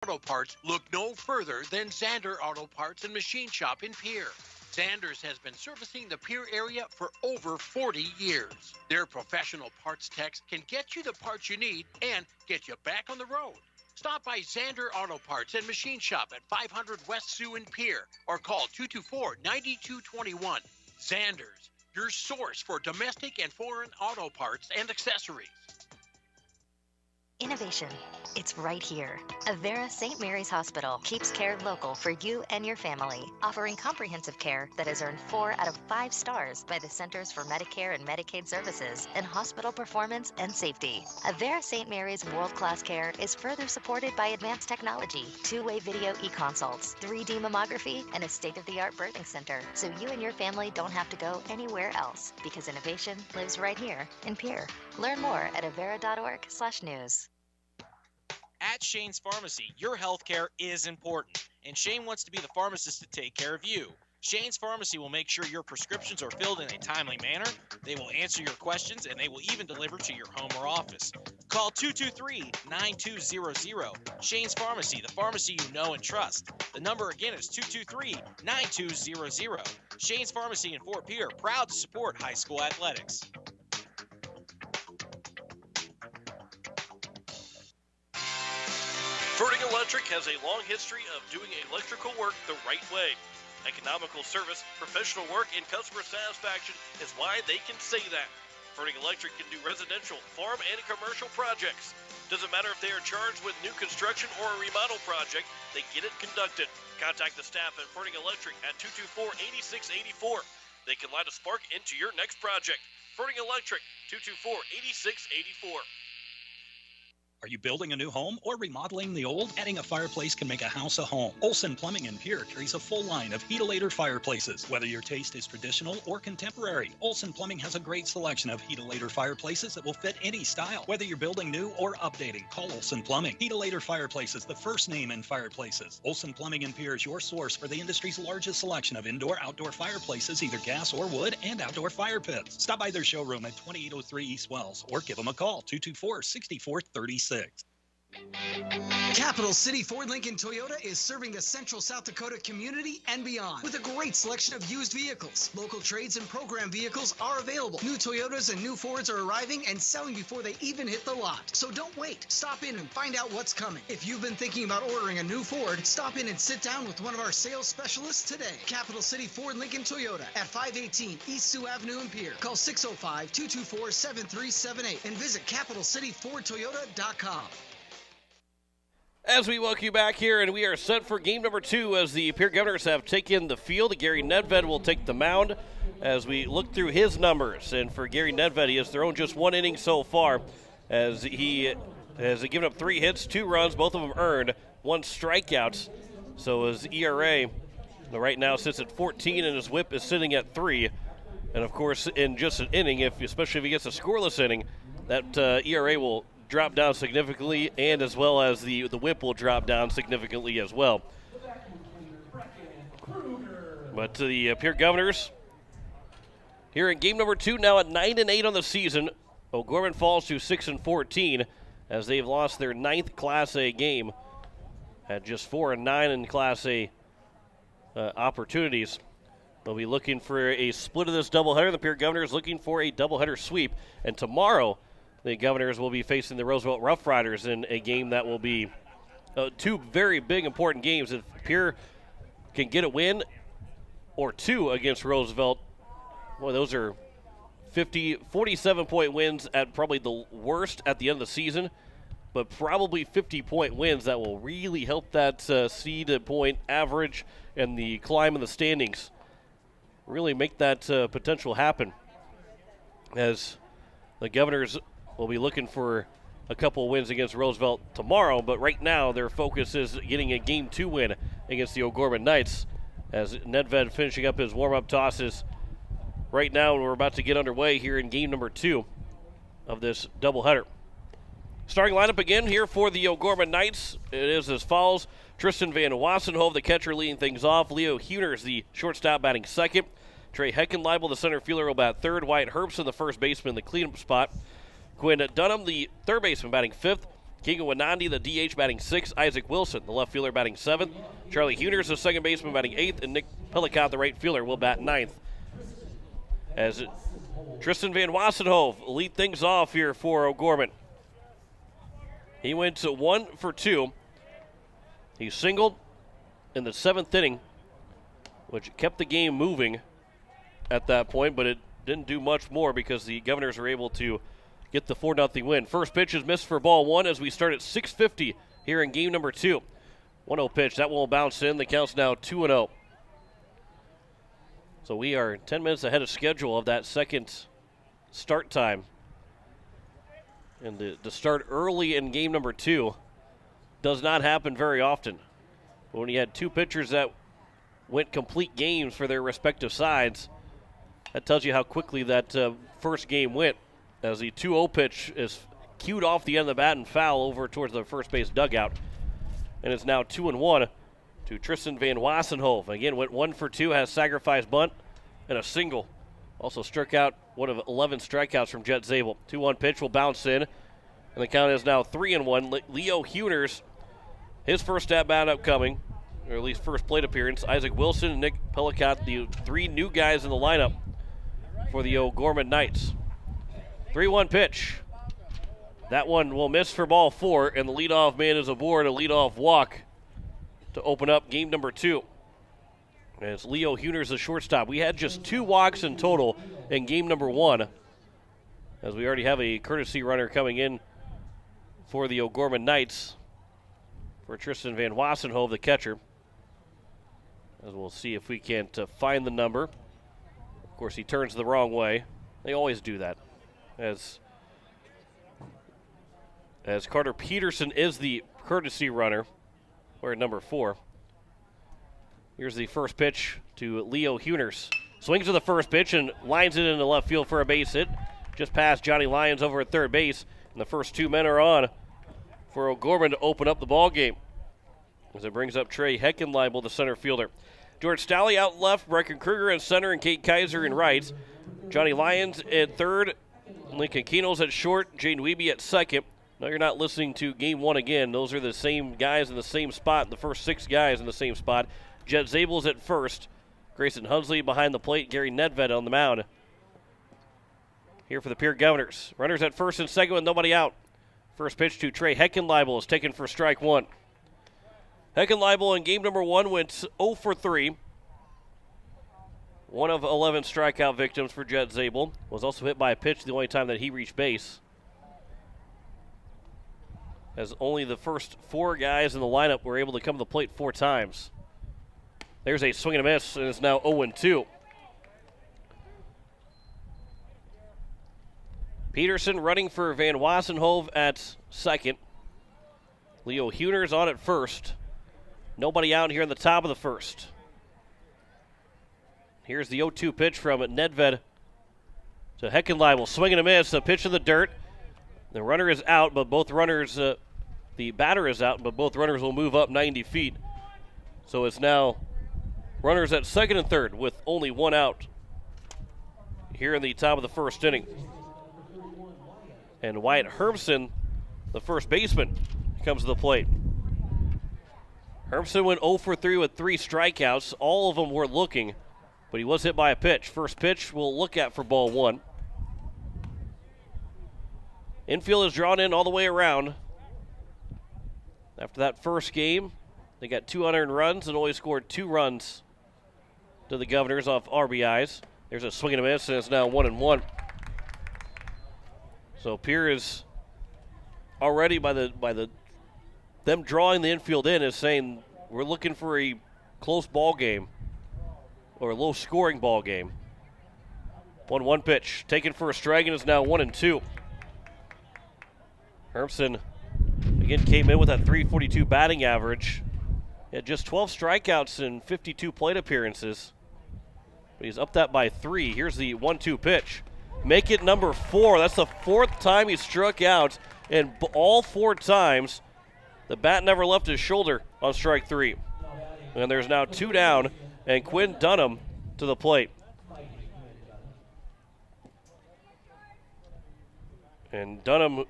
Auto Parts, look no further than Zander Auto Parts and Machine Shop in Pierre. Zanders has been servicing the Pierre area for over 40 years. Their professional parts techs can get you the parts you need and get you back on the road. Stop by Zander Auto Parts and Machine Shop at 500 West Sioux in Pierre or call 224-9221. Zanders, your source for domestic and foreign auto parts and accessories. Innovation. It's right here. Avera St. Mary's Hospital keeps care local for you and your family, offering comprehensive care that has earned 4 out of 5 stars by the Centers for Medicare and Medicaid Services in hospital performance and safety. Avera St. Mary's world-class care is further supported by advanced technology, 2-way video e-consults, 3D mammography, and a state-of-the-art birthing center, so you and your family don't have to go anywhere else, because innovation lives right here in Pierre. Learn more at avera.org/news. At Shane's Pharmacy, your healthcare is important, and Shane wants to be the pharmacist to take care of you. Shane's Pharmacy will make sure your prescriptions are filled in a timely manner, they will answer your questions, and they will even deliver to your home or office. Call 223-9200. Shane's Pharmacy, the pharmacy you know and trust. The number again is 223-9200. Shane's Pharmacy in Fort Pierre, proud to support high school athletics. Ferding Electric has a long history of doing electrical work the right way. Economical service, professional work, and customer satisfaction is why they can say that. Ferding Electric can do residential, farm, and commercial projects. Doesn't matter if they are charged with new construction or a remodel project, they get it conducted. Contact the staff at Ferding Electric at 224-8684. They can light a spark into your next project. Ferding Electric, 224-8684. Are you building a new home or remodeling the old? Adding a fireplace can make a house a home. Olson Plumbing in Pierre carries a full line of Heatolator fireplaces. Whether your taste is traditional or contemporary, Olson Plumbing has a great selection of Heatolator fireplaces that will fit any style. Whether you're building new or updating, call Olson Plumbing. Heatolator Fireplaces, the first name in fireplaces. Olson Plumbing in Pierre is your source for the industry's largest selection of indoor-outdoor fireplaces, either gas or wood, and outdoor fire pits. Stop by their showroom at 2803 East Wells or give them a call, 224-6436. Capital City Ford Lincoln Toyota is serving the central South Dakota community and beyond with a great selection of used vehicles. Local trades and program vehicles are available. New Toyotas and new Fords are arriving and selling before they even hit the lot. So don't wait. Stop in and find out what's coming. If you've been thinking about ordering a new Ford, stop in and sit down with one of our sales specialists today. Capital City Ford Lincoln Toyota at 518 East Sioux Avenue in Pierre. Call 605-224-7378 and visit CapitalCityFordToyota.com. As we welcome you back here, and we are set for game number 2 as the Pierre Governors have taken the field. Gary Nedved will take the mound as we look through his numbers. And for Gary Nedved, he has thrown just 1 inning so far as he has given up 3 hits, 2 runs, both of them earned, 1 strikeout. So his ERA right now sits at 14, and his whip is sitting at 3. And, of course, in just an inning, especially if he gets a scoreless inning, that ERA will drop down significantly, and as well as the whip will drop down significantly as well. But to the Pierre Governors, here in game number 2, now at 9-8 on the season, O'Gorman falls to 6-14 as they've lost their 9th Class A game at just 4-9 in Class A opportunities. They'll be looking for a split of this doubleheader. The Pierre Governors looking for a doubleheader sweep, and tomorrow the Governors will be facing the Roosevelt Rough Riders in a game that will be 2 very big, important games. If Pierre can get a win or 2 against Roosevelt, boy, those are 47-point wins at probably the worst at the end of the season, but probably 50-point wins that will really help that seed point average and the climb in the standings really make that potential happen, as the Governors will be looking for a couple of wins against Roosevelt tomorrow, but right now their focus is getting a Game 2 win against the O'Gorman Knights, as Nedved finishing up his warm-up tosses right now, and we're about to get underway here in game number 2 of this doubleheader. Starting lineup again here for the O'Gorman Knights. It is as follows: Tristan Van Wassenhove, the catcher, leading things off. Leo Huners, the shortstop, batting second. Trey Heckenleibel, the center fielder, will bat third. Wyatt Herbst, the first baseman, in the cleanup spot. Quinn Dunham, the third baseman, batting fifth. Kingo Wanandi, the DH, batting 6th. Isaac Wilson, the left fielder, batting 7th. Charlie Huners, the second baseman, batting 8th. And Nick Pellicott, the right fielder, will bat 9th. As Tristan Van Wassenhove lead things off here for O'Gorman. He went to 1 for 2. He singled in the 7th inning, which kept the game moving at that point, but it didn't do much more because the Governors were able to get the 4-0 win. First pitch is missed for ball 1 as we start at 6:50 here in game number 2. 1-0 pitch. That will bounce in. The count's now 2-0. So we are 10 minutes ahead of schedule of that second start time. And to start early in game number 2 does not happen very often. But when you had 2 pitchers that went complete games for their respective sides, that tells you how quickly that first game went, as the 2-0 pitch is cued off the end of the bat and foul over towards the first base dugout. And it's now 2-1 to Tristan Van Wassenhove. Again, went 1 for 2, has sacrifice bunt and a single. Also struck out one of 11 strikeouts from Jet Zabel. 2-1 pitch will bounce in, and the count is now 3-1. Leo Huners, his first at-bat upcoming, or at least first plate appearance. Isaac Wilson and Nick Pellicott, the 3 new guys in the lineup for the O'Gorman Knights. 3-1 pitch. That one will miss for ball 4, and the leadoff man is aboard a leadoff walk to open up game number 2. And it's Leo Huners, the shortstop. We had just 2 walks in total in game number 1, as we already have a courtesy runner coming in for the O'Gorman Knights for Tristan Van Wassenhove, the catcher. As we'll see if we can't find the number. Of course, he turns the wrong way. They always do that. As Carter Peterson is the courtesy runner, or number 4. Here's the first pitch to Leo Huners. Swings to the first pitch and lines it into left field for a base hit. Just past Johnny Lyons over at third base. And the first 2 men are on for O'Gorman to open up the ball game, as it brings up Trey Heckenleibel, the center fielder. George Stalley out left, Brecken Kruger in center, and Kate Kaiser in right. Johnny Lyons at third, Lincoln Keno's at short, Jane Wiebe at second. No, you're not listening to game 1 again. Those are the same guys in the same spot, the first 6 guys in the same spot. Jet Zabel's at first. Grayson Hunsley behind the plate. Gary Nedved on the mound. Here for the Pierre Governors. Runners at first and second with nobody out. First pitch to Trey Heckenleibel is taken for strike 1. Heckenleibel in game number 1 went 0 for 3. 1 of 11 strikeout victims for Jet Zabel. Was also hit by a pitch the only time that he reached base, as only the first 4 guys in the lineup were able to come to the plate 4 times. There's a swing and a miss, and it's now 0-2. Peterson running for Van Wassenhove at second. Leo Huners on at first. Nobody out here in the top of the first. Here's the 0-2 pitch from Nedved to Heckenleibel. Swing and a miss, a pitch in the dirt. The runner is out, but both runners, the batter is out, but both runners will move up 90 feet. So it's now runners at second and third with only 1 out here in the top of the first inning. And Wyatt Hermson, the first baseman, comes to the plate. Hermson went 0 for 3 with 3 strikeouts. All of them were looking, but he was hit by a pitch. First pitch we'll look at for ball 1. Infield is drawn in all the way around. After that first game, they got 200 runs and only scored 2 runs to the Governors off RBIs. There's a swing and a miss, and it's now 1-1. So Pierre is already by them drawing the infield in is saying we're looking for a close ball game or a low-scoring ball game. 1-1 pitch taken for a strike, and it's now 1-2. Hermson again came in with that .342 batting average. He had just 12 strikeouts in 52 plate appearances, but he's up that by 3. Here's the 1-2 pitch. Make it number 4. That's the 4th time he struck out, and all 4 times the bat never left his shoulder on strike 3. And there's now 2 down, and Quinn Dunham to the plate. And Dunham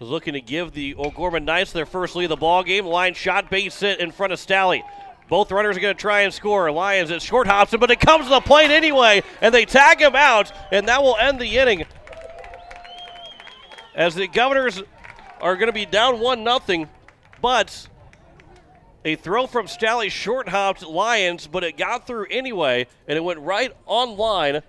is looking to give the O'Gorman Knights their first lead of the ball game. Line shot, base hit in front of Stalley. Both runners are going to try and score. Lions, it short hops him, but it comes to the plate anyway, and they tag him out, and that will end the inning. As the Governors are going to be down 1-0, but a throw from Stalley short hopped Lions, but it got through anyway, and it went right on line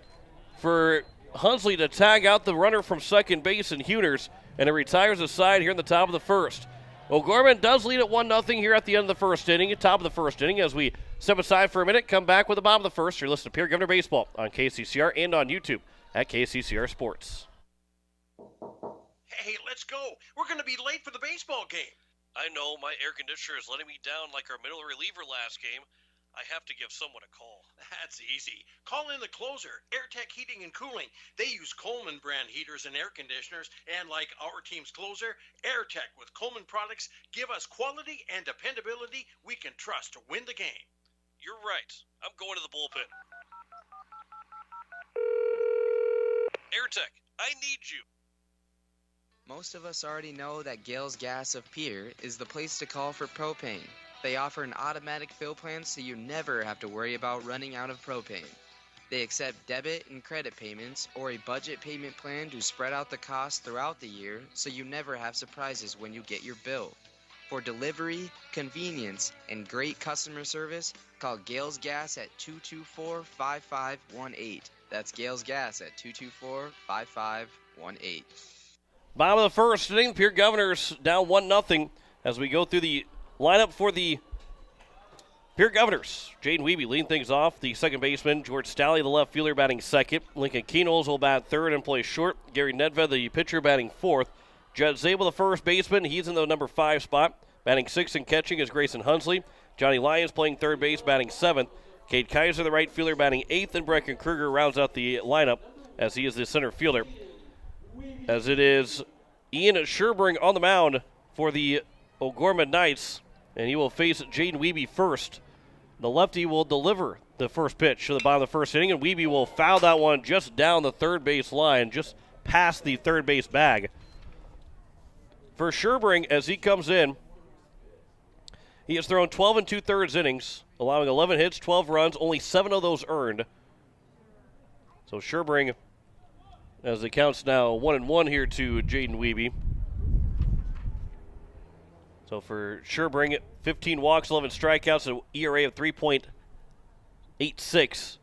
for Hunsley to tag out the runner from second base in Huners, and it retires the side here in the top of the first. O'Gorman does lead at 1-0 here at the end of the first inning, top of the first inning. As we step aside for a minute, come back with the bottom of the first. You're listening to Pierre Governor Baseball on KCCR and on YouTube at KCCR Sports. Hey, let's go. We're going to be late for the baseball game. I know, my air conditioner is letting me down like our middle reliever last game. I have to give someone a call. That's easy. Call in the closer, AirTech Heating and Cooling. They use Coleman brand heaters and air conditioners, and like our team's closer, AirTech with Coleman products give us quality and dependability we can trust to win the game. You're right. I'm going to the bullpen. AirTech, I need you. Most of us already know that Gales Gas of Pierre is the place to call for propane. They offer an automatic fill plan so you never have to worry about running out of propane. They accept debit and credit payments or a budget payment plan to spread out the cost throughout the year so you never have surprises when you get your bill. For delivery, convenience, and great customer service, call Gales Gas at 224-5518. That's Gales Gas at 224-5518. Bottom of the first inning, Pierre Governors down 1-0 as we go through the lineup for the Pierre Governors. Jaden Wiebe leading things off. The second baseman, George Stalley, the left fielder, batting second. Lincoln Keenholz will bat third and play short. Gary Nedved, the pitcher, batting fourth. Judd Zabel, the first baseman. He's in the number 5 spot. Batting sixth and catching is Grayson Hunsley. Johnny Lyons playing third base, batting seventh. Cade Kaiser, the right fielder, batting eighth. And Brecken Kruger rounds out the lineup as he is the center fielder. As it is Ian Sherbrink on the mound for the O'Gorman Knights. And he will face Jaden Wiebe first. The lefty will deliver the first pitch to the bottom of the first inning, and Wiebe will foul that one just down the third base line, just past the third base bag. For Sherbrink, as he comes in, he has thrown 12 2/3 innings, allowing 11 hits, 12 runs, only 7 of those earned. So Sherbrink, as it counts now 1-1 here to Jaden Wiebe. So for Sherbrink, 15 walks, 11 strikeouts, an ERA of 3.86,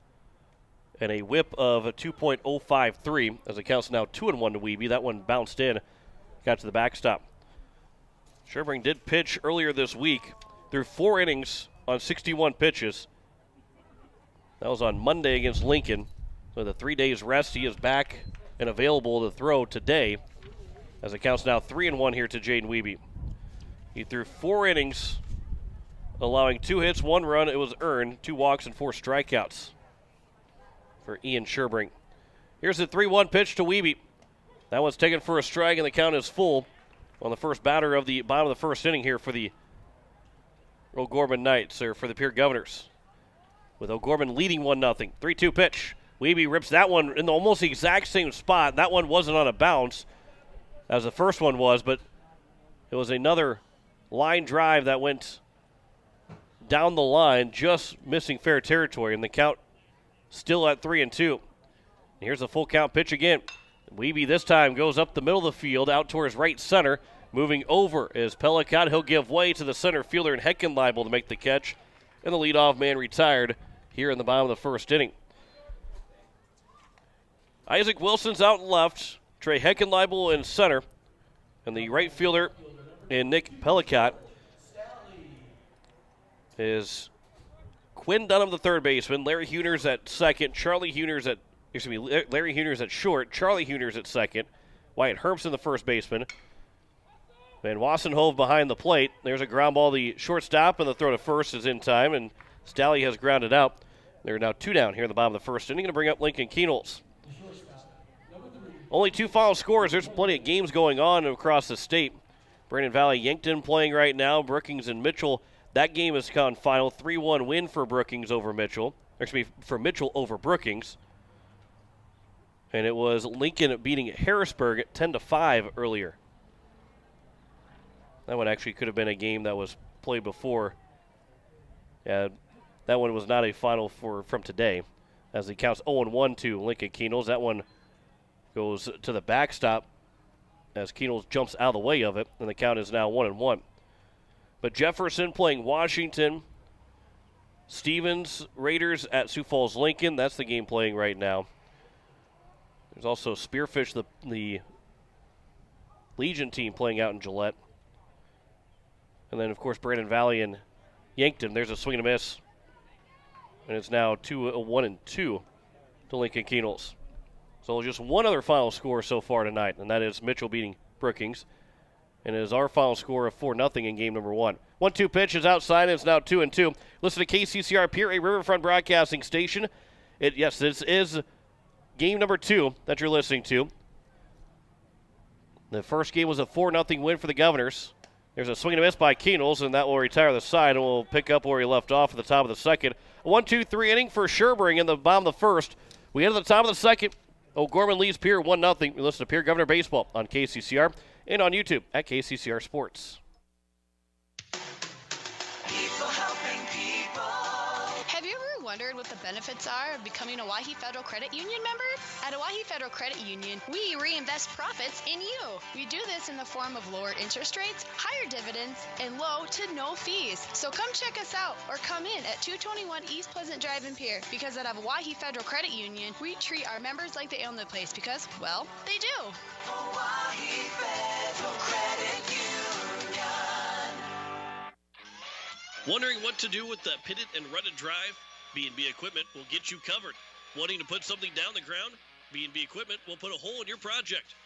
and a whip of 2.053, as it counts now 2-1 to Wiebe. That one bounced in, got to the backstop. Sherbrink did pitch earlier this week, threw 4 innings on 61 pitches. That was on Monday against Lincoln. So the 3 days rest, he is back and available to throw today, as it counts now 3-1 here to Jaden Wiebe. He threw 4 innings, allowing 2 hits, 1 run. It was earned, 2 walks, and 4 strikeouts for Ian Sherbrink. Here's the 3-1 pitch to Wiebe. That one's taken for a strike, and the count is full on the first batter of the bottom of the first inning here for the O'Gorman Knights, or for the Pierre Governors, with O'Gorman leading 1-0. 3-2 pitch. Wiebe rips that one in almost the exact same spot. That one wasn't on a bounce, as the first one was, but it was another line drive that went down the line, just missing fair territory, and the count still at 3-2. And here's a full count pitch again. Wiebe this time goes up the middle of the field, out towards right center. Moving over is Pellicott. He'll give way to the center fielder and Heckenleibel to make the catch. And the leadoff man retired here in the bottom of the first inning. Isaac Wilson's out left. Trey Heckenleibel in center. And the right fielder and Nick Pellicott is Quinn Dunham, the third baseman. Larry Huners at second. Larry Huners at short. Charlie Huners at second. Wyatt Hermson, the first baseman. And Wassenhove behind the plate. There's a ground ball. The shortstop, and the throw to first is in time, and Stalley has grounded out. There are now 2 down here in the bottom of the first inning. Going to bring up Lincoln Keenholz. Only 2 final scores. There's plenty of games going on across the state. Brandon Valley Yankton playing right now. Brookings and Mitchell. That game has gone final. 3-1 win for Brookings over Mitchell. For Mitchell over Brookings. And it was Lincoln beating Harrisburg at 10-5 earlier That one actually could have been a game that was played before. Yeah, that one was not a final from today, as it counts 0-1 to Lincoln Keenels. That one goes to the backstop as Keenels jumps out of the way of it, and the count is now 1-1. But Jefferson playing Washington. Stevens Raiders at Sioux Falls Lincoln. That's the game playing right now. There's also Spearfish, the Legion team, playing out in Gillette. And then, of course, Brandon Valley and Yankton. There's a swing and a miss. And it's now 1-2 to Lincoln Keenels. So just one other final score so far tonight, and that is Mitchell beating Brookings. And it is our final score of 4-0 in game number 1. 1-2 pitch is outside, and it's now 2-2. Listen to KCCR Pierre, a Riverfront Broadcasting Station. Yes, this is game number 2 that you're listening to. The first game was a 4-0 win for the Governors. There's a swing and a miss by Keenels, and that will retire the side, and we'll pick up where he left off at the top of the second. A 1-2-3 inning for Sherbury in the bottom of the first. We head to the top of the second. O'Gorman leads Pierre 1-0. We listen to Pierre Governor Baseball on KCCR and on YouTube at KCCR Sports. Have you ever wondered what the benefits are of becoming a Owyhee Federal Credit Union member? At Owyhee Federal Credit Union, we reinvest profits in you. We do this in the form of lower interest rates, higher dividends, and low to no fees. So come check us out or come in at 221 East Pleasant Drive in Pierre, because at Owyhee Federal Credit Union, we treat our members like they own the place because, well, they do. Owyhee Federal Credit Union. Wondering what to do with the pitted and rutted drive? B&B Equipment will get you covered. Wanting to put something down the ground? B&B Equipment will put a hole in your project.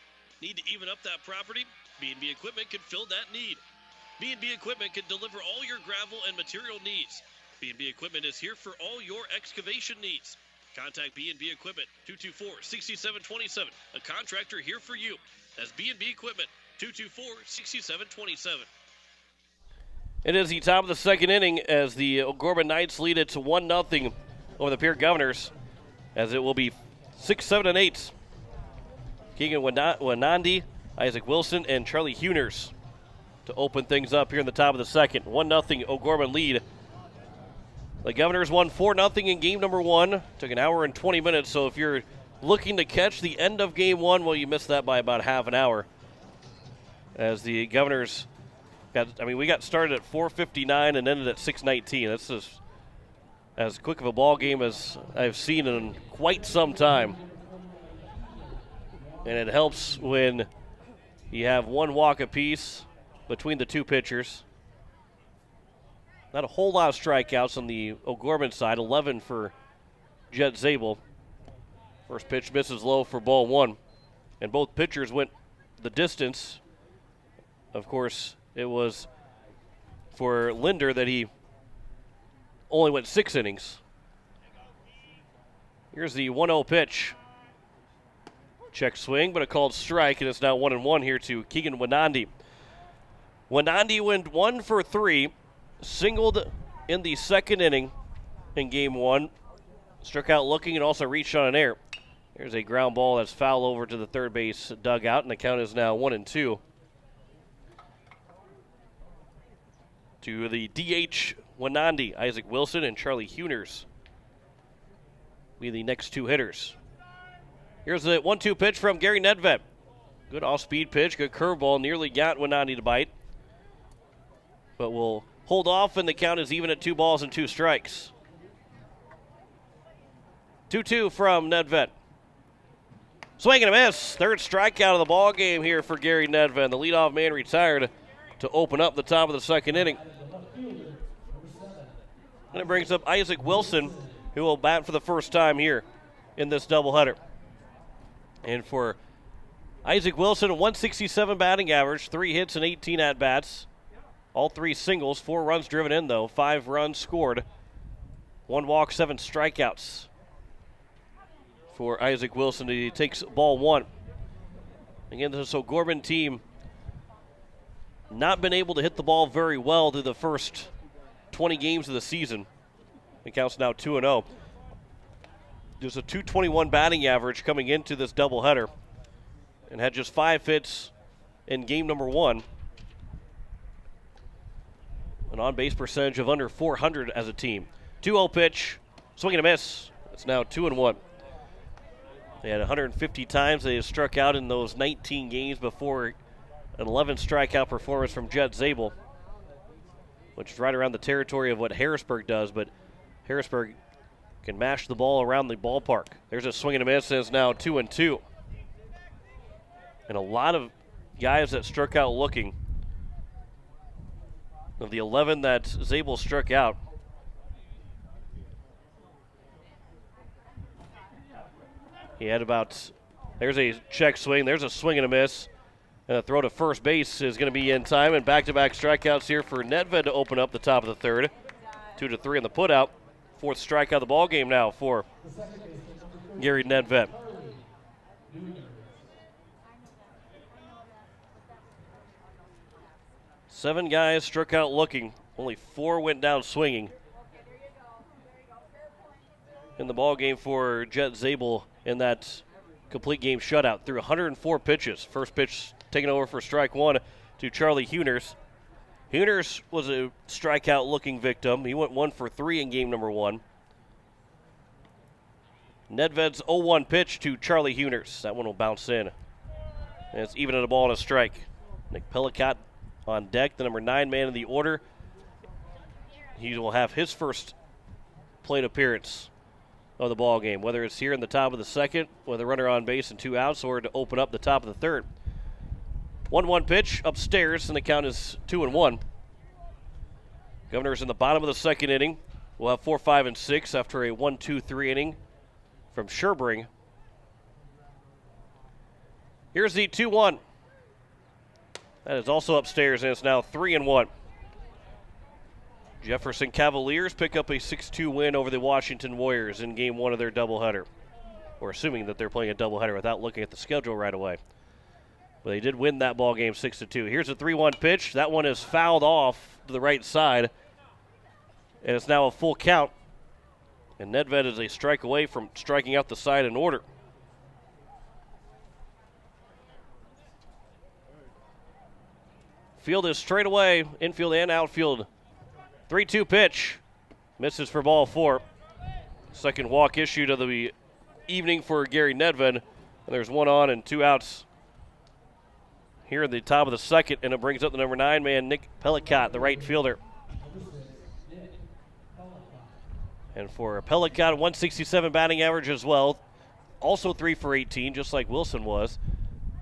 Need to even up that property? B&B Equipment can fill that need. B&B Equipment can deliver all your gravel and material needs. B&B Equipment is here for all your excavation needs. Contact B&B Equipment, 224-6727. A contractor here for you. That's B&B Equipment, 224-6727. It is the top of the second inning as the O'Gorman Knights lead it to 1-0 over the Pierre Governors, as it will be 6, 7, and 8. Keegan Wanandi, Isaac Wilson, and Charlie Huners to open things up here in the top of the second. 1-0 O'Gorman lead. The Governors won 4-0 in game number 1. Took an hour and 20 minutes, so if you're looking to catch the end of game 1, well, you missed that by about half an hour. As the Governors we got started at 4:59 and ended at 6:19. That's just as quick of a ball game as I've seen in quite some time. And it helps when you have one walk apiece between the two pitchers. Not a whole lot of strikeouts on the O'Gorman side, 11 for Jet Zabel. First pitch misses low for ball 1. And both pitchers went the distance. Of course, it was for Linder that he only went 6 innings. Here's the 1-0 pitch. Check swing, but a called strike, and it's now 1-1 here to Keegan Wanandi. Wanandi went 1 for 3, singled in the second inning in game 1. Struck out looking and also reached on an error. There's a ground ball that's foul over to the third base dugout, and the count is now 1-2. To the DH, Wanandi, Isaac Wilson, and Charlie Huners be the next two hitters. Here's the 1-2 pitch from Gary Nedved. Good off-speed pitch, good curveball, nearly got Wanandi to bite. But will hold off, and the count is even at 2 balls and 2 strikes. 2-2 from Nedved. Swing and a miss. Third strikeout of the ball game here for Gary Nedved. The leadoff man retired to open up the top of the second inning. And it brings up Isaac Wilson, who will bat for the first time here in this doubleheader. And for Isaac Wilson, a 167 batting average, 3 hits and 18 at-bats. All 3 singles, 4 runs driven in, though, 5 runs scored. 1 walk, 7 strikeouts for Isaac Wilson. He takes ball 1. Again, this O'Gorman team not been able to hit the ball very well through the first 20 games of the season. It counts now 2-0. There's a .221 batting average coming into this doubleheader, and had just 5 hits in game number 1. an on-base percentage of under 400 as a team. 2-0 pitch, swing and a miss. It's now 2-1. They had 150 times they struck out in those 19 games before an 11 strikeout performance from Jet Zabel, which is right around the territory of what Harrisburg does, but Harrisburg can mash the ball around the ballpark. There's a swing and a miss, and it's now 2-2. And a lot of guys that struck out looking. Of the 11 that Zabel struck out, he had about, there's a check swing, there's a swing and a miss. And a throw to first base is going to be in time, and back-to-back strikeouts here for Nedved to open up the top of the third. 2-3 on the putout. Fourth strikeout of the ball game now for Gary Nedved. Seven guys struck out looking. Only 4 went down swinging in the ball game for Jet Zabel in that complete game shutout. Through 104 pitches. First pitch taken over for strike one to Charlie Huners. Huners was a strikeout-looking victim. He went 1 for 3 in game number 1. Nedved's 0-1 pitch to Charlie Huners. That one will bounce in. And it's even at a ball and a strike. Nick Pellicott on deck, the number 9 man in the order. He will have his first plate appearance of the ball game, whether it's here in the top of the second with a runner on base and 2 outs, or to open up the top of the third. 1-1 pitch upstairs, and the count is 2-1. Governor's in the bottom of the second inning. We'll have 4, 5, and 6 after a 1-2-3 inning from Sherbring. Here's the 2-1. That is also upstairs, and it's now 3-1. Jefferson Cavaliers pick up a 6-2 win over the Washington Warriors in game 1 of their doubleheader. We're assuming that they're playing a doubleheader without looking at the schedule right away. But they did win that ball game 6-2. Here's a 3-1 pitch. That one is fouled off to the right side, and it's now a full count. And Nedved is a strike away from striking out the side in order. Field is straight away, infield and outfield. 3-2 pitch. Misses for ball 4. Second walk issued of the evening for Gary Nedved. And there's 1 on and 2 outs here at the top of the second, and it brings up the number 9 man, Nick Pellicott, the right fielder. And for Pellicott, 167 batting average as well. Also 3 for 18, just like Wilson was.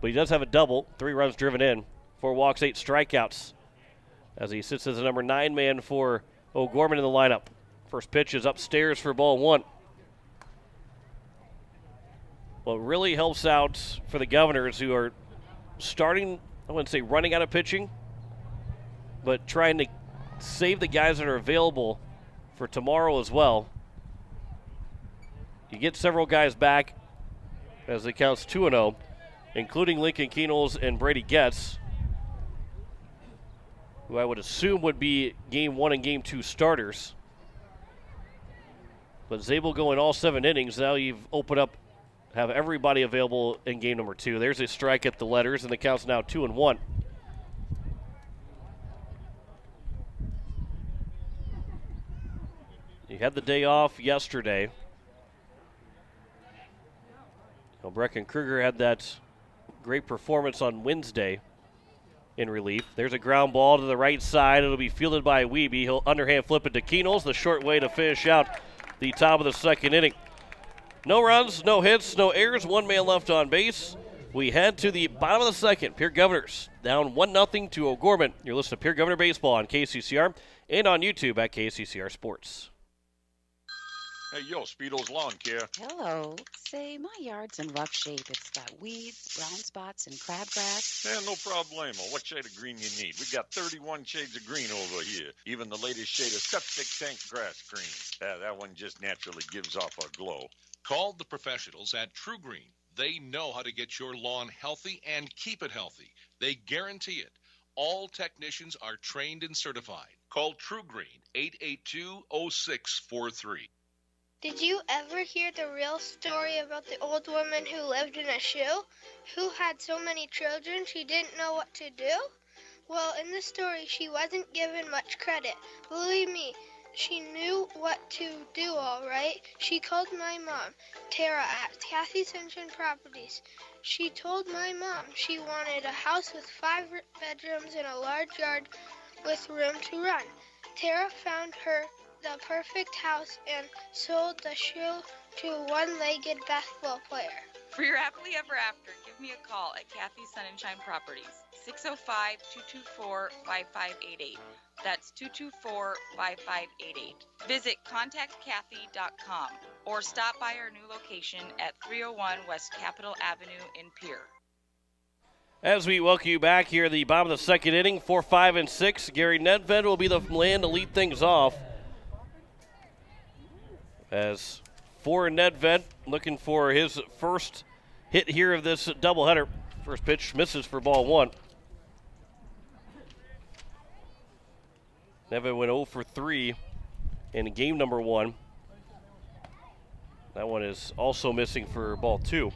But he does have a double, 3 runs driven in, 4 walks, 8 strikeouts, as he sits as the number 9 man for O'Gorman in the lineup. First pitch is upstairs for ball 1. What really helps out for the Governors, who are starting, I wouldn't say running out of pitching, but trying to save the guys that are available for tomorrow as well. You get several guys back as it counts 2-0, including Lincoln Keenels and Brady Getz, who I would assume would be game 1 and game 2 starters. But Zabel going all 7 innings. Now you've opened up, have everybody available in game number 2. There's a strike at the letters, and the count's now 2-1. You had the day off yesterday. Brecken Kruger had that great performance on Wednesday in relief. There's a ground ball to the right side. It'll be fielded by Wiebe. He'll underhand flip it to Keenels, the short way to finish out the top of the second inning. No runs, no hits, no errors, 1 man left on base. We head to the bottom of the second. Pierre Governors down 1-0 to O'Gorman. You're listening to Pierre Governor Baseball on KCCR and on YouTube at KCCR Sports. Hey, yo, Speedo's Lawn Care. Hello. Say, my yard's in rough shape. It's got weeds, brown spots, and crabgrass. Yeah, no problemo. What shade of green you need? We got 31 shades of green over here. Even the latest shade of septic tank grass green. That one just naturally gives off a glow. Call the professionals at True Green. They know how to get your lawn healthy and keep it healthy. They guarantee it. All technicians are trained and certified. Call True Green, 882-0643. Did you ever hear the real story about the old woman who lived in a shoe, who had so many children she didn't know what to do? Well, in the story, she wasn't given much credit. Believe me, she knew what to do all right. She called my mom, Tara, at Kathy Sunshine Properties. She told my mom she wanted a house with 5 bedrooms and a large yard with room to run. Tara found her the perfect house and sold the shoe to a one-legged basketball player. For your happily ever after, give me a call at Kathy Sunshine Properties, 605-224-5588. That's 224-5588. Visit contactkathy.com or stop by our new location at 301 West Capitol Avenue in Pierre. As we welcome you back here at the bottom of the second inning, 4, 5, and 6, Gary Nedved will be the man to lead things off. As for Nedved, looking for his first hit here of this doubleheader. First pitch misses for ball 1. Nedved went 0 for 3 in game number 1. That one is also missing for ball 2.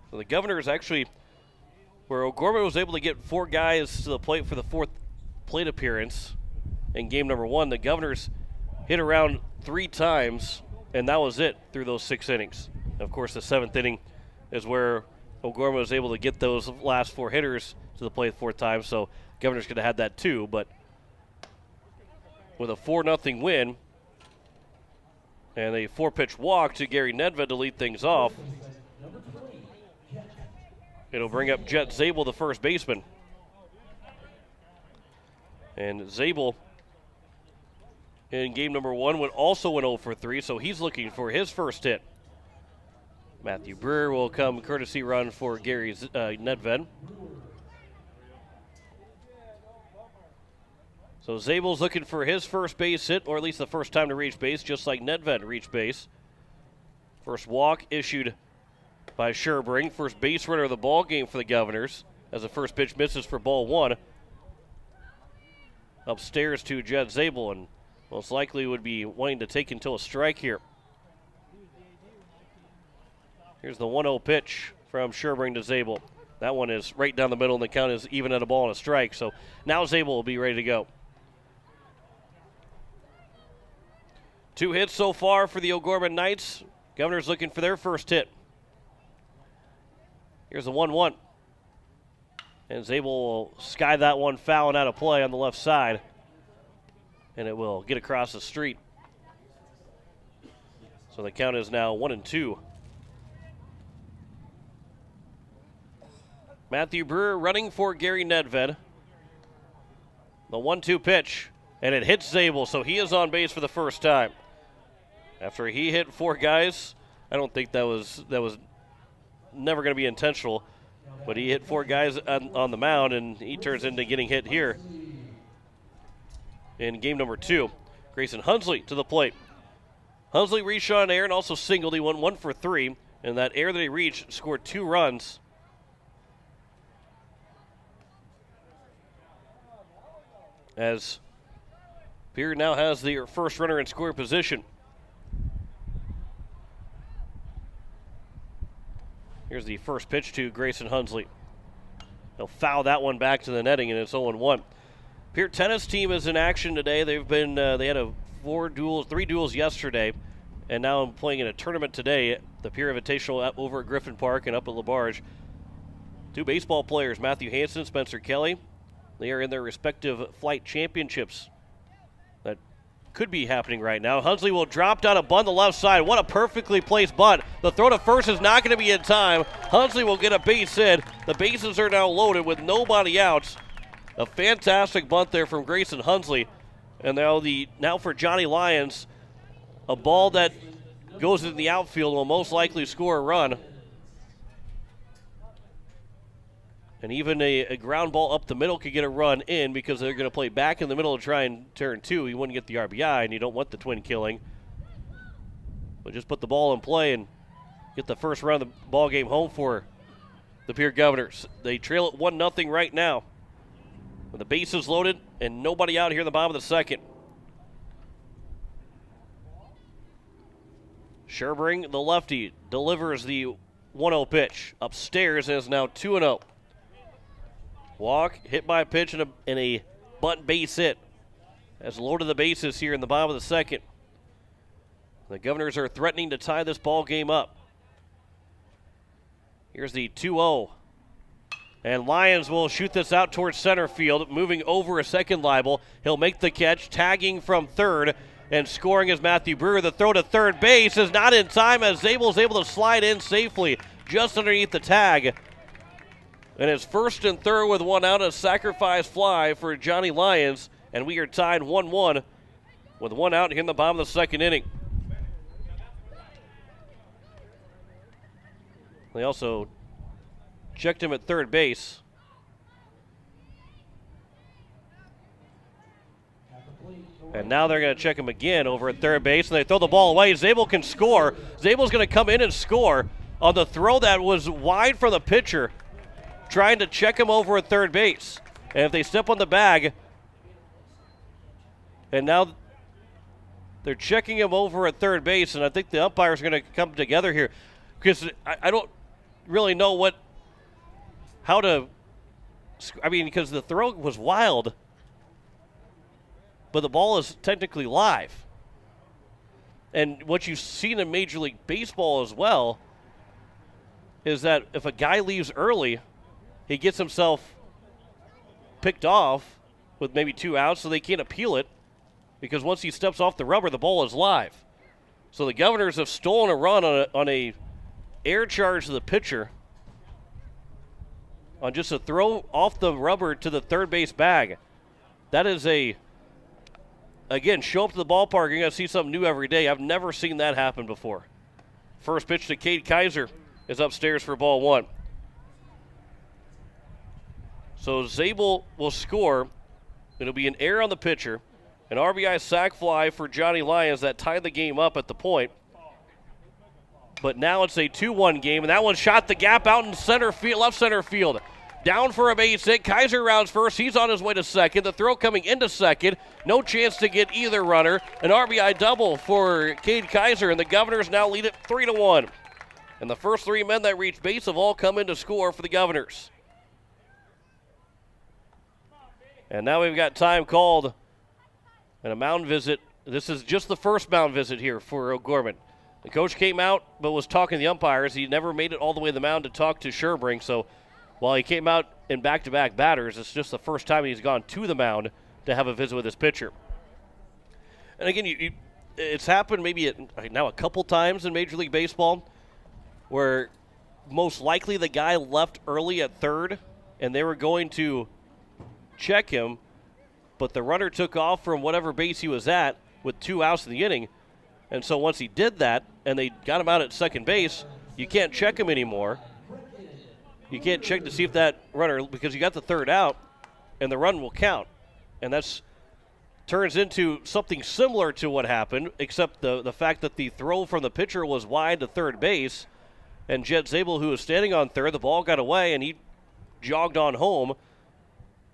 So the Governors actually, where O'Gorman was able to get 4 guys to the plate for the 4th plate appearance in game number 1, the Governors hit around 3 times, and that was it through those 6 innings. Of course, the 7th inning is where O'Gorman was able to get those last 4 hitters to the plate 4 times, so Governors could have had that too, but with a 4-0 win and a 4-pitch walk to Gary Nedved to lead things off, it'll bring up Jet Zabel, the first baseman. And Zabel in game number 1 went 0 for 3, so he's looking for his first hit. Matthew Brewer will come courtesy run for Gary Nedved. So Zabel's looking for his first base hit, or at least the first time to reach base, just like Nedved reached base. First walk issued by Sherbring, first base runner of the ball game for the Governors, as the first pitch misses for ball 1. Upstairs to Jet Zabel, and most likely would be wanting to take until a strike here. Here's the 1-0 pitch from Sherbring to Zabel. That one is right down the middle, and the count is even at a ball and a strike. So now Zabel will be ready to go. 2 hits so far for the O'Gorman Knights. Governors looking for their first hit. Here's the 1-1. And Zabel will sky that one foul and out of play on the left side. And it will get across the street. So the count is now 1-2. Matthew Brewer running for Gary Nedved. The 1-2 pitch, and it hits Zabel, so he is on base for the first time. After he hit 4 guys, I don't think that was never going to be intentional, but he hit 4 guys on the mound, and he turns into getting hit here in game number 2. Grayson Hunsley to the plate. Hunsley reached on air and also singled. He went 1 for 3, and that air that he reached scored 2 runs. As Pierre now has the first runner in scoring position. Here's the first pitch to Grayson Hunsley. He'll foul that one back to the netting, and it's 0-1. Pierre tennis team is in action today. They've been they had 3 duels yesterday, and now I'm playing in a tournament today. The Pierre Invitational over at Griffin Park and up at LaBarge. 2 baseball players, Matthew Hansen, Spencer Kelly. They are in their respective flight championships. That could be happening right now. Hunsley will drop down a bunt the left side. What a perfectly placed bunt. The throw to first is not going to be in time. Hunsley will get a base hit. The bases are now loaded with nobody out. A fantastic bunt there from Grayson Hunsley. And now for Johnny Lyons, a ball that goes into the outfield will most likely score a run. And even a ground ball up the middle could get a run in because they're going to play back in the middle to try and turn 2. He wouldn't get the RBI, and you don't want the twin killing. But just put the ball in play and get the first run of the ball game home for the Pierre Governors. They trail it 1-0 right now. With the bases loaded and nobody out here in the bottom of the second. Sherbring, the lefty, delivers the 1-0 pitch. Upstairs is now 2-0. Walk, hit by a pitch, and a bunt base hit. Has loaded the bases here in the bottom of the second. The Governors are threatening to tie this ball game up. Here's the 2-0. And Lyons will shoot this out towards center field, moving over a second libel. He'll make the catch, tagging from third, and scoring is Matthew Brewer. The throw to third base is not in time as Zabel's able to slide in safely just underneath the tag. And it's first and third with one out, a sacrifice fly for Johnny Lyons. And we are tied 1-1 with one out here in the bottom of the second inning. They also checked him at third base. And now they're going to check him again over at third base, and they throw the ball away. Zabel can score. Zabel's going to come in and score on the throw that was wide from the pitcher, trying to check him over at third base. And if they step on the bag, and now they're checking him over at third base, and I think the umpires are going to come together here because I don't really know because the throw was wild, but the ball is technically live. And what you've seen in Major League Baseball as well is that if a guy leaves early, he gets himself picked off with maybe 2 outs, so they can't appeal it because once he steps off the rubber, the ball is live. So the Governors have stolen a run on a air charge to the pitcher on just a throw off the rubber to the third base bag. That is again, show up to the ballpark, you're going to see something new every day. I've never seen that happen before. First pitch to Cade Kaiser is upstairs for ball one. So Zabel will score. It'll be an error on the pitcher. An RBI sac fly for Johnny Lyons that tied the game up at the point. But now it's a 2-1 game, and that one shot the gap out in center field, left center field. Down for a base hit. Kaiser rounds first. He's on his way to second. The throw coming into second. No chance to get either runner. An RBI double for Cade Kaiser, and the Governors now lead it 3-1. And the first 3 men that reach base have all come in to score for the Governors. And now we've got time called and a mound visit. This is just the first mound visit here for O'Gorman. The coach came out but was talking to the umpires. He never made it all the way to the mound to talk to Sherbrink. So while he came out in back-to-back batters, it's just the first time he's gone to the mound to have a visit with his pitcher. And again, it's happened maybe now a couple times in Major League Baseball where most likely the guy left early at third and they were going to check him, but the runner took off from whatever base he was at with 2 outs in the inning. And so once he did that and they got him out at second base, you can't check him anymore. You can't check to see if that runner, because you got the third out, and the run will count. And that's turns into something similar to what happened, except the fact that the throw from the pitcher was wide to third base, and Jet Zabel, who was standing on third, the ball got away, and he jogged on home.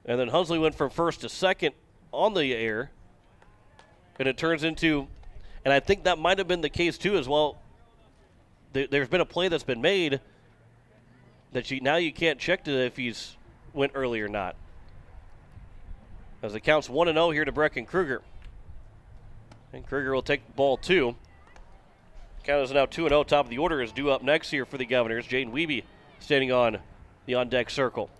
And then Hunsley went from first to second on the air, and it turns into, and I think that might have been the case too as well. There's been a play that's been made that now you can't check to if he's went early or not. As it counts 1-0 here to Brecken Kruger. And Kruger will take ball 2. Count is now 2-0. Top of the order is due up next here for the Governors. Jaden Wiebe standing on the on-deck circle.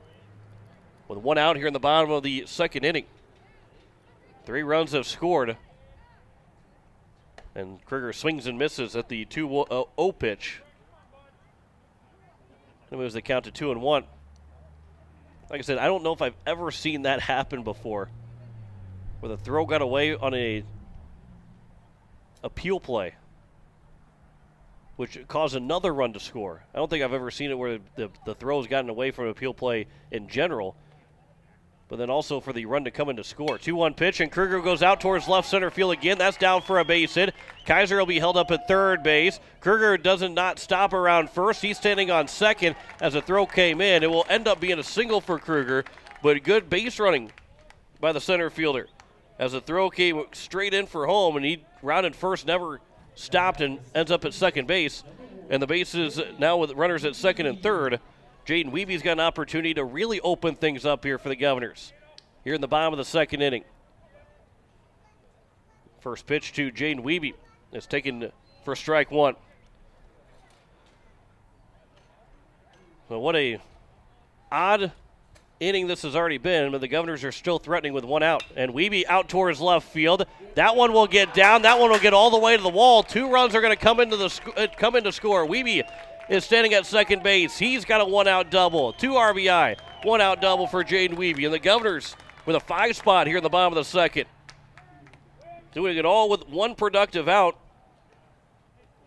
With 1 out here in the bottom of the second inning. 3 runs have scored. And Kruger swings and misses at the 2-0 pitch. It moves the count to 2-1. Like I said, I don't know if I've ever seen that happen before, where the throw got away on a appeal play, which caused another run to score. I don't think I've ever seen it where the throw's gotten away from an appeal play in general, but then also for the run to come in to score. 2-1 pitch, and Kruger goes out towards left center field again. That's down for a base hit. Kaiser will be held up at third base. Kruger not stop around first. He's standing on second as a throw came in. It will end up being a single for Kruger, but good base running by the center fielder as the throw came straight in for home, and he rounded first, never stopped, and ends up at second base. And the bases now with runners at second and third. Jaden Weeby's got an opportunity to really open things up here for the Governors here in the bottom of the second inning. First pitch to Jaden Weeby. It's taken for strike one. So what a odd inning this has already been, but the Governors are still threatening with one out. And Weeby out towards left field. That one will get down. That one will get all the way to the wall. 2 runs are going to come into score. Weeby is standing at second base. He's got a one-out double. 2 RBI. One-out double for Jaden Weeby. And the Governors with a 5 spot here in the bottom of the second. Doing it all with 1 productive out.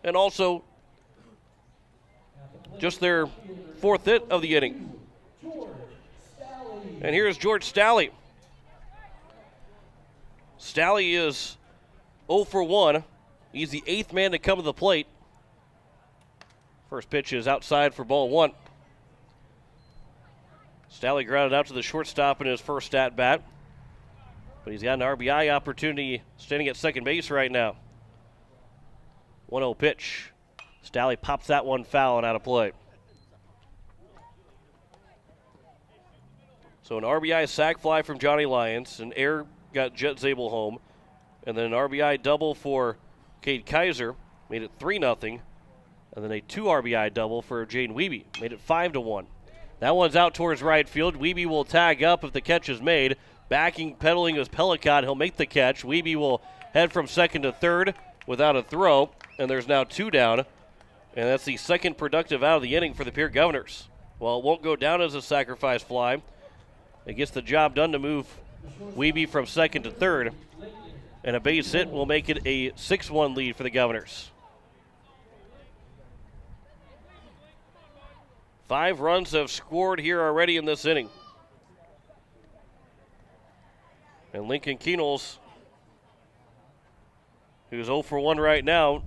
And also just their 4th hit of the inning. And here's George Stalley. Stalley is 0 for 1. He's the 8th man to come to the plate. First pitch is outside for ball 1. Stalley grounded out to the shortstop in his first at bat. But he's got an RBI opportunity standing at second base right now. 1-0 pitch. Stalley pops that one foul and out of play. So an RBI sac fly from Johnny Lyons. An error got Jet Zabel home. And then an RBI double for Cade Kaiser. Made it 3-0. And then a 2 RBI double for Jaden Weeby. Made it 5-1. That one's out towards right field. Weeby will tag up if the catch is made. Backing, pedaling is Pelicott. He'll make the catch. Weeby will head from second to third without a throw. And there's now 2 down. And that's the second productive out of the inning for the Pierre Governors. Well, it won't go down as a sacrifice fly. It gets the job done to move Weeby from second to third. And a base hit will make it a 6-1 lead for the Governors. 5 runs have scored here already in this inning. And Lincoln Keenels, who's 0 for 1 right now,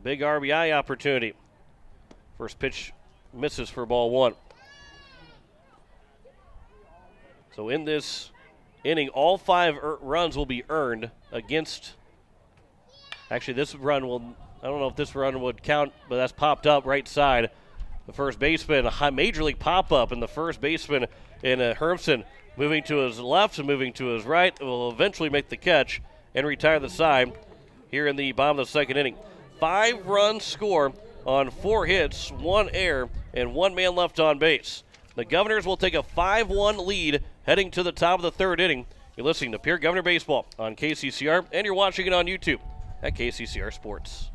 big RBI opportunity. First pitch misses for ball 1. So in this inning, all 5 runs will be earned against. Actually, this run will, I don't know if this run would count, but that's popped up right side. The first baseman, a high major league pop-up, and the first baseman in Hermsen moving to his left and moving to his right will eventually make the catch and retire the side here in the bottom of the second inning. 5 runs score on 4 hits, 1 error, and 1 man left on base. The Governors will take a 5-1 lead heading to the top of the third inning. You're listening to Pierre Governor Baseball on KCCR, and you're watching it on YouTube at KCCR Sports.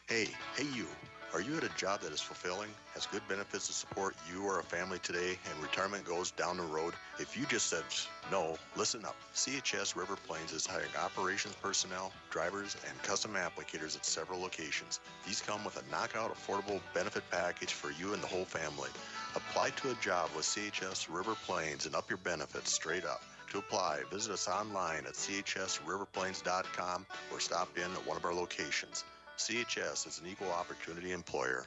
Hey you. Are you at a job that is fulfilling, has good benefits to support you or a family today, and retirement goes down the road? If you just said no, listen up. CHS River Plains is hiring operations personnel, drivers, and custom applicators at several locations. These come with a knockout affordable benefit package for you and the whole family. Apply to a job with CHS River Plains and up your benefits straight up. To apply, visit us online at chsriverplains.com or stop in at one of our locations. CHS is an equal opportunity employer.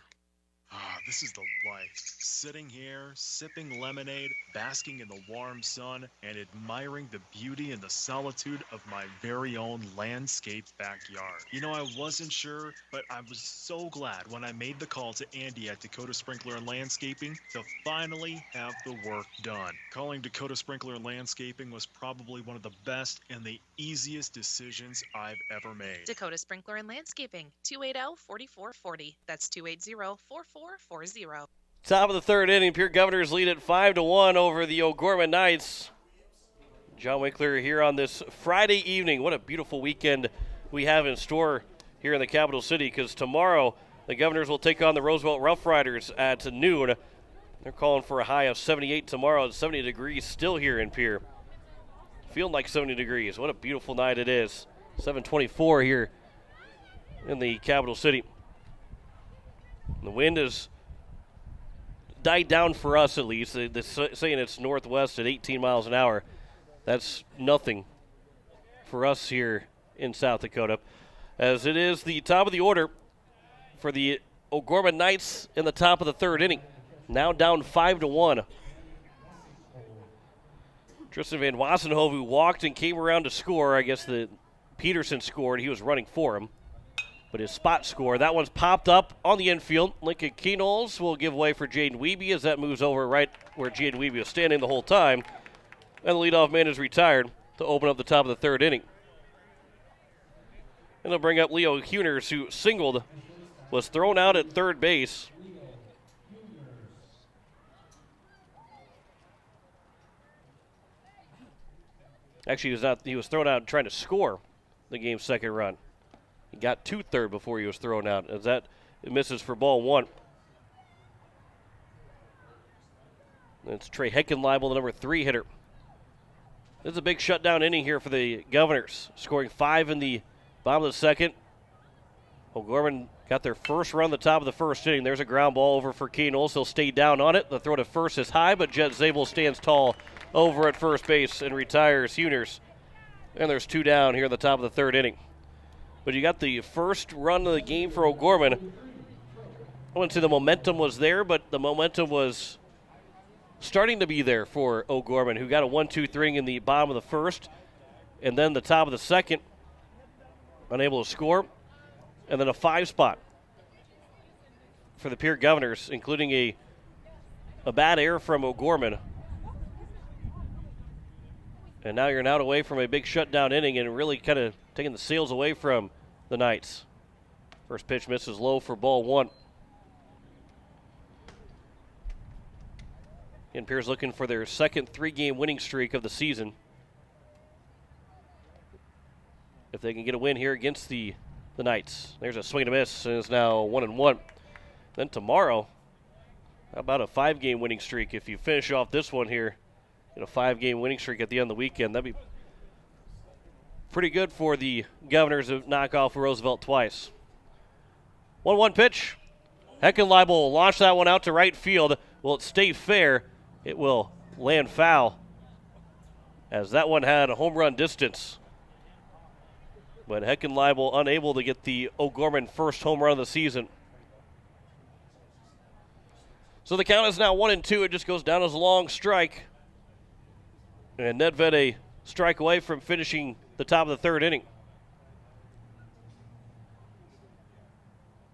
This is the life. Sitting here, sipping lemonade, basking in the warm sun, and admiring the beauty and the solitude of my very own landscaped backyard. You know, I wasn't sure, but I was so glad when I made the call to Andy at Dakota Sprinkler and Landscaping to finally have the work done. Calling Dakota Sprinkler and Landscaping was probably one of the best and the easiest decisions I've ever made. Dakota Sprinkler and Landscaping, 280-4440. That's 280-4440. Top of the third inning, Pierre Governors lead at 5-1 over the O'Gorman Knights. John Winkler here on this Friday evening. What a beautiful weekend we have in store here in the capital city, because tomorrow the Governors will take on the Roosevelt Rough Riders at noon. They're calling for a high of 78 tomorrow. It's 70 degrees still here in Pierre. Feeling like 70 degrees. What a beautiful night it is. 7:24 here in the capital city. The wind has died down for us, at least. They're saying it's northwest at 18 miles an hour. That's nothing for us here in South Dakota, as it is the top of the order for the O'Gorman Knights in the top of the third inning. Now down 5-1. Tristan Van Wassenhove, who walked and came around to score. I guess the Peterson scored. He was running for him. but his spot score, that one's popped up on the infield. Lincoln Keynoles will give way for Jaden Wiebe as that moves over right where Jaden Wiebe was standing the whole time. And the leadoff man is retired to open up the top of the third inning. And they'll bring up Leo Huners, who singled, was thrown out at third base. Actually, he was thrown out trying to score the game's second run. He got to third before he was thrown out, as it misses for ball one. It's Trey Heckenleibel, the number 3 hitter. This is a big shutdown inning here for the Governors, scoring 5 in the bottom of the second. O'Gorman got their first run at the top of the first inning. There's a ground ball over for Keynoles. He'll stay down on it. The throw to first is high, but Jet Zabel stands tall over at first base and retires Huners. And there's 2 down here at the top of the third inning. But you got the first run of the game for O'Gorman. I wouldn't say the momentum was there, but the momentum was starting to be there for O'Gorman, who got a 1-2-3 in the bottom of the first, and then the top of the second, unable to score, and then a 5 spot for the Pierre Governors, including a bad error from O'Gorman. And now you're an out away from a big shutdown inning and really kind of taking the sails away from the Knights. First pitch misses low for ball one. And Pierre's looking for their second 3-game winning streak of the season. If they can get a win here against the Knights. There's a swing and a miss, and it's now 1-1. Then tomorrow, how about a 5-game winning streak? If you finish off this one here, a 5-game winning streak at the end of the weekend, that'd be pretty good for the Governors to knock off Roosevelt twice. 1-1 pitch. Heckenleibel will launch that one out to right field. Will it stay fair? It will land foul, as that one had a home run distance. But Heckenleibel unable to get the O'Gorman first home run of the season. So the count is now 1-2. It just goes down as a long strike. And Nedved a strike away from finishing the top of the third inning.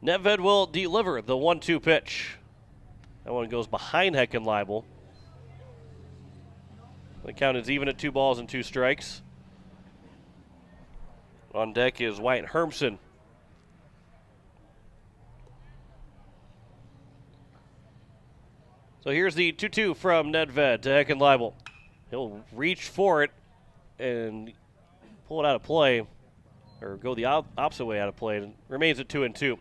Nedved will deliver the 1-2 pitch. That one goes behind Heckenleibel. The count is even at 2 balls and 2 strikes. On deck is Wyatt Hermson. So here's the 2-2 from Nedved to Heckenleibel. He'll reach for it and pull it out of play, or go the opposite way out of play. It remains at 2-2.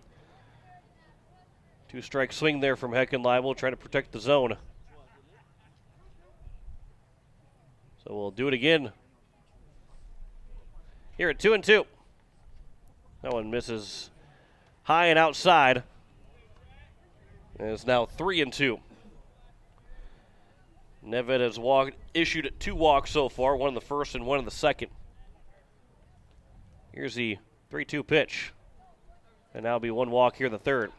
2-strike swing there from Heckenleibel, trying to protect the zone. So we'll do it again here at 2-2. That one misses high and outside. And it's now 3-2. Nedved has issued 2 walks so far, 1 in the first and 1 in the second. Here's the 3-2 pitch. And now be 1 walk here in the third.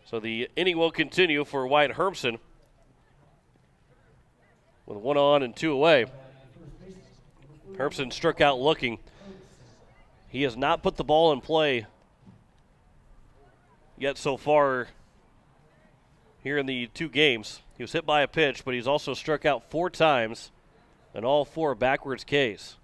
So the inning will continue for Wyatt Hermson with 1 on and 2 away. Hermson struck out looking. He has not put the ball in play yet so far here in the 2 games. He was hit by a pitch, but he's also struck out 4 times, and all 4 backwards Ks.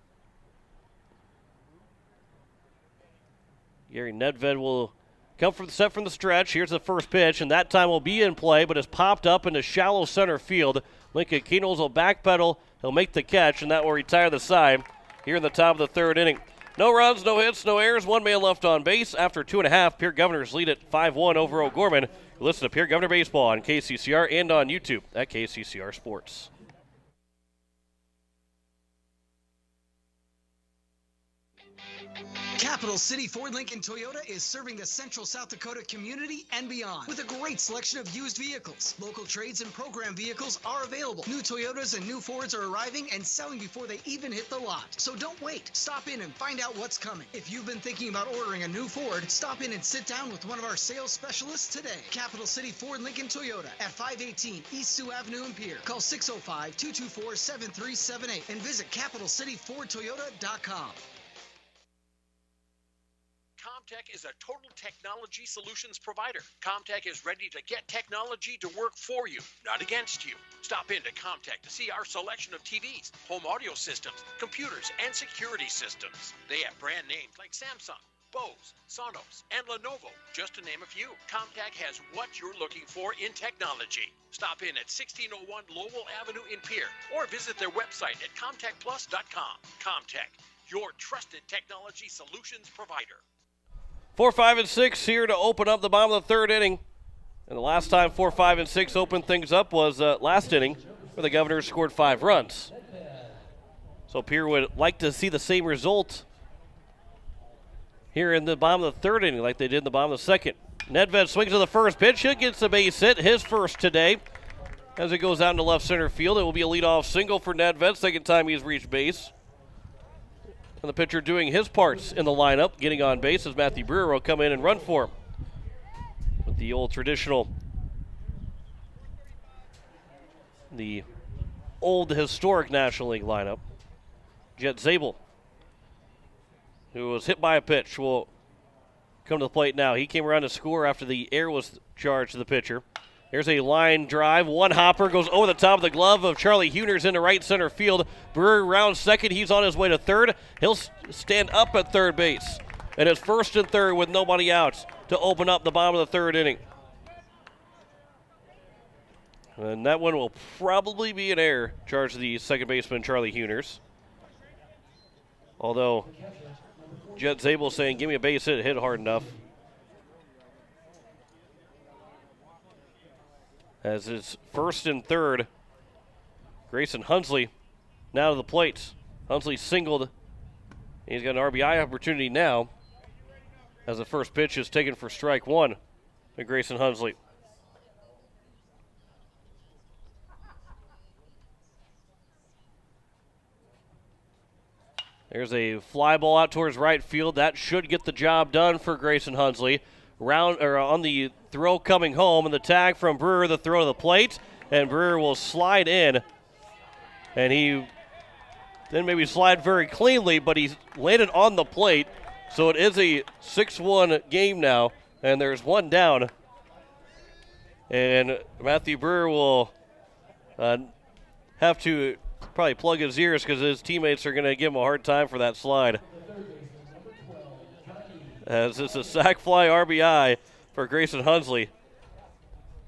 Gary Nedved will come from the stretch. Here's the first pitch, and that time will be in play, but is popped up into shallow center field. Lincoln Keynoles will backpedal. He'll make the catch, and that will retire the side here in the top of the third inning. No runs, no hits, no errors, 1 man left on base. After 2.5, Pierre Governors lead at 5-1 over O'Gorman. You listen to Pierre Governor Baseball on KCCR and on YouTube at KCCR Sports. Capital City Ford Lincoln Toyota is serving the central South Dakota community and beyond with a great selection of used vehicles. Local trades and program vehicles are available. New Toyotas and new Fords are arriving and selling before they even hit the lot. So don't wait. Stop in and find out what's coming. If you've been thinking about ordering a new Ford, stop in and sit down with one of our sales specialists today. Capital City Ford Lincoln Toyota at 518 East Sioux Avenue in Pierre. Call 605-224-7378 and visit CapitalCityFordToyota.com. Comtech is a total technology solutions provider. Comtech is ready to get technology to work for you, not against you. Stop into Comtech to see our selection of TVs, home audio systems, computers, and security systems. They have brand names like Samsung, Bose, Sonos, and Lenovo, just to name a few. Comtech has what you're looking for in technology. Stop in at 1601 Lowell Avenue in Pierre or visit their website at comtechplus.com. Comtech, your trusted technology solutions provider. 4, 5, and 6 here to open up the bottom of the third inning. And the last time 4, 5, and 6 opened things up was last inning, where the Governors scored 5 runs. So Pierre would like to see the same result here in the bottom of the third inning like they did in the bottom of the second. Nedved swings to the first pitch. He gets a base hit, his first today. As it goes out into left center field, it will be a leadoff single for Nedved, second time he's reached base. And the pitcher doing his parts in the lineup, getting on base as Matthew Brewer will come in and run for him. With the old traditional, the old historic National League lineup. Jet Zabel, who was hit by a pitch, will come to the plate now. He came around to score after the air was charged to the pitcher. There's a line drive. One hopper goes over the top of the glove of Charlie Huners into right center field. Brewer rounds second. He's on his way to third. He'll stand up at third base. And it's first and third with nobody out to open up the bottom of the third inning. And that one will probably be an error, charged to the second baseman, Charlie Huners. Although Jet Zabel saying, give me a base hit, hit hard enough. As it's first and third, Grayson Hunsley now to the plate. Hunsley singled. He's got an RBI opportunity now as the first pitch is taken for strike one to Grayson Hunsley. There's a fly ball out towards right field. That should get the job done for Grayson Hunsley. On the throw coming home, and the tag from Brewer, the throw to the plate, and Brewer will slide in. And he didn't maybe slide very cleanly, but he landed on the plate. So it is a 6-1 game now, and there's one down. And Matthew Brewer will have to probably plug his ears because his teammates are going to give him a hard time for that slide. As it's a sac fly RBI for Grayson Hunsley.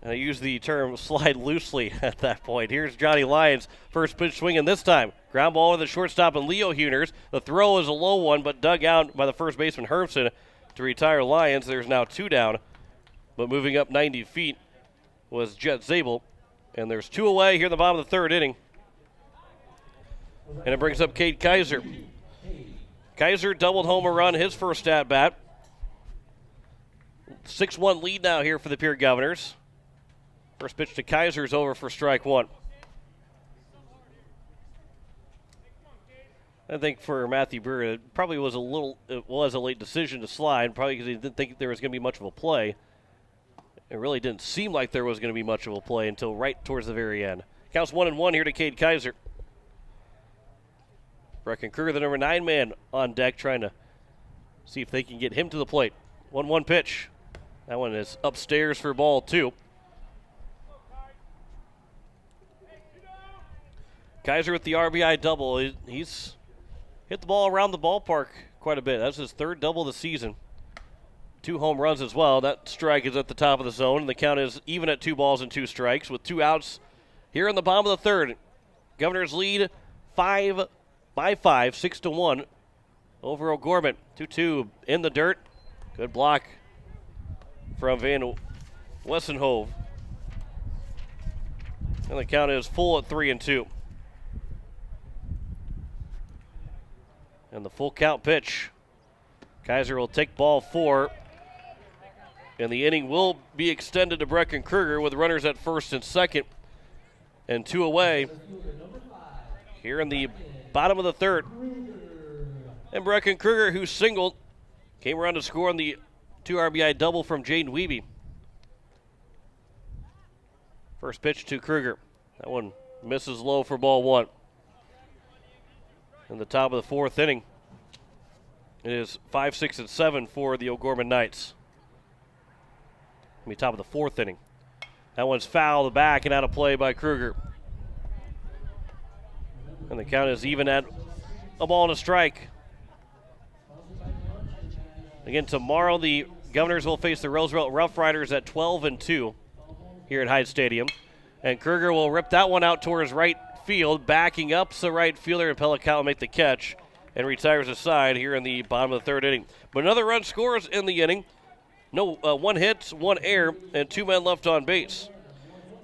And I use the term slide loosely at that point. Here's Johnny Lyons, first pitch swinging this time. Ground ball with the shortstop and Leo Huners. The throw is a low one, but dug out by the first baseman Herbson to retire Lyons. There's now 2 down. But moving up 90 feet was Jet Zabel. And there's 2 away here in the bottom of the third inning. And it brings up Cade Kaiser. Kaiser doubled home a run his first at bat. 6-1 lead now here for the Pierre Governors. First pitch to Kaiser is over for strike one. I think for Matthew Brewer, it probably was a late decision to slide, probably because he didn't think there was going to be much of a play. It really didn't seem like there was going to be much of a play until right towards the very end. Counts 1-1 here to Cade Kaiser. Brecken Kruger, the number 9 man on deck, trying to see if they can get him to the plate. 1-1 pitch. That one is upstairs for ball 2. Kaiser with the RBI double. He's hit the ball around the ballpark quite a bit. That's his 3rd double of the season. 2 home runs as well. That strike is at the top of the zone, and the count is even at 2 balls and 2 strikes with 2 outs here in the bottom of the third. Governors lead 5 by 5, 6-1 over O'Gorman. 2-2 in the dirt. Good block from Van Wessenhove. And the count is full at 3-2. And the full count pitch. Kaiser will take ball 4. And the inning will be extended to Brecken Kruger with runners at first and second. And 2 away here in the bottom of the third. And Brecken Kruger, who singled, came around to score on the 2 RBI double from Jaden Wiebe. First pitch to Kruger. That one misses low for ball 1. In the top of the 4th inning. It is 5, 6, and 7 for the O'Gorman Knights. It'll be top of the fourth inning. That one's fouled back and out of play by Kruger. And the count is even at a ball and a strike. Again, tomorrow the Governors will face the Roosevelt Rough Riders at 12 and 2 here at Hyde Stadium. And Kruger will rip that one out towards right field, backing up the right fielder, and Pellicat will make the catch and retires aside here in the bottom of the third inning. But another run scores in the inning. No, 1 hit, 1 error, and 2 men left on base.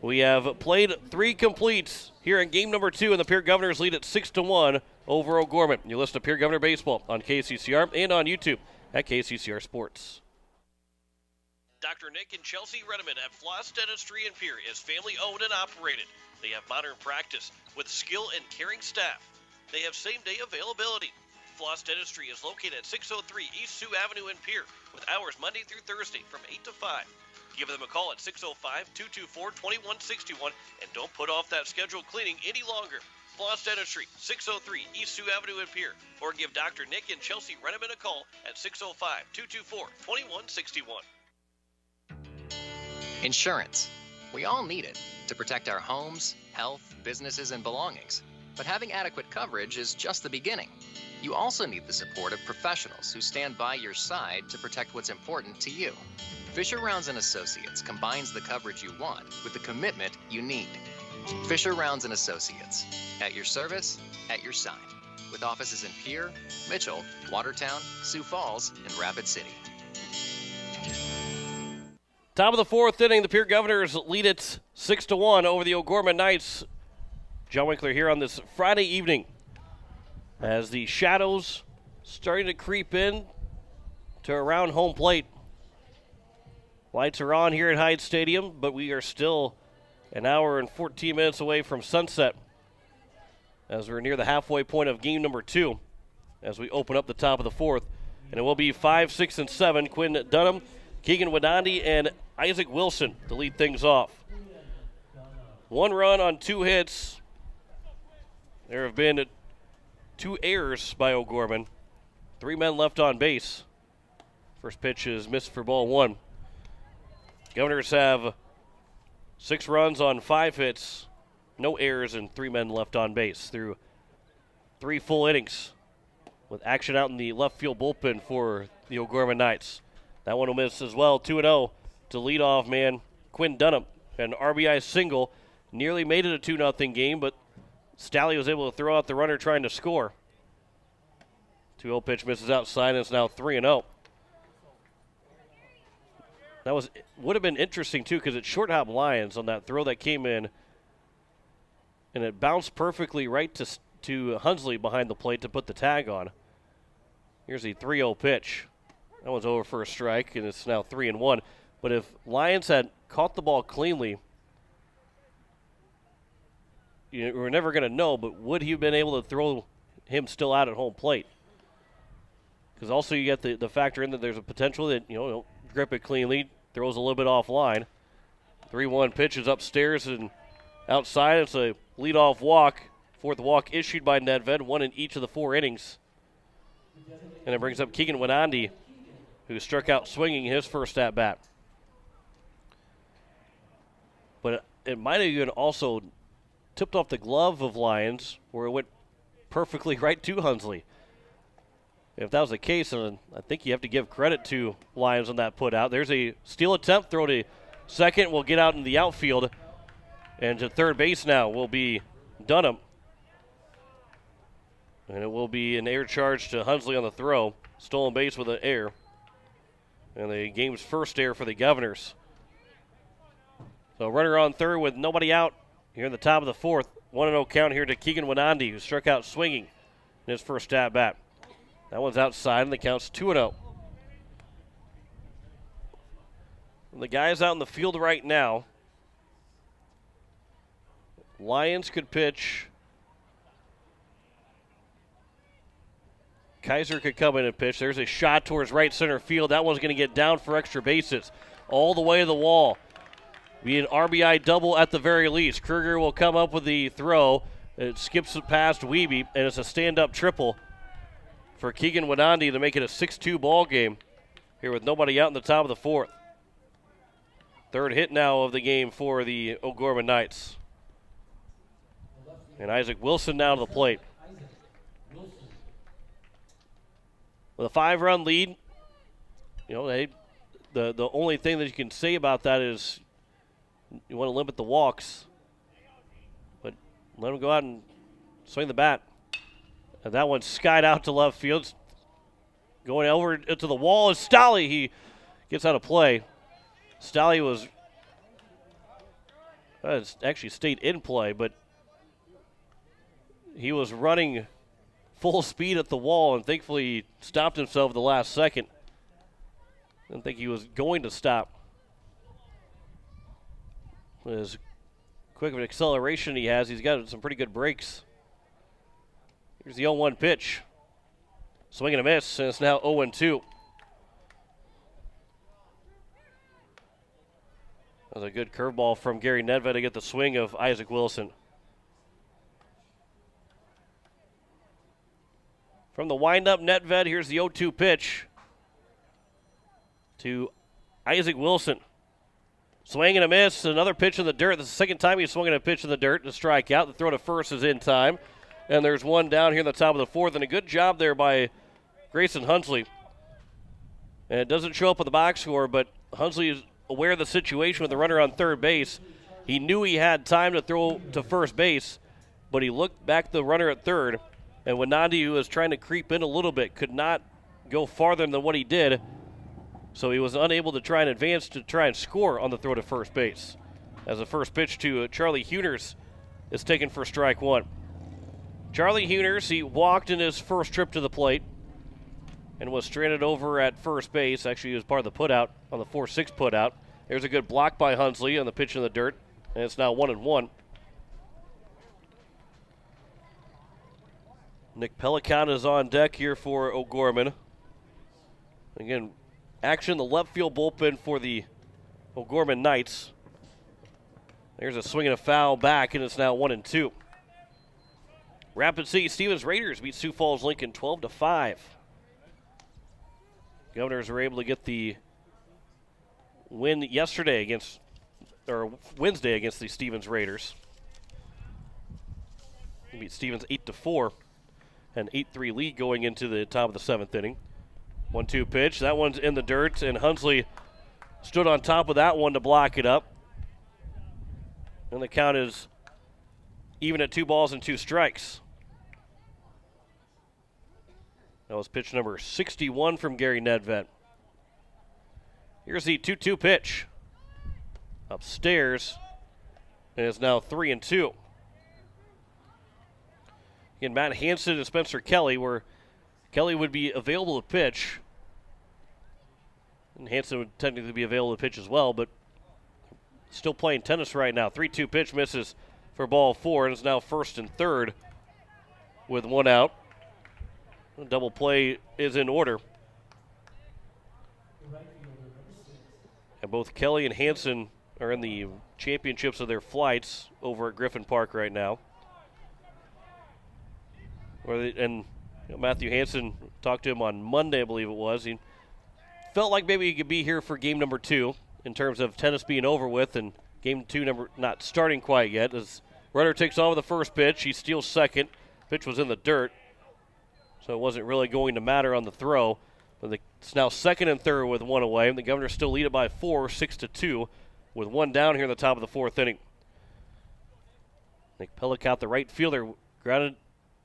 We have played 3 completes here in game number 2, and the Pierre Governors lead at 6-1 over O'Gorman. You listen to Pierre Governor Baseball on KCCR and on YouTube at KCCR Sports. Dr. Nick and Chelsea Redeman at Floss Dentistry in Pierre is family owned and operated. They have modern practice with skill and caring staff. They have same-day availability. Floss Dentistry is located at 603 East Sioux Avenue in Pierre with hours Monday through Thursday from 8 to 5. Give them a call at 605-224-2161 and don't put off that scheduled cleaning any longer. Floss Dentistry, 603 East Sioux Avenue in Pierre, or give Dr. Nick and Chelsea Redeman a call at 605-224-2161. Insurance. We all need it to protect our homes, health, businesses, and belongings. But having adequate coverage is just the beginning. You also need the support of professionals who stand by your side to protect what's important to you. Fisher Rounds & Associates combines the coverage you want with the commitment you need. Fisher Rounds & Associates, at your service, at your side. With offices in Pierre, Mitchell, Watertown, Sioux Falls, and Rapid City. Top of the fourth inning, the Pierre Governors lead it 6-1 over the O'Gorman Knights. John Winkler here on this Friday evening as the shadows starting to creep in to around home plate. Lights are on here at Hyde Stadium, but we are still an hour and 14 minutes away from sunset as we're near the halfway point of game number 2 as we open up the top of the fourth. And it will be 5, 6, and 7. Quinn Dunham, Keegan Wadandi, and Isaac Wilson to lead things off. 1 run on 2 hits. There have been 2 errors by O'Gorman. 3 men left on base. First pitch is missed for ball 1. Governors have 6 runs on 5 hits, no errors, and 3 men left on base through 3 full innings with action out in the left field bullpen for the O'Gorman Knights. That one will miss as well. 2-0 to leadoff man Quinn Dunham. An RBI single, nearly made it a 2-0 game, but Stalley was able to throw out the runner trying to score. 2-0 pitch misses outside, and it's now 3-0. That would have been interesting, too, because it's short hop Lions on that throw that came in, and it bounced perfectly right to Hunsley behind the plate to put the tag on. Here's the 3-0 pitch. That one's over for a strike, and it's now 3-1. But if Lions had caught the ball cleanly, we're never going to know, but would he have been able to throw him still out at home plate? Because also you get the factor in that there's a potential that, grip it cleanly, throws a little bit offline. 3-1 pitch is upstairs and outside. It's a leadoff walk. 4th walk issued by Nedved, 1 in each of the 4 innings. And it brings up Keegan Winandi, who struck out swinging his first at-bat. But it might have even also tipped off the glove of Lions, where it went perfectly right to Hunsley. If that was the case, then I think you have to give credit to Lions on that put out. There's a steal attempt, throw to second, will get out in the outfield. And to third base now will be Dunham. And it will be an air charge to Hunsley on the throw. Stolen base with an air. And the game's first air for the Governors. So runner on third with nobody out here in the top of the fourth. 1-0 count here to Keegan Winandi, who struck out swinging in his first at-bat. That one's outside, and the count's 2-0. The guys out in the field right now. Lions could pitch. Kaiser could come in and pitch. There's a shot towards right center field. That one's going to get down for extra bases. All the way to the wall. Be an RBI double at the very least. Kruger will come up with the throw. It skips it past Wiebe, and it's a stand-up triple for Keegan Winandi to make it a 6-2 ball game here with nobody out in the top of the fourth. Third hit now of the game for the O'Gorman Knights. And Isaac Wilson now to the plate. With a 5-run lead, you know, the only thing that you can say about that is you want to limit the walks, but let them go out and swing the bat. And that one skied out to left field. Going over to the wall is Stolle. He gets out of play. Stolle was actually stayed in play, but he was running full speed at the wall, and thankfully he stopped himself at the last second. Didn't think he was going to stop. As quick of an acceleration he has, he's got some pretty good breaks. Here's the 0-1 pitch. Swing and a miss, and it's now 0-2. That was a good curveball from Gary Nedved to get the swing of Isaac Wilson. From the windup, Nedved, here's the 0-2 pitch to Isaac Wilson. Swing and a miss, another pitch in the dirt. This is the second time he's swinging a pitch in the dirt to strike out. The throw to first is in time. And there's one down here in the top of the fourth, and a good job there by Grayson Hunsley. And it doesn't show up on the box score, but Hunsley is aware of the situation with the runner on third base. He knew he had time to throw to first base, but he looked back at the runner at third, and Winandi, who was trying to creep in a little bit, could not go farther than what he did, so he was unable to try and advance to try and score on the throw to first base. As the first pitch to Charlie Huners is taken for strike one. Charlie Huners, he walked in his first trip to the plate and was stranded over at first base. Actually, he was part of the putout on the 4-6 putout. There's a good block by Hunsley on the pitch in the dirt, and it's now 1-1. Nick Pelican is on deck here for O'Gorman. Again, action in the left field bullpen for the O'Gorman Knights. There's a swing and a foul back, and it's now 1-2. Rapid City Stevens Raiders beat Sioux Falls Lincoln 12-5. Governors were able to get the win Wednesday against the Stevens Raiders. They beat Stevens 8-4, an 8-3 lead going into the top of the seventh inning. 1-2 pitch. That one's in the dirt, and Hunsley stood on top of that one to block it up. And the count is even at 2 balls and 2 strikes. That was pitch number 61 from Gary Nedved. Here's the 2-2 pitch. Upstairs, and it's now 3-2. Again, Matt Hansen and Spencer Kelly, where Kelly would be available to pitch, and Hansen would technically be available to pitch as well, but still playing tennis right now. 3-2 pitch misses for ball 4, and is now first and third with 1 out. The double play is in order. And both Kelly and Hansen are in the championships of their flights over at Griffin Park right now. Matthew Hansen, talked to him on Monday, I believe it was. He felt like maybe he could be here for game number 2 in terms of tennis being over with and game 2 not starting quite yet. As runner takes on with the first pitch, he steals second. Pitch was in the dirt, so it wasn't really going to matter on the throw. But it's now second and third with 1 away. And the Governors still lead it by 4, 6-2, with 1 down here in the top of the 4th inning. Nick Pellicott, the right fielder, grounded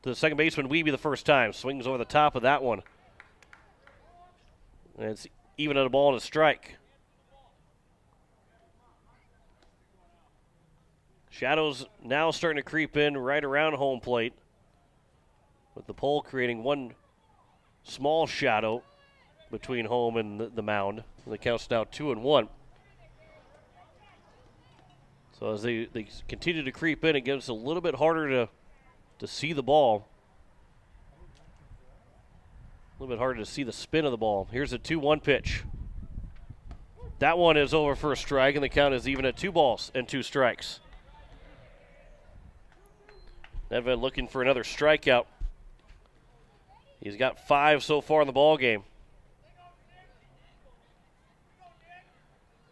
to the second baseman Wiebe the first time. Swings over the top of that one. And it's even at a ball and a strike. Shadows now starting to creep in right around home plate, with the pole creating one small shadow between home and the mound. And the count's now 2-1. So as they continue to creep in, it gets a little bit harder to see the ball. A little bit harder to see the spin of the ball. Here's a 2-1 pitch. That one is over for a strike, and the count is even at 2 balls and 2 strikes. Nedved looking for another strikeout. He's got 5 so far in the ball game.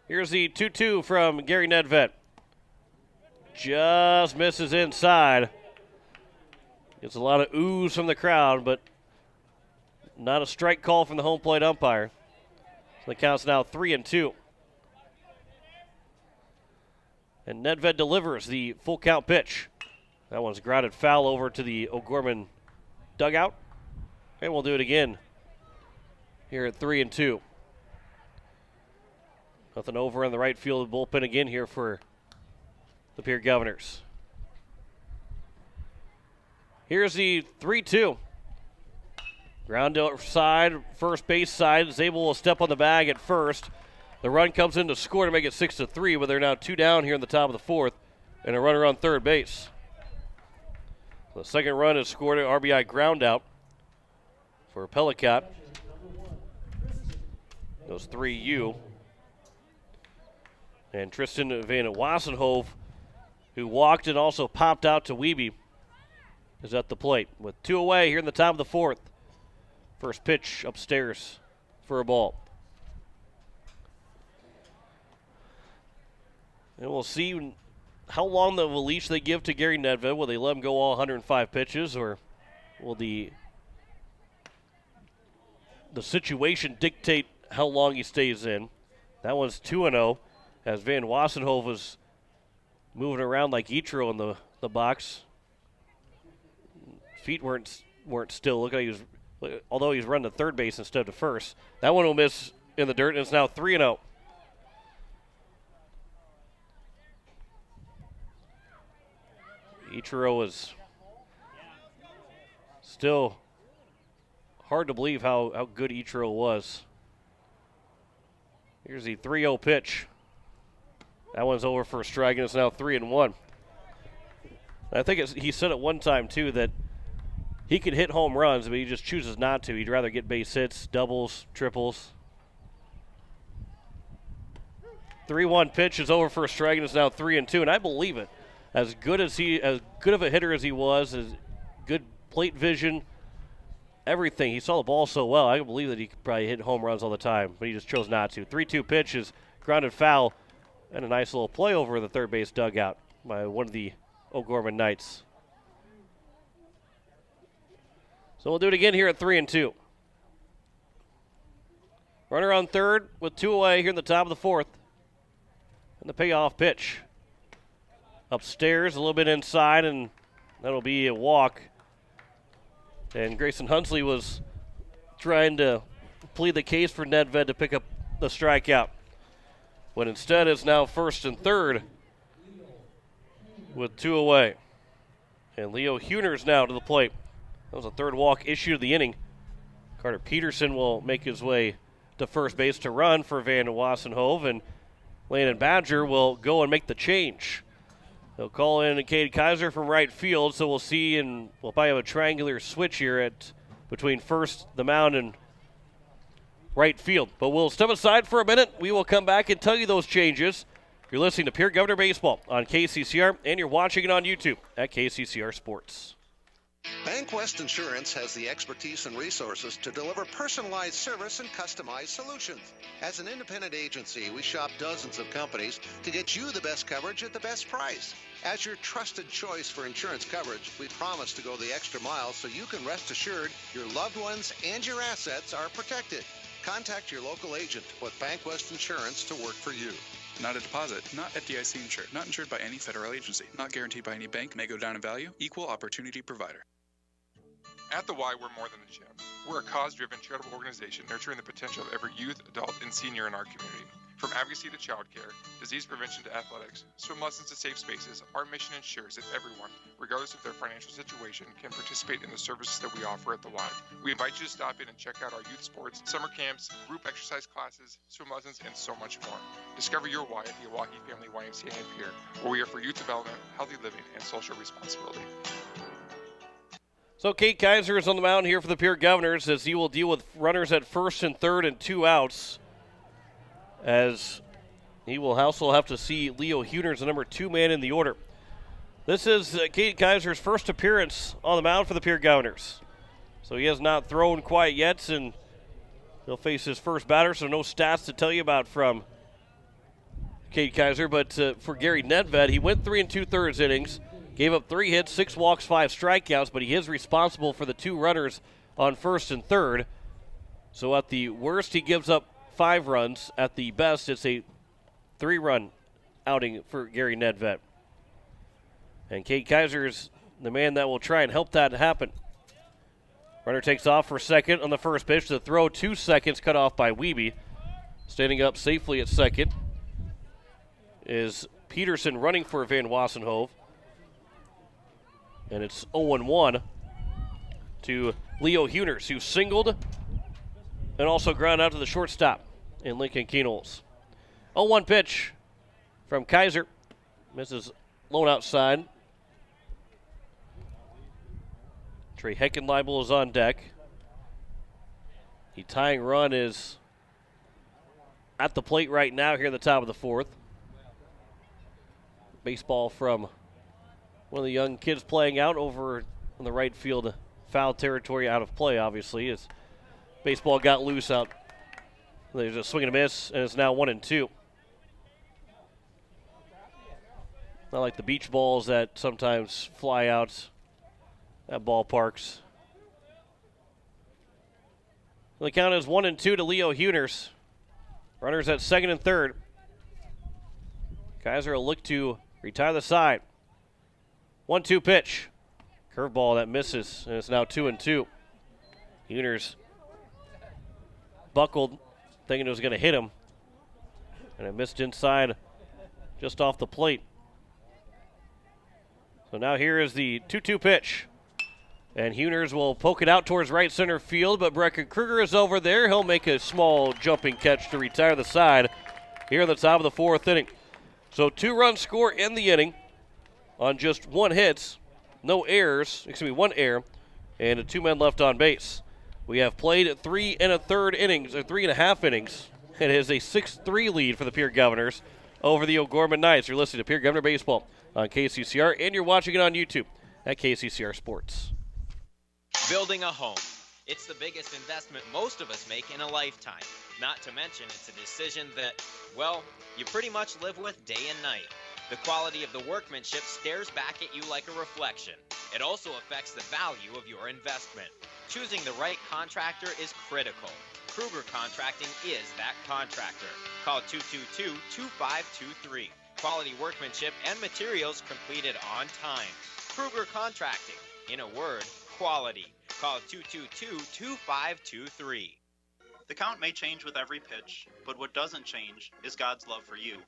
Here's the 2-2 from Gary Nedved. Just misses inside. Gets a lot of oohs from the crowd, but not a strike call from the home plate umpire. So the count's now 3-2. And Nedved delivers the full count pitch. That one's grounded foul over to the O'Gorman dugout. And we'll do it again here at 3-2. Nothing over in the right field bullpen again here for the Pierre Governors. Here's the 3-2. Ground outside, first base side. Zabel will step on the bag at first. The run comes in to score to make it 6-3, but they're now 2 down here in the top of the 4th, and a runner on third base. The second run is scored an RBI ground out for Pellicott. Goes 3-U. And Tristan Van Wassenhove, who walked and also popped out to Wiebe, is at the plate. With 2 away here in the top of the 4th. First pitch upstairs for a ball. And we'll see how long of a leash they give to Gary Nedved. Will they let him go all 105 pitches, or will the situation dictate how long he stays in? That one's 2-0 as Van Wassenhove was moving around like Ichiro in the box. Feet weren't still. Look how although he's running to third base instead of first. That one will miss in the dirt, and it's now 3-0. Ichiro is still hard to believe how good Ichiro was. Here's the 3-0 pitch. That one's over for a strike, and it's now 3-1. I think he said at one time, too, that he could hit home runs, but he just chooses not to. He'd rather get base hits, doubles, triples. 3-1 pitch is over for a strike, and it's now 3-2, and I believe it. As good of a hitter as he was, as good plate vision, everything. He saw the ball so well. I can believe that he could probably hit home runs all the time, but he just chose not to. 3-2 pitch is grounded foul, and a nice little play over the third base dugout by one of the O'Gorman Knights. So we'll do it again here at 3-2. Runner on third with 2 away here in the top of the 4th. And the payoff pitch. Upstairs, a little bit inside, and that'll be a walk. And Grayson Hunsley was trying to plead the case for Nedved to pick up the strikeout. But instead it's now first and third with 2 away. And Leo Huners now to the plate. That was a third walk issued of the inning. Carter Peterson will make his way to first base to run for Van Wassenhove, and Landon Badger will go and make the change. They'll call in Cade Kaiser from right field, so we'll see, and we'll probably have a triangular switch here between first, the mound, and right field. But we'll step aside for a minute. We will come back and tell you those changes. You're listening to Pierre Governor Baseball on KCCR, and you're watching it on YouTube at KCCR Sports. BankWest Insurance has the expertise and resources to deliver personalized service and customized solutions. As an independent agency, we shop dozens of companies to get you the best coverage at the best price. As your trusted choice for insurance coverage, we promise to go the extra mile so you can rest assured your loved ones and your assets are protected. Contact your local agent with BankWest Insurance to work for you. Not a deposit, not FDIC insured, not insured by any federal agency, not guaranteed by any bank, may go down in value, equal opportunity provider. At the Y, we're more than a gym. We're a cause-driven charitable organization nurturing the potential of every youth, adult, and senior in our community. From advocacy to childcare, disease prevention to athletics, swim lessons to safe spaces, our mission ensures that everyone, regardless of their financial situation, can participate in the services that we offer at the Y. We invite you to stop in and check out our youth sports, summer camps, group exercise classes, swim lessons, and so much more. Discover your Y at the Oahe Family YMCA in Pierre, where we are for youth development, healthy living, and social responsibility. So Cade Kaiser is on the mound here for the Pierre Governors as he will deal with runners at first and third and 2 outs, as he will also have to see Leo Huners, the number 2 man in the order. This is Cade Kaiser's first appearance on the mound for the Pierre Governors. So he has not thrown quite yet, and he'll face his first batter, so no stats to tell you about from Cade Kaiser. But for Gary Nedved, he went 3 2/3 innings, gave up 3 hits, 6 walks, 5 strikeouts, but he is responsible for the 2 runners on first and third. So at the worst, he gives up 5 runs. At the best, it's a 3-run outing for Gary Nedved. And Cade Kaiser is the man that will try and help that happen. Runner takes off for second on the first pitch. The throw 2 seconds cut off by Wiebe. Standing up safely at second is Peterson running for Van Wassenhove. And it's 0-1 to Leo Huners, who singled and also ground out to the shortstop in Lincoln Keenholz. 0-1 pitch from Kaiser. Misses low outside. Trey Heckenleibel is on deck. The tying run is at the plate right now here at the top of the 4th. Baseball from one of the young kids playing out over in the right field foul territory, out of play, obviously, as baseball got loose out. There's a swing and a miss, and it's now 1-2. Not like the beach balls that sometimes fly out at ballparks. The count is 1-2 to Leo Huners. Runners at second and third. Kaiser will look to retire the side. 1-2 pitch. Curveball that misses, and it's now 2-2. Huners buckled, thinking it was going to hit him, and it missed inside just off the plate. So now here is the 2-2 pitch. And Huners will poke it out towards right center field, but Brecken Kruger is over there. He'll make a small jumping catch to retire the side here at the top of the 4th inning. So 2-run score in the inning on just 1 hit, no errors, 1 error, and 2 men left on base. We have played 3 1/3 innings, or 3 1/2 innings. It is a 6-3 lead for the Pierre Governors over the O'Gorman Knights. You're listening to Pierre Governor Baseball on KCCR, and you're watching it on YouTube at KCCR Sports. Building a home. It's the biggest investment most of us make in a lifetime. Not to mention, it's a decision that, well, you pretty much live with day and night. The quality of the workmanship stares back at you like a reflection. It also affects the value of your investment. Choosing the right contractor is critical. Kruger Contracting is that contractor. Call 222-2523. Quality workmanship and materials completed on time. Kruger Contracting. In a word, quality. Call 222-2523. The count may change with every pitch, but what doesn't change is God's love for you.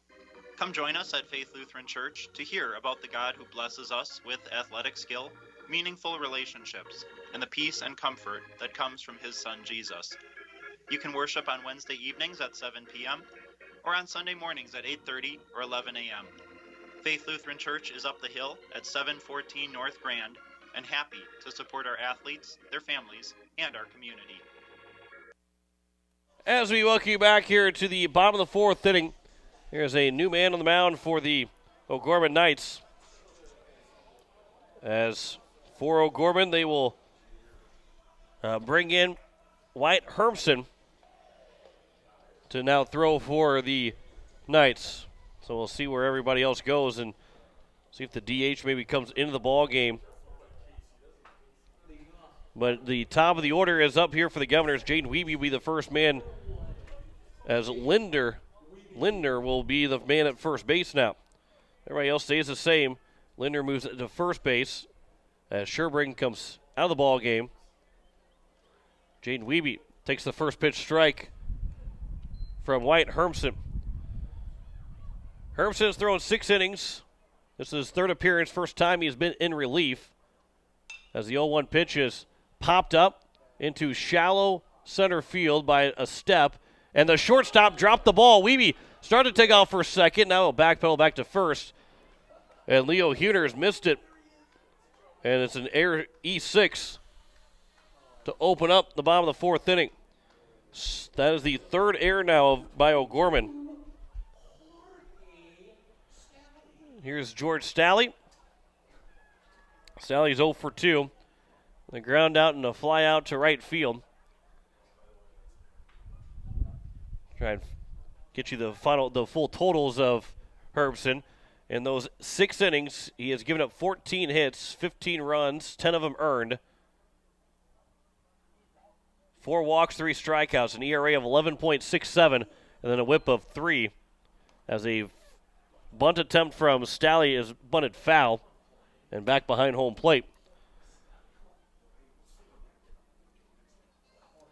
Come join us at Faith Lutheran Church to hear about the God who blesses us with athletic skill, meaningful relationships, and the peace and comfort that comes from his Son Jesus. You can worship on Wednesday evenings at 7 p.m. or on Sunday mornings at 8:30 or 11 a.m. Faith Lutheran Church is up the hill at 714 North Grand, and happy to support our athletes, their families, and our community. As we welcome you back here to the bottom of the 4th inning, here's a new man on the mound for the O'Gorman Knights. As for O'Gorman, they will bring in Wyatt Hermson to now throw for the Knights. So we'll see where everybody else goes and see if the DH maybe comes into the ball game. But the top of the order is up here for the Governors. Jaden Wiebe will be the first man, as Lindner will be the man at first base now. Everybody else stays the same. Lindner moves to first base as Sherbrink comes out of the ball game. Jaden Wiebe takes the first pitch strike from Wyatt Hermson. Hermson has thrown 6 innings. This is his 3rd appearance, first time he's been in relief. As the 0-1 pitch is popped up into shallow center field by a step, and the shortstop dropped the ball. Wiebe started to take off for a second. Now he'll backpedal back to first, and Leo Huners missed it, and it's an error E6 to open up the bottom of the 4th inning. That is the 3rd error now by O'Gorman. Here's George Stalley. Stalley's 0 for 2. The ground out and a fly out to right field. Try and get you the full totals of Herbson. In those 6 innings, he has given up 14 hits, 15 runs, 10 of them earned. 4 walks, 3 strikeouts, an ERA of 11.67, and then a whip of 3. As a bunt attempt from Stalley is bunted foul and back behind home plate.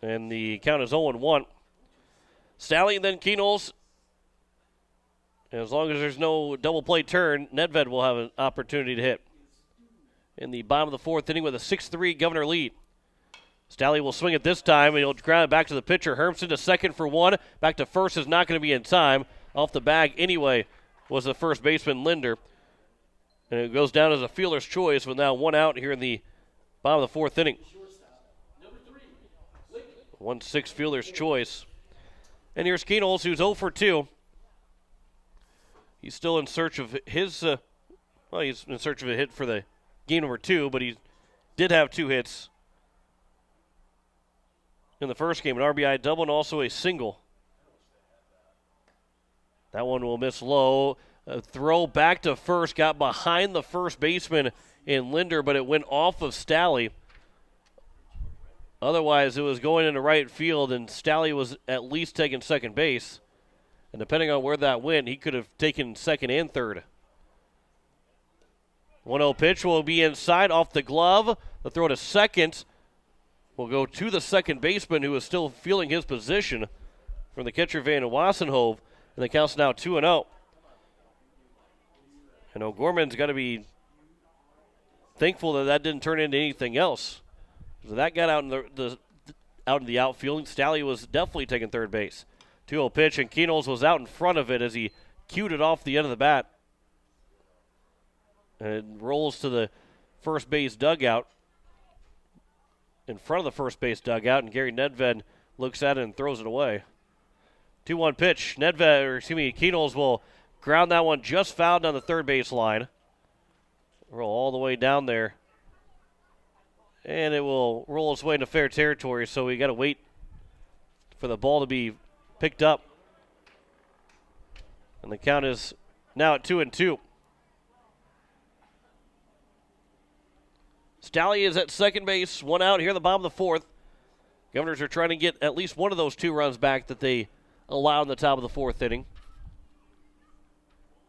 And the count is 0-1. Stalley and then Keenels. As long as there's no double play turn, Nedved will have an opportunity to hit. In the bottom of the 4th inning with a 6-3 Governor lead. Stalley will swing it this time, and he'll ground it back to the pitcher. Hermson to second for 1. Back to first is not going to be in time. Off the bag anyway was the first baseman, Linder. And it goes down as a fielder's choice with now 1 out here in the bottom of the 4th inning. 1-6 fielder's choice. And here's Keenels, who's 0 for 2. He's still in search of his, he's in search of a hit for the game number 2, but he did have 2 hits in the first game, an RBI double and also a single. That one will miss low. A throw back to first, got behind the first baseman in Linder, but it went off of Stalley. Otherwise, it was going into right field, and Stalley was at least taking second base. And depending on where that went, he could have taken second and third. 1-0 pitch will be inside off the glove. The throw to second will go to the second baseman, who is still feeling his position from the catcher Van Wassenhove. And the count's now 2-0. And O'Gorman's got to be thankful that didn't turn into anything else. So that got out in the outfield, and Stalley was definitely taking third base. 2-0 pitch, and Keenels was out in front of it as he cued it off the end of the bat. And it rolls to the first base dugout. In front of the first base dugout, and Gary Nedved looks at it and throws it away. 2-1 pitch. Keenels will ground that one just fouled down the third base line. Roll all the way down there. And it will roll its way into fair territory, so we got to wait for the ball to be picked up. And the count is now at 2-2. Stalley is at second base, 1 out here in the bottom of the 4th. Governors are trying to get at least one of those 2 runs back that they allowed in the top of the 4th inning.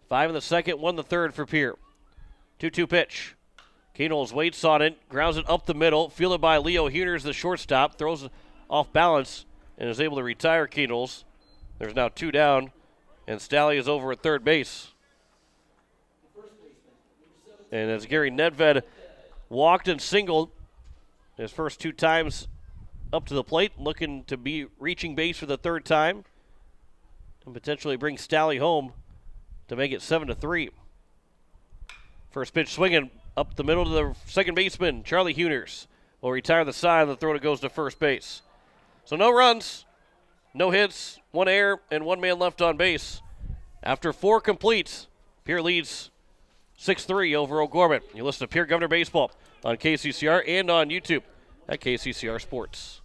5 in the 2nd, 1 in the 3rd for Pierre. 2-2 pitch. Keenels waits on it, grounds it up the middle, fielded by Leo Huners, the shortstop, throws it off balance and is able to retire Keenels. There's now 2 down, and Stalley is over at third base. And as Gary Nedved walked and singled his first 2 times up to the plate, looking to be reaching base for the 3rd time and potentially bring Stalley home to make it 7-3. First pitch swinging up the middle to the second baseman, Charlie Huners, will retire the side. The throw goes to first base. So no runs, no hits, 1 error, and 1 man left on base. After 4 completes, Pierre leads 6-3 over O'Gorman. You listen to Pierre Governor Baseball on KCCR and on YouTube at KCCR Sports.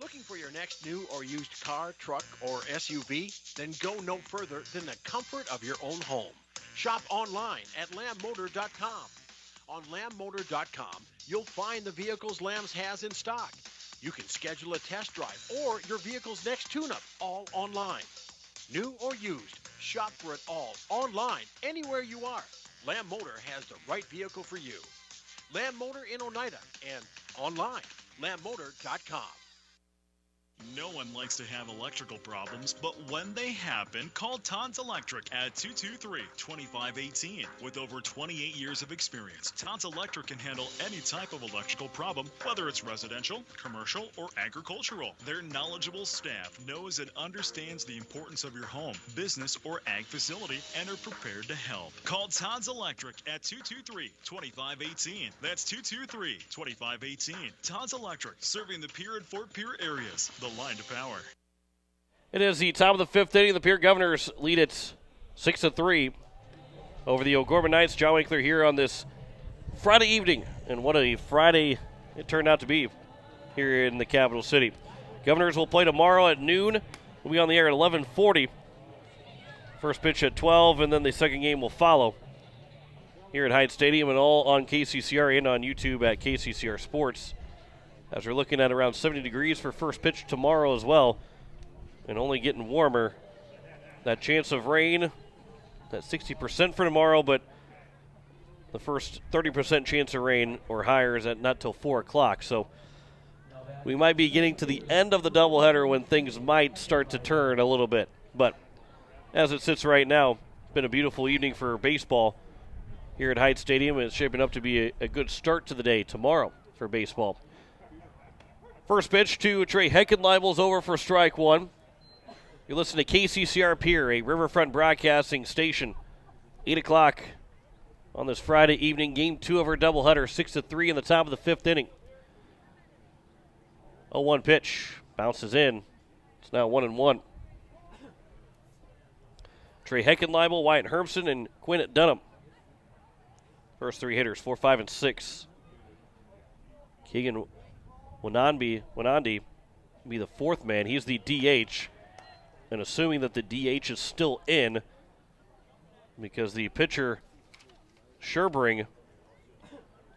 Looking for your next new or used car, truck, or SUV? Then go no further than the comfort of your own home. Shop online at lambmotor.com. On lambmotor.com, you'll find the vehicles Lambs has in stock. You can schedule a test drive or your vehicle's next tune-up, all online. New or used, shop for it all online, anywhere you are. Lamb Motor has the right vehicle for you. Lamb Motor in Oneida and online, lambmotor.com. No one likes to have electrical problems, but when they happen, call Todd's Electric at 223-2518. With over 28 years of experience, Todd's Electric can handle any type of electrical problem, whether it's residential, commercial, or agricultural. Their knowledgeable staff knows and understands the importance of your home, business, or ag facility and are prepared to help. Call Todd's Electric at 223-2518. That's 223-2518. Todd's Electric, serving the Pierre and Fort Pierre areas. The line to power. It is the top of the 5th inning. The Pierre Governors lead it 6-3 over the O'Gorman Knights. John Winkler here on this Friday evening, and what a Friday it turned out to be here in the capital city. Governors will play tomorrow at noon. We'll be on the air at 11:40. First pitch at 12, and then the second game will follow here at Hyatt Stadium, and all on KCCR and on YouTube at KCCR Sports. As we're looking at around 70 degrees for first pitch tomorrow as well, and only getting warmer. That chance of rain, that 60% for tomorrow, but the first 30% chance of rain or higher is at not till 4 o'clock. So we might be getting to the end of the doubleheader when things might start to turn a little bit. But as it sits right now, it's been a beautiful evening for baseball here at Hyatt Stadium, and it's shaping up to be a good start to the day tomorrow for baseball. First pitch to Trey Heckenleibel's over for strike one. You listen to KCCR Pierre, a Riverfront Broadcasting station. 8 o'clock on this Friday evening, game 2 of our doubleheader, 6-3 in the top of the 5th inning. 0-1 pitch, bounces in. It's now 1-1. Trey Heckenleibel, Wyatt Hermson, and Quinn Dunham. First 3 hitters, 4, 5, and 6. Keegan Wanandi be the 4th man. He's the DH. And assuming that the DH is still in, because the pitcher, Sherbring,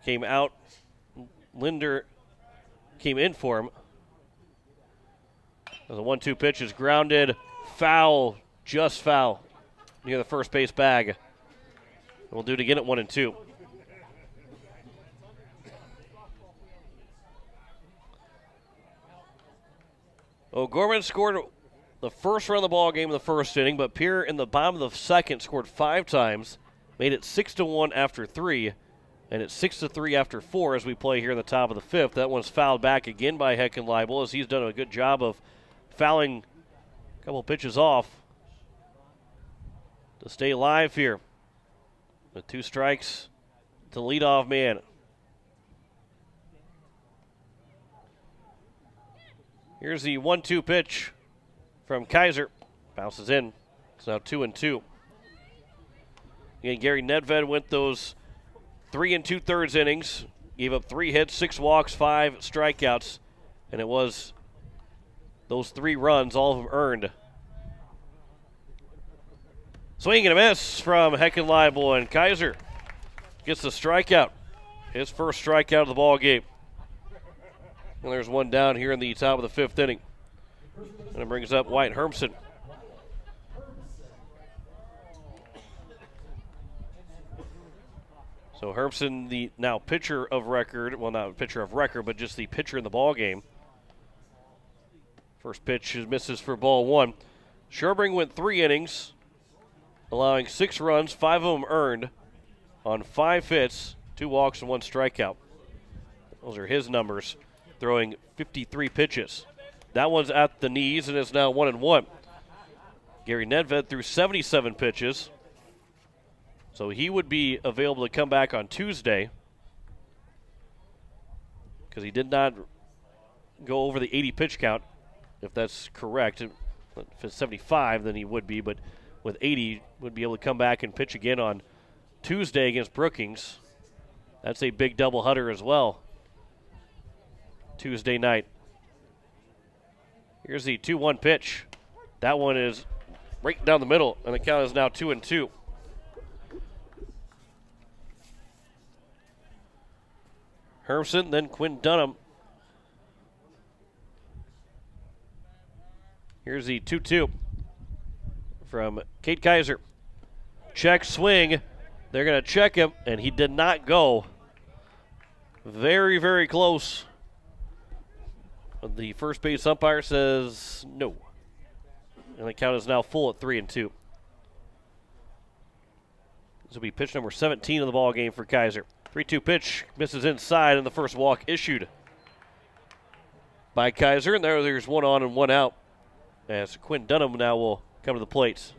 came out, Linder came in for him. The 1-2 pitch is grounded, foul, just foul, near the first base bag. We'll do it again at 1-2. O'Gorman scored the first run of the ball game in the first inning, but Pierre in the bottom of the second scored 5 times, made it 6-1 after 3, and it's 6-3 after 4 as we play here in the top of the 5th. That one's fouled back again by Heckenleibel, as he's done a good job of fouling a couple pitches off to stay alive here. With 2 strikes to leadoff man. Here's the 1-2 pitch from Kaiser. Bounces in. It's now 2-2. Again, Gary Nedved went those 3 2/3 innings. Gave up 3 hits, 6 walks, 5 strikeouts. And it was those 3 runs, all of them earned. Swing and a miss from Heckenleibel, and Kaiser gets the strikeout. His first strikeout of the ball game. And there's one down here in the top of the 5th inning. And it brings up Wyatt Hermson. So Hermson, the now pitcher of record, well, not pitcher of record, but just the pitcher in the ball game. First pitch misses for ball 1. Sherbring went 3 innings, allowing 6 runs, 5 of them earned, on 5 hits, 2 walks, and 1 strikeout. Those are his numbers, throwing 53 pitches. That one's at the knees, and it's now 1-1. Gary Nedved threw 77 pitches, so he would be available to come back on Tuesday, because he did not go over the 80 pitch count, if that's correct. If it's 75, then he would be, but with 80, would be able to come back and pitch again on Tuesday against Brookings. That's a big doubleheader as well, Tuesday night. Here's the 2-1 pitch. That one is right down the middle, and the count is now 2-2. Hermson, then Quinn Dunham. Here's the 2-2 from Kate Kaiser. Check swing. They're going to check him, and he did not go. Very, very close. The first base umpire says no. And the count is now full at 3-2. This will be pitch number 17 of the ball game for Kaiser. 3-2 pitch misses inside, and the first walk issued by Kaiser. And there's 1 on and 1 out, as Quinn Dunham now will come to the plate.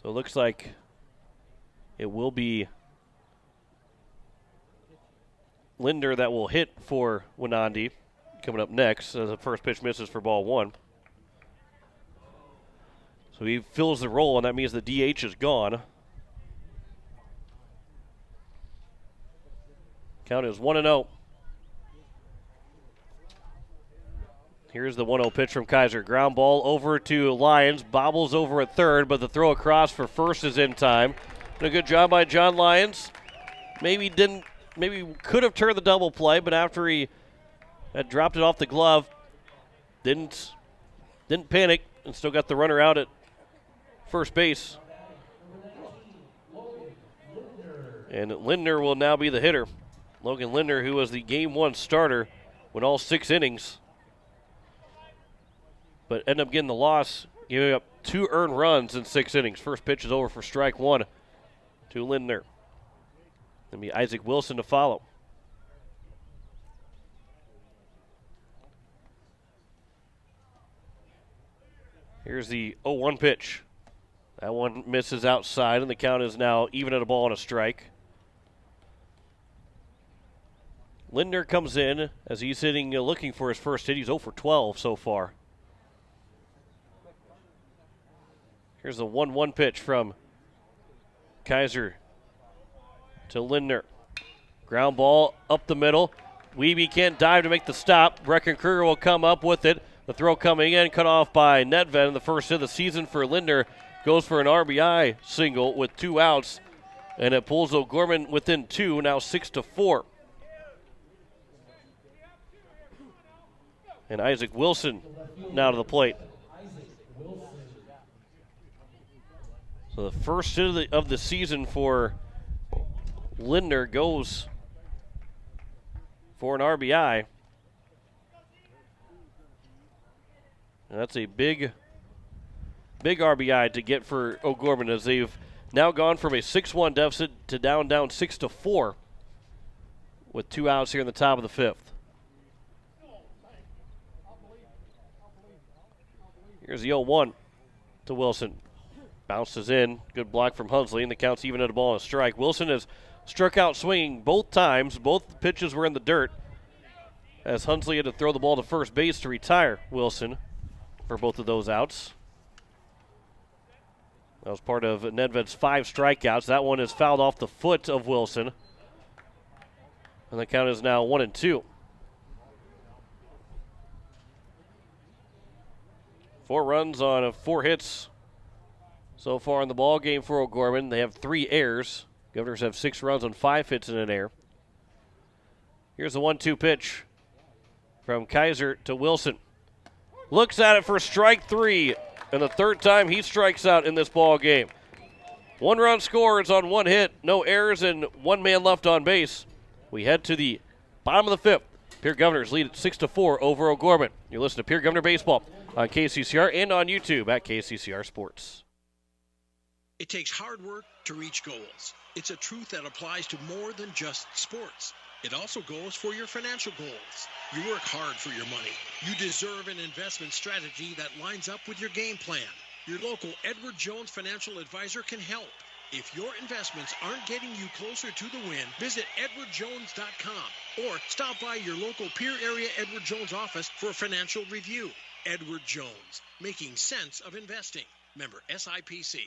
So it looks like it will be Linder that will hit for Wanandi coming up next, as the first pitch misses for ball 1. So he fills the role, and that means the DH is gone. Count is 1-0. Here's the 1-0 pitch from Kaiser. Ground ball over to Lyons. Bobbles over at third, but the throw across for first is in time. And a good job by John Lyons. Maybe could have turned the double play, but after he had dropped it off the glove, didn't panic and still got the runner out at first base. And Lindner will now be the hitter. Logan Lindner, who was the Game 1 starter, went all 6 innings, but ended up getting the loss, giving up 2 earned runs in 6 innings. First pitch is over for strike 1 to Lindner. It'll be Isaac Wilson to follow. Here's the 0-1 pitch. That one misses outside, and the count is now even at a ball and a strike. Lindner comes in as he's hitting, looking for his first hit. He's 0 for 12 so far. Here's the 1-1 pitch from Kaiser to Lindner. Ground ball up the middle. Wiebe can't dive to make the stop. Breckenkrieger will come up with it. The throw coming in, cut off by Nedved. The first hit of the season for Lindner goes for an RBI single with 2 outs, and it pulls O'Gorman within 2, now 6-4. And Isaac Wilson now to the plate. So the first hit of the season for Lindner goes for an RBI. And that's a big RBI to get for O'Gorman, as they've now gone from a 6-1 deficit to down 6-4 with 2 outs here in the top of the 5th. Here's the 0-1 to Wilson. Bounces in. Good block from Hunsley, and the count's even at a ball and a strike. Wilson has struck out swinging both times. Both pitches were in the dirt, as Hunsley had to throw the ball to first base to retire Wilson for both of those outs. That was part of Nedved's 5 strikeouts. That one is fouled off the foot of Wilson, and the count is now 1-2. 4 runs on 4 hits so far in the ball game for O'Gorman. They have 3 errors. Governors have 6 runs on 5 hits and an error. Here's the 1-2 pitch from Kaiser to Wilson. Looks at it for strike 3, and the 3rd time he strikes out in this ball game. 1 run scores on 1 hit, no errors, and 1 man left on base. We head to the bottom of the 5th. Pierre Governors lead at 6-4 over O'Gorman. You're listening to Pierre Governor Baseball on KCCR and on YouTube at KCCR Sports. It takes hard work to reach goals. It's a truth that applies to more than just sports. It also goes for your financial goals. You work hard for your money. You deserve an investment strategy that lines up with your game plan. Your local Edward Jones financial advisor can help. If your investments aren't getting you closer to the win, visit edwardjones.com or stop by your local Pierre area Edward Jones office for a financial review. Edward Jones, making sense of investing. Member SIPC.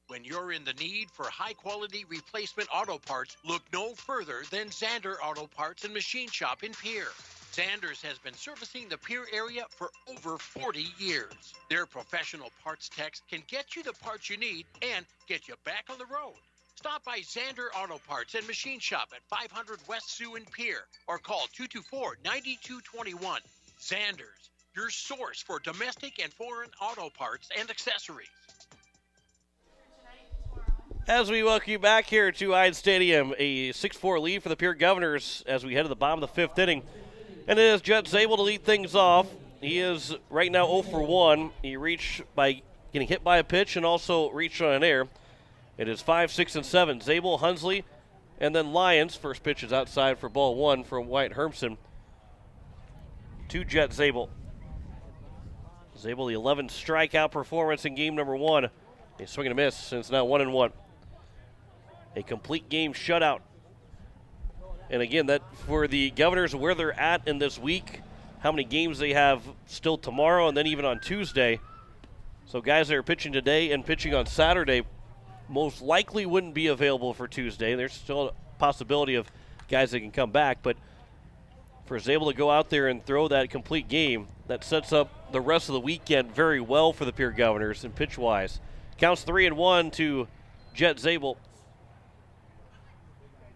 When you're in the need for high-quality replacement auto parts, look no further than Zander Auto Parts and Machine Shop in Pierre. Zander's has been servicing the Pierre area for over 40 years. Their professional parts techs can get you the parts you need and get you back on the road. Stop by Zander Auto Parts and Machine Shop at 500 West Sioux in Pierre or call 224-9221. Zander's, your source for domestic and foreign auto parts and accessories. As we welcome you back here to Ide Stadium, a 6-4 lead for the Pierre Governors as we head to the bottom of the 5th inning. And it is Jet Zabel to lead things off. He is right now 0 for 1. He reached by getting hit by a pitch and also reached on an error. It is 5, 6, and 7. Zabel, Hunsley, and then Lyons. First pitch is outside for ball 1 from Wyatt Hermson to Jet Zabel. Zabel, the 11 strikeout performance in game number 1. A swing and a miss, and it's now 1-1. A complete game shutout. And again, that for the Governors, where they're at in this week, how many games they have still tomorrow, and then even on Tuesday, So guys that are pitching today and pitching on Saturday most likely wouldn't be available for Tuesday. There's still a possibility of guys that can come back, but if he's able to go out there and throw that complete game, that sets up the rest of the weekend very well for the Pierre Governors and pitch-wise. Counts 3-1 to Jet Zabel.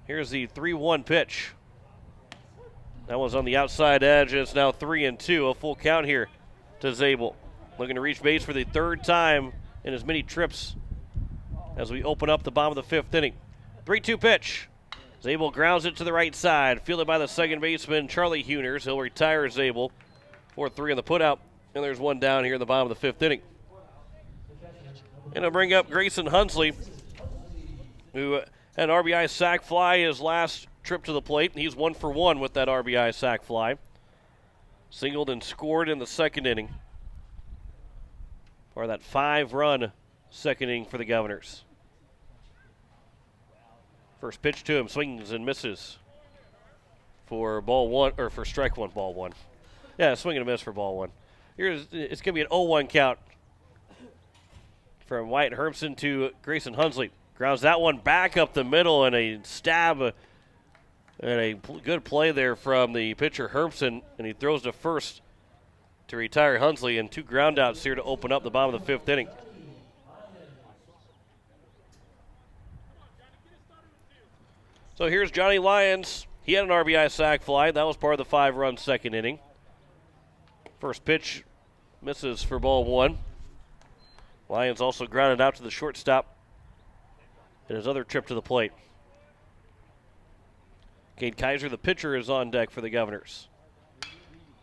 Here's the 3-1 pitch. That one's on the outside edge, and it's now 3-2. A full count here to Zabel. Looking to reach base for the third time in as many trips as we open up the bottom of the fifth inning. 3-2 pitch. Zabel grounds it to the right side, fielded by the second baseman, Charlie Huners. He'll retire Zabel. 4-3 on the putout, and there's one down here in the bottom of the fifth inning. And I'll bring up Grayson Hunsley, who had an RBI sac fly his last trip to the plate. He's 1 for 1 with that RBI sac fly. Singled and scored in the second inning. Or that 5-run second inning for the Governors. First pitch to him, swings and misses for ball one, or for strike one, ball one. Yeah, swing and a miss for ball one. It's going to be an 0-1 count from Wyatt Hermson to Grayson Hunsley. Grounds that one back up the middle, and a stab and a good play there from the pitcher Hermson, and he throws to first to retire Hunsley, and 2 ground outs here to open up the bottom of the fifth inning. So here's Johnny Lyons. He had an RBI sac fly. That was part of the 5-run second inning. First pitch misses for ball one. Lyons also grounded out to the shortstop in his other trip to the plate. Cade Kaiser, the pitcher, is on deck for the Governors.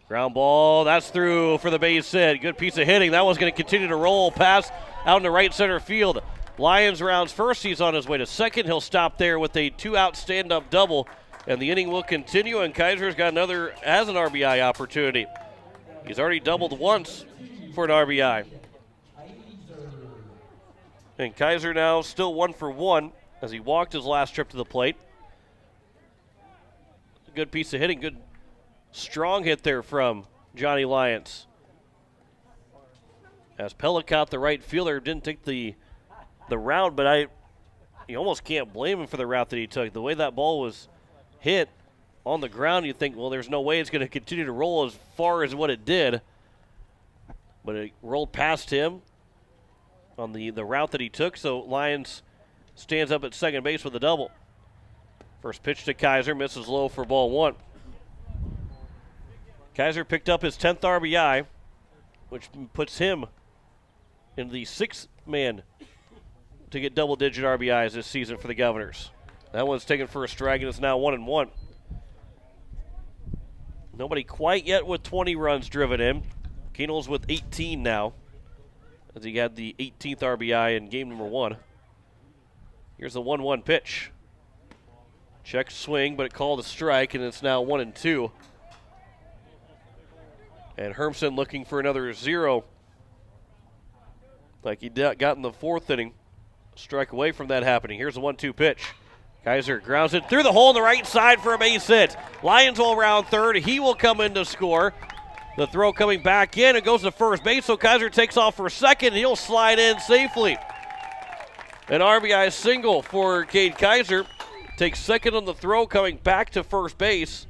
Ground ball, that's through for the base hit. Good piece of hitting. That one's going to continue to roll. Pass out in the right center field. Lyons rounds first. He's on his way to second. He'll stop there with a 2-out stand-up double, and the inning will continue, and Kaiser's got has an RBI opportunity. He's already doubled once for an RBI. And Kaiser now still 1 for 1 as he walked his last trip to the plate. Good piece of hitting, good strong hit there from Johnny Lyons. As Pellicott, the right fielder, didn't take the route, but you almost can't blame him for the route that he took. The way that ball was hit on the ground, you think, well, there's no way it's going to continue to roll as far as what it did. But it rolled past him on the route that he took, so Lyons stands up at second base with a double. First pitch to Kaiser, misses low for ball one. Kaiser picked up his 10th RBI, which puts him in the 6th man to get double-digit RBIs this season for the Governors. That one's taken for a strike, and it's now 1-1. Nobody quite yet with 20 runs driven in. Keenel's with 18 now, as he had the 18th RBI in game number 1. Here's the 1-1 pitch. Check swing, but it called a strike, and it's now 1-2. And Hermson looking for another 0, like he got in the 4th inning. Strike away from that happening. Here's the 1-2 pitch. Kaiser grounds it through the hole on the right side for a base hit. Lyons will round third. He will come in to score. The throw coming back in. It goes to first base, so Kaiser takes off for second. He'll slide in safely. An RBI single for Cade Kaiser. Takes second on the throw, coming back to first base.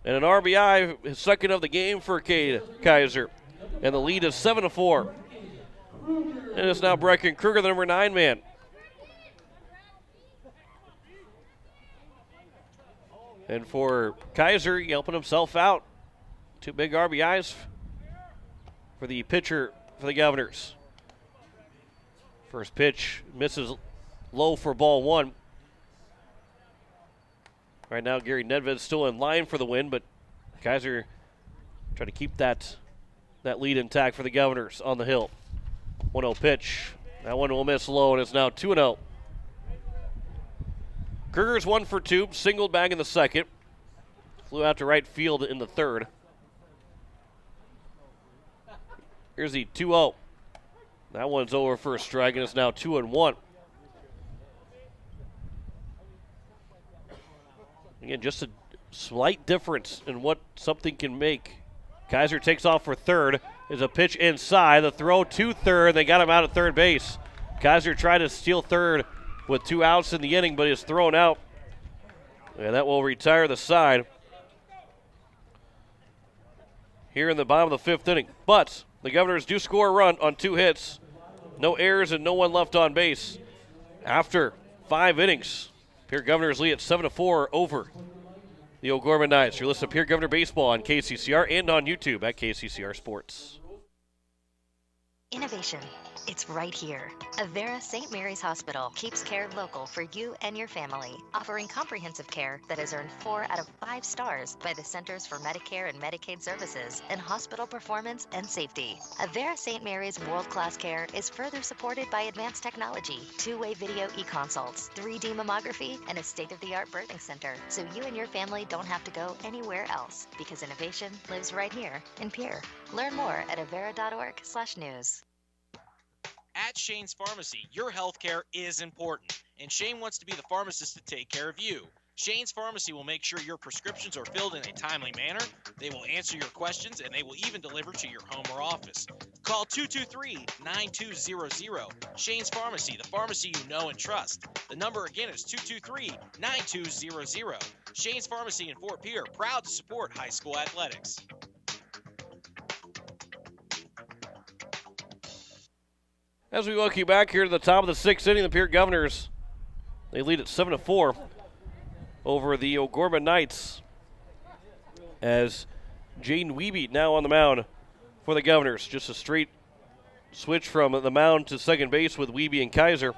And an RBI, his second of the game for Cade Kaiser. And the lead is 7-4. And it's now Brecken Kruger, the number 9 man. And for Kaiser, he helping himself out. 2 big RBIs for the pitcher for the Governors. First pitch misses low for ball one. Right now, Gary Nedved's still in line for the win, but Kaiser trying to keep that lead intact for the Governors on the hill. 1-0 pitch. That one will miss low, and it's now 2-0. Kruger's 1 for 2, singled back in the second. Flew out to right field in the third. Here's the 2-0. That one's over for a strike, and it's now 2-1. Again, just a slight difference in what something can make Kaiser takes off for third. There's a pitch inside. The throw to third. They got him out at third base. Kaiser tried to steal third with 2 outs in the inning, but is thrown out. And that will retire the side here in the bottom of the 5th inning. But the Governors do score a run on 2 hits. No errors and no one left on base. After 5 innings, Pierre Governors lead at 7-4 over the O'Gorman Knights. You're listening to Pierre Governor Baseball on KCCR and on YouTube at KCCR Sports. Innovation. It's right here. Avera St. Mary's Hospital keeps care local for you and your family, offering comprehensive care that has earned 4 out of 5 stars by the Centers for Medicare and Medicaid Services in hospital performance and safety. Avera St. Mary's world-class care is further supported by advanced technology, 2-way video e-consults, 3D mammography, and a state-of-the-art birthing center, so you and your family don't have to go anywhere else, because innovation lives right here in Pierre. Learn more at avera.org/news. At Shane's Pharmacy, your health care is important, and Shane wants to be the pharmacist to take care of you. Shane's Pharmacy will make sure your prescriptions are filled in a timely manner, they will answer your questions, and they will even deliver to your home or office. Call 223-9200. Shane's Pharmacy, the pharmacy you know and trust. The number again is 223-9200. Shane's Pharmacy in Fort Pierre, proud to support high school athletics. As we welcome you back here to the top of the 6th inning, the Pierre Governors, they lead at 7-4 over the O'Gorman Knights, as Jaden Wiebe now on the mound for the Governors. Just a straight switch from the mound to second base with Wiebe and Kaiser.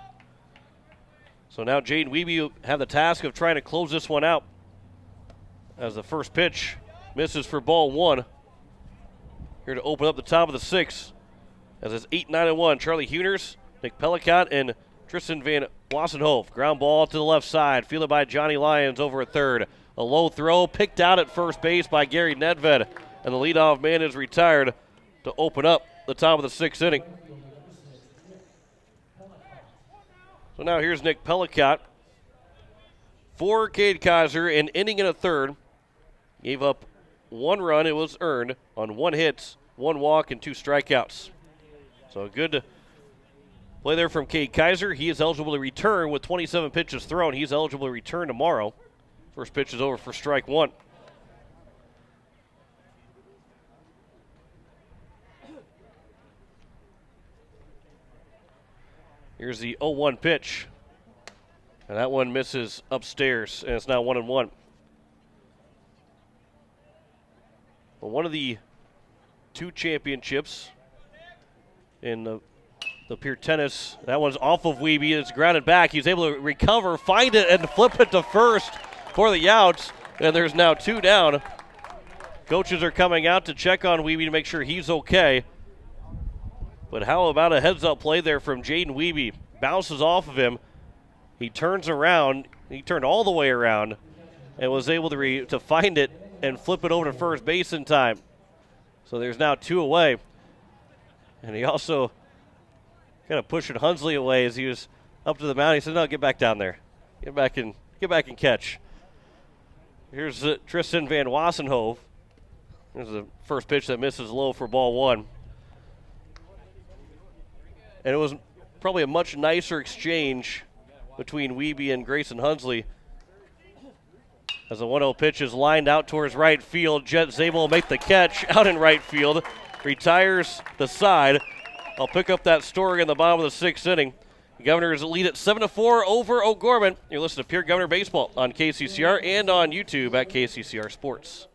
So now Jaden Wiebe will have the task of trying to close this one out, as the first pitch misses for ball 1. Here to open up the top of the 6th. As it's 8-9-1, Charlie Huners, Nick Pellicott, and Tristan Van Wassenhoef. Ground ball to the left side, fielded by Johnny Lyons over at third. A low throw picked out at first base by Gary Nedved, and the leadoff man is retired to open up the top of the 6th inning. So now here's Nick Pellicott for Cade Kaiser, an inning and a third. Gave up 1 run, it was earned on 1 hit, 1 walk, and 2 strikeouts. So a good play there from Cade Kaiser. He is eligible to return with 27 pitches thrown. He's eligible to return tomorrow. First pitch is over for strike 1. Here's the 0-1 pitch. And that one misses upstairs, and it's now 1-1. Well, one of the 2 championships in the Pierre tennis, that one's off of Wiebe. It's grounded back. He's able to recover, find it, and flip it to first for the outs. And there's now 2 down. Coaches are coming out to check on Wiebe to make sure he's okay. But how about a heads-up play there from Jaden Wiebe? Bounces off of him. He turns around. He turned all the way around and was able to find it and flip it over to first base in time. So there's now 2 away. And he also kind of pushing Hunsley away as he was up to the mound. He said, "No, get back down there. Get back and catch." Here's Tristan Van Wassenhoef. Here's the first pitch that misses low for ball 1. And it was probably a much nicer exchange between Wiebe and Grayson Hunsley. As the 1-0 pitch is lined out towards right field, Jet Zabel will make the catch out in right field. Retires the side. I'll pick up that story in the bottom of the 6th inning. The Governors lead at 7-4 over O'Gorman. You're listening to Pierre Governor Baseball on KCCR and on YouTube at KCCR Sports.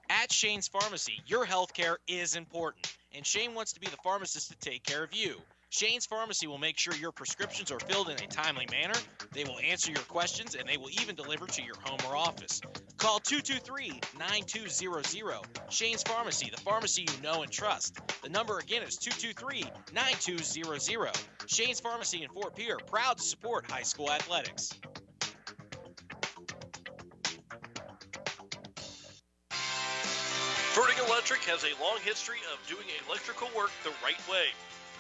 At Shane's Pharmacy, your health care is important, and Shane wants to be the pharmacist to take care of you. Shane's Pharmacy will make sure your prescriptions are filled in a timely manner, they will answer your questions, and they will even deliver to your home or office. Call 223-9200. Shane's Pharmacy, the pharmacy you know and trust. The number again is 223-9200. Shane's Pharmacy in Fort Pierre, proud to support high school athletics. Verdig Electric has a long history of doing electrical work the right way.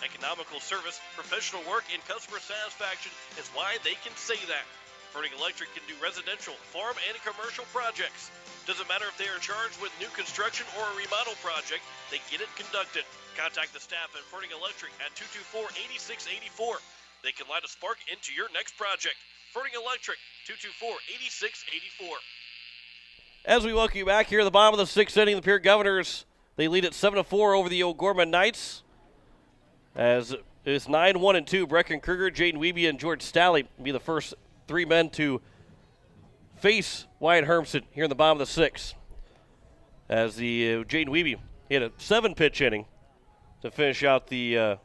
Economical service, professional work, and customer satisfaction is why they can say that. Verdig Electric can do residential, farm, and commercial projects. Doesn't matter if they are charged with new construction or a remodel project, they get it conducted. Contact the staff at Furting Electric at 224-8684. They can light a spark into your next project. Furting Electric, 224-8684. As we welcome you back here at the bottom of the sixth inning, the Pierre Governors, they lead at 7-4 over the O'Gorman Knights. As it's 9-1-2, Brecken Kruger, Jaden Wiebe, and George Stalley will be the first three men to face Wyatt Hermson here in the bottom of the sixth. As the Jaden Wiebe hit a 7-pitch inning to finish out the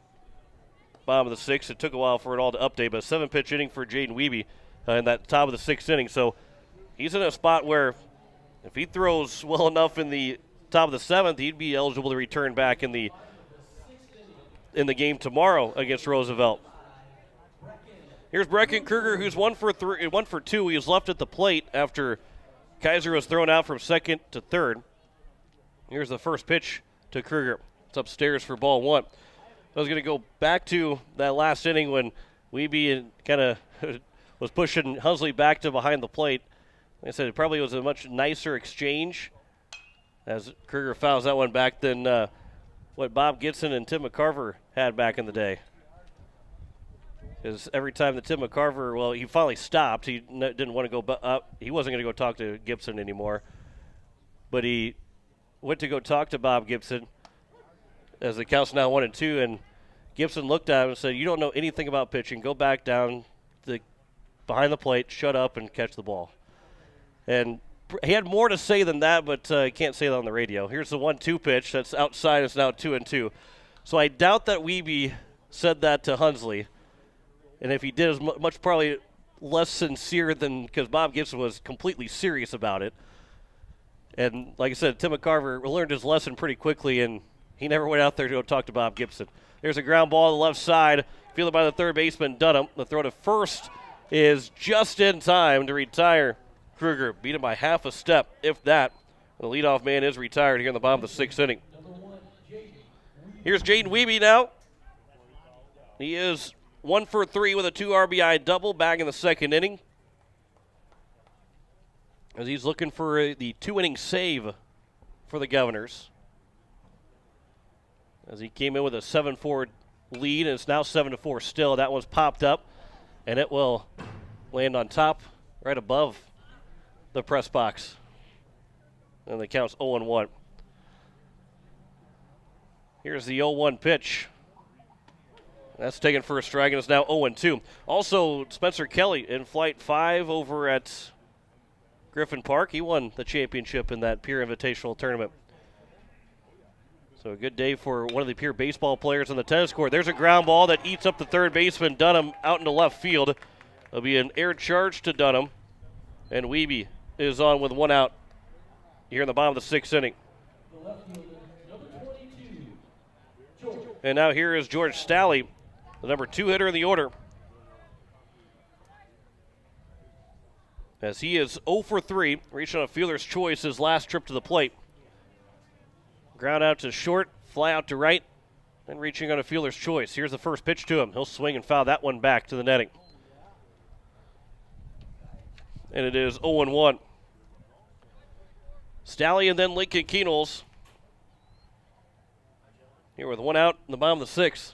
bottom of the sixth. It took a while for it all to update, but a 7-pitch inning for Jaden Wiebe in that top of the sixth inning. So he's in a spot where if he throws well enough in the top of the seventh, he'd be eligible to return back in the game tomorrow against Roosevelt. Here's Brecken Kruger, who's 1 for 2. He was left at the plate after Kaiser was thrown out from second to third. Here's the first pitch to Kruger. It's upstairs for ball one. I was going to go back to that last inning when Wiebe kind of was pushing Hunsley back to behind the plate. Like I said, it probably was a much nicer exchange as Kruger fouls that one back than what Bob Gibson and Tim McCarver had back in the day. Because every time that Tim McCarver, well, he finally stopped. He didn't want to go up. He wasn't going to go talk to Gibson anymore. But he went to go talk to Bob Gibson as the count's now 1-2. And Gibson looked at him and said, "You don't know anything about pitching. Go back down behind the plate, shut up, and catch the ball." And he had more to say than that, but he can't say that on the radio. Here's the 1-2 pitch. That's outside. It's now 2-2. So I doubt that Wiebe said that to Hunsley. And if he did, it was much probably less sincere than because Bob Gibson was completely serious about it. And like I said, Tim McCarver learned his lesson pretty quickly, and he never went out there to go talk to Bob Gibson. There's a ground ball on the left side, fielded by the third baseman, Dunham. The throw to first is just in time to retire Kruger. Beat him by half a step, if that. The leadoff man is retired here in the bottom of the sixth inning. Here's Jaden Wiebe now. He is 1 for 3 with a 2 RBI double back in the second inning. As he's looking for the 2-inning save for the Governors. As he came in with a 7-4 lead, and it's now 7-4 still. That one's popped up, and it will land on top right above the press box. And the count's 0-1. Here's the 0-1 pitch. That's taken for a strike, and it's now 0-2. Also, Spencer Kelly in Flight 5 over at Griffin Park. He won the championship in that Pierre Invitational Tournament. So a good day for one of the Pierre baseball players on the tennis court. There's a ground ball that eats up the third baseman, Dunham, out into left field. There'll be an air charge to Dunham, and Wiebe is on with one out here in the bottom of the sixth inning. And now here is George Stalley, the number 2 hitter in the order. As he is 0 for 3, reaching on a fielder's choice his last trip to the plate. Ground out to short, fly out to right, and reaching on a fielder's choice. Here's the first pitch to him. He'll swing and foul that one back to the netting. And it is 0-1. Stalley and then Lincoln Keenels. Here with one out in the bottom of the sixth.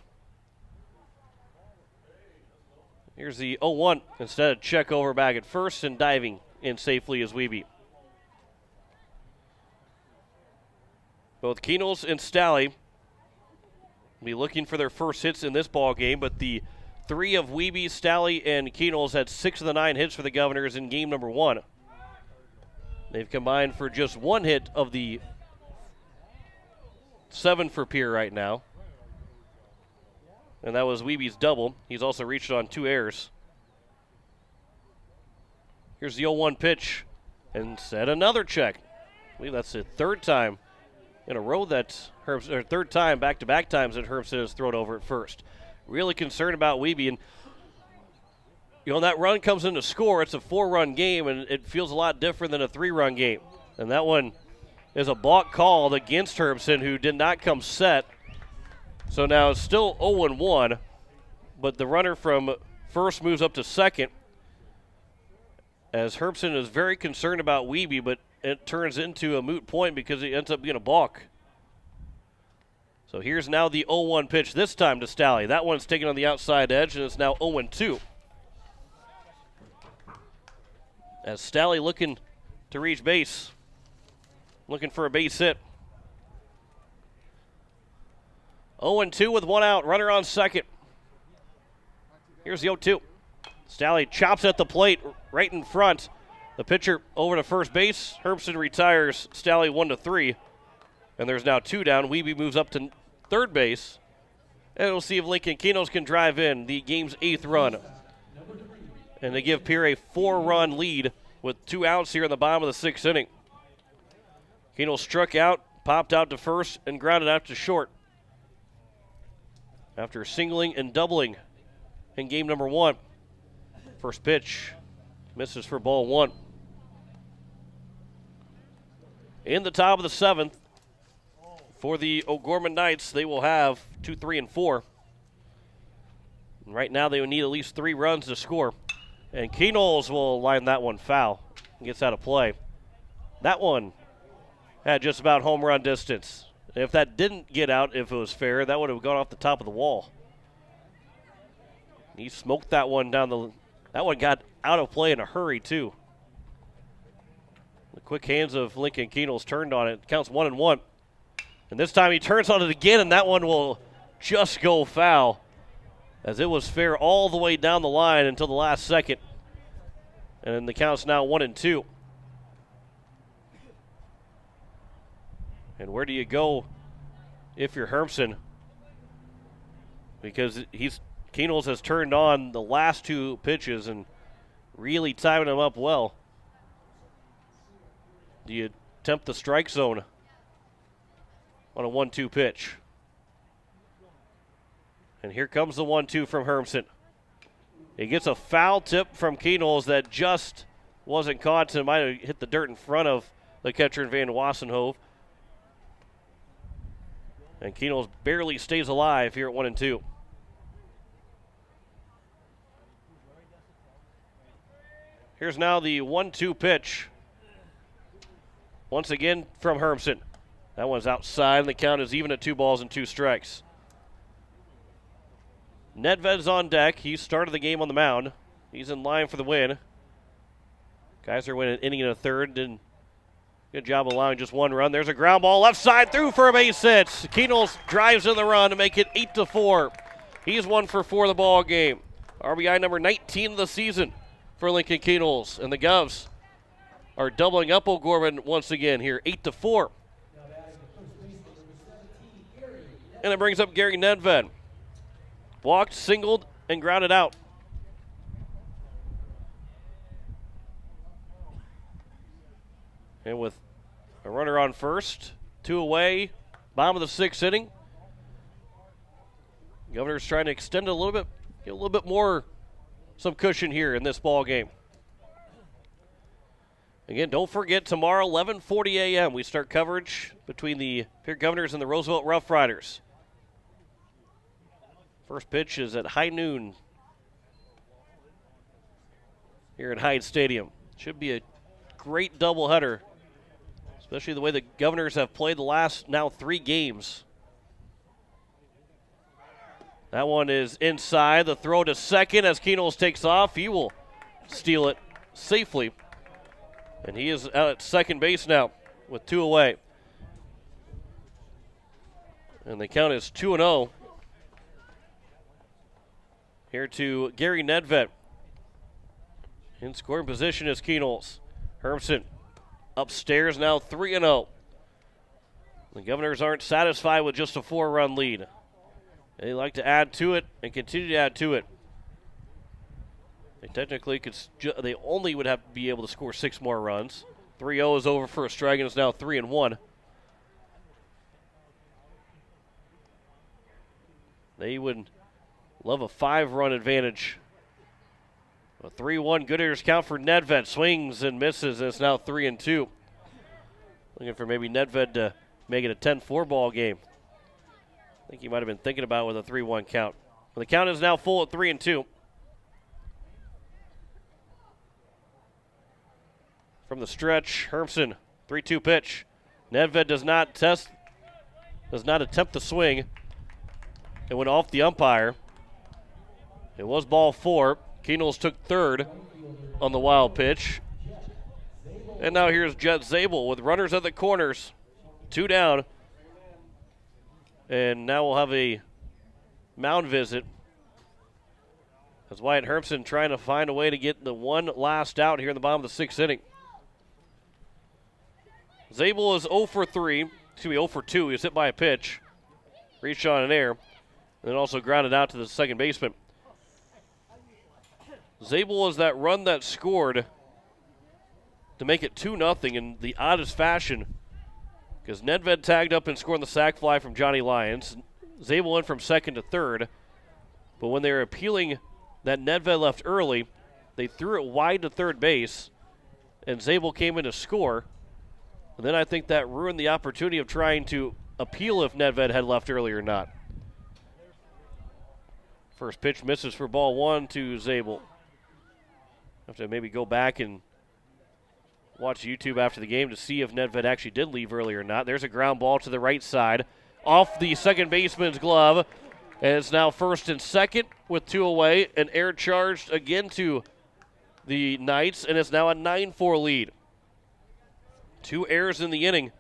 Here's the 0-1. Instead of check over back at first and diving in safely as Wiebe. Both Keenels and Stalley will be looking for their first hits in this ball game, but the 3 of Wiebe, Stalley, and Keenels had 6 of the 9 hits for the Governors in game number 1. They've combined for just 1 hit of the 7 for Pierre right now. And that was Wiebe's double. He's also reached on 2 errors. Here's the 0-1 pitch. And set another check. I believe that's the third time in a row that third time, back-to-back times that Hermson has thrown over at first. Really concerned about Wiebe. And, that run comes in to score. It's a 4-run game, and it feels a lot different than a 3-run game. And that one is a balk called against Hermson, who did not come set. So now it's still 0-1, but the runner from first moves up to second, as Hermson is very concerned about Wiebe, but it turns into a moot point because it ends up being a balk. So here's now the 0-1 pitch, this time to Stally. That one's taken on the outside edge, and it's now 0-2. As Stally looking to reach base, looking for a base hit. 0-2 with one out, runner on second. Here's the 0-2. Stally chops at the plate right in front. The pitcher over to first base. Herbson retires. Stally 1-3. And there's now 2 down. Wiebe moves up to third base. And we'll see if Lincoln Kinos can drive in the game's 8th run. And they give Pierre a 4-run lead with 2 outs here in the bottom of the 6th inning. Kinos struck out, popped out to first, and grounded out to short. After singling and doubling in game number 1. First pitch misses for ball 1. In the top of the 7th, for the O'Gorman Knights, they will have 2, 3, and 4. And right now they will need at least 3 runs to score. And Keynoles will line that one foul. Gets out of play. That one had just about home run distance. If that didn't get out, if it was fair, that would have gone off the top of the wall. He smoked that one down the... That one got out of play in a hurry, too. The quick hands of Lincoln Keynoles turned on it. Counts 1-1. And this time he turns on it again, and that one will just go foul, as it was fair all the way down the line until the last second. And the count's now 1-2. And where do you go if you're Hermson? Because Keynoles has turned on the last 2 pitches and really timing them up well. Do you tempt the strike zone on a 1-2 pitch? And here comes the 1-2 from Hermson. He gets a foul tip from Keynoles that just wasn't caught, so it might have hit the dirt in front of the catcher in Van Wassenhove. And Keynoles barely stays alive here at 1-2. Here's now the 1-2 pitch. Once again from Hermson. That one's outside, and the count is even at 2 balls and 2 strikes. Nedved's on deck. He started the game on the mound. He's in line for the win. Kaiser went an inning and a third. Did good job allowing just 1 run. There's a ground ball left side through for a base hit. Keynoles drives in the run to make it 8-4. He's 1 for 4 the ball game. RBI number 19 of the season for Lincoln Keynoles. And the Govs are doubling up O'Gorman once again here, 8-4. And it brings up Gary Nedved. Walked, singled, and grounded out. And with a runner on first, 2 away, bottom of the 6th inning. Governor's trying to extend it a little bit, get a little bit more, some cushion here in this ball game. Again, don't forget, tomorrow, 11:40 a.m., we start coverage between the Pierre Governors and the Roosevelt Rough Riders. First pitch is at high noon here at Hyde Stadium. Should be a great doubleheader, especially the way the Governors have played the last now 3 games. That one is inside. The throw to second as Keynoles takes off. He will steal it safely. And he is out at second base now with 2 away. And the count is 2-0. Here to Gary Nedved. In scoring position is Keynoles. Hermson upstairs now 3-0. The Governors aren't satisfied with just a 4-run lead. They like to add to it and continue to add to it. They technically could, they only would have to be able to score 6 more runs. 3-0 is over for a strike, and it's now 3-1. They would love a 5-run advantage. A 3-1 good hitters count for Nedved. Swings and misses, and it's now 3-2. Looking for maybe Nedved to make it a 10-4 ball game. I think he might have been thinking about it with a 3-1 count. But the count is now full at 3-2. From the stretch, Hermson 3-2 pitch. Nedved does not attempt the swing. It went off the umpire. It was ball 4. Keenels took third on the wild pitch. And now here's Jet Zabel with runners at the corners. 2 down. And now we'll have a mound visit as Wyatt Hermson trying to find a way to get the one last out here in the bottom of the 6th inning. Zabel is 0 for 3. 0 for 2. He was hit by a pitch. Reached on an air. And then also grounded out to the second baseman. Zabel was that run that scored to make it 2-0 in the oddest fashion, because Nedved tagged up and scored the sac fly from Johnny Lyons. Zabel went from second to third, but when they were appealing that Nedved left early, they threw it wide to third base, and Zabel came in to score. And then I think that ruined the opportunity of trying to appeal if Nedved had left early or not. First pitch misses for ball 1 to Zabel. Have to maybe go back and watch YouTube after the game to see if Nedved actually did leave early or not. There's a ground ball to the right side, off the second baseman's glove, and it's now first and second with 2 away. An air charged again to the Knights, and it's now a 9-4 lead. 2 errors in the inning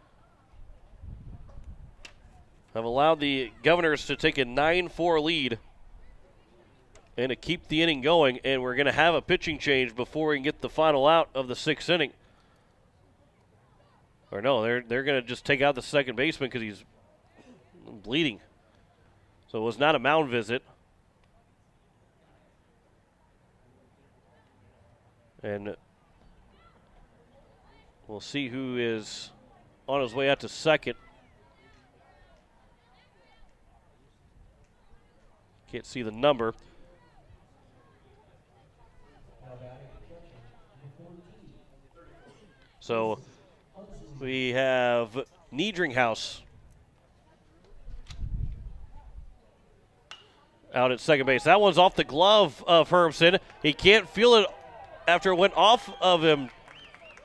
have allowed the Governors to take a 9-4 lead and to keep the inning going, and we're going to have a pitching change before we can get the final out of the 6th inning. Or no, they're going to just take out the second baseman because he's bleeding. So it was not a mound visit. And we'll see who is on his way out to second. Can't see the number. So we have Niedringhaus out at second base. That one's off the glove of Hermson. He can't feel it after it went off of him,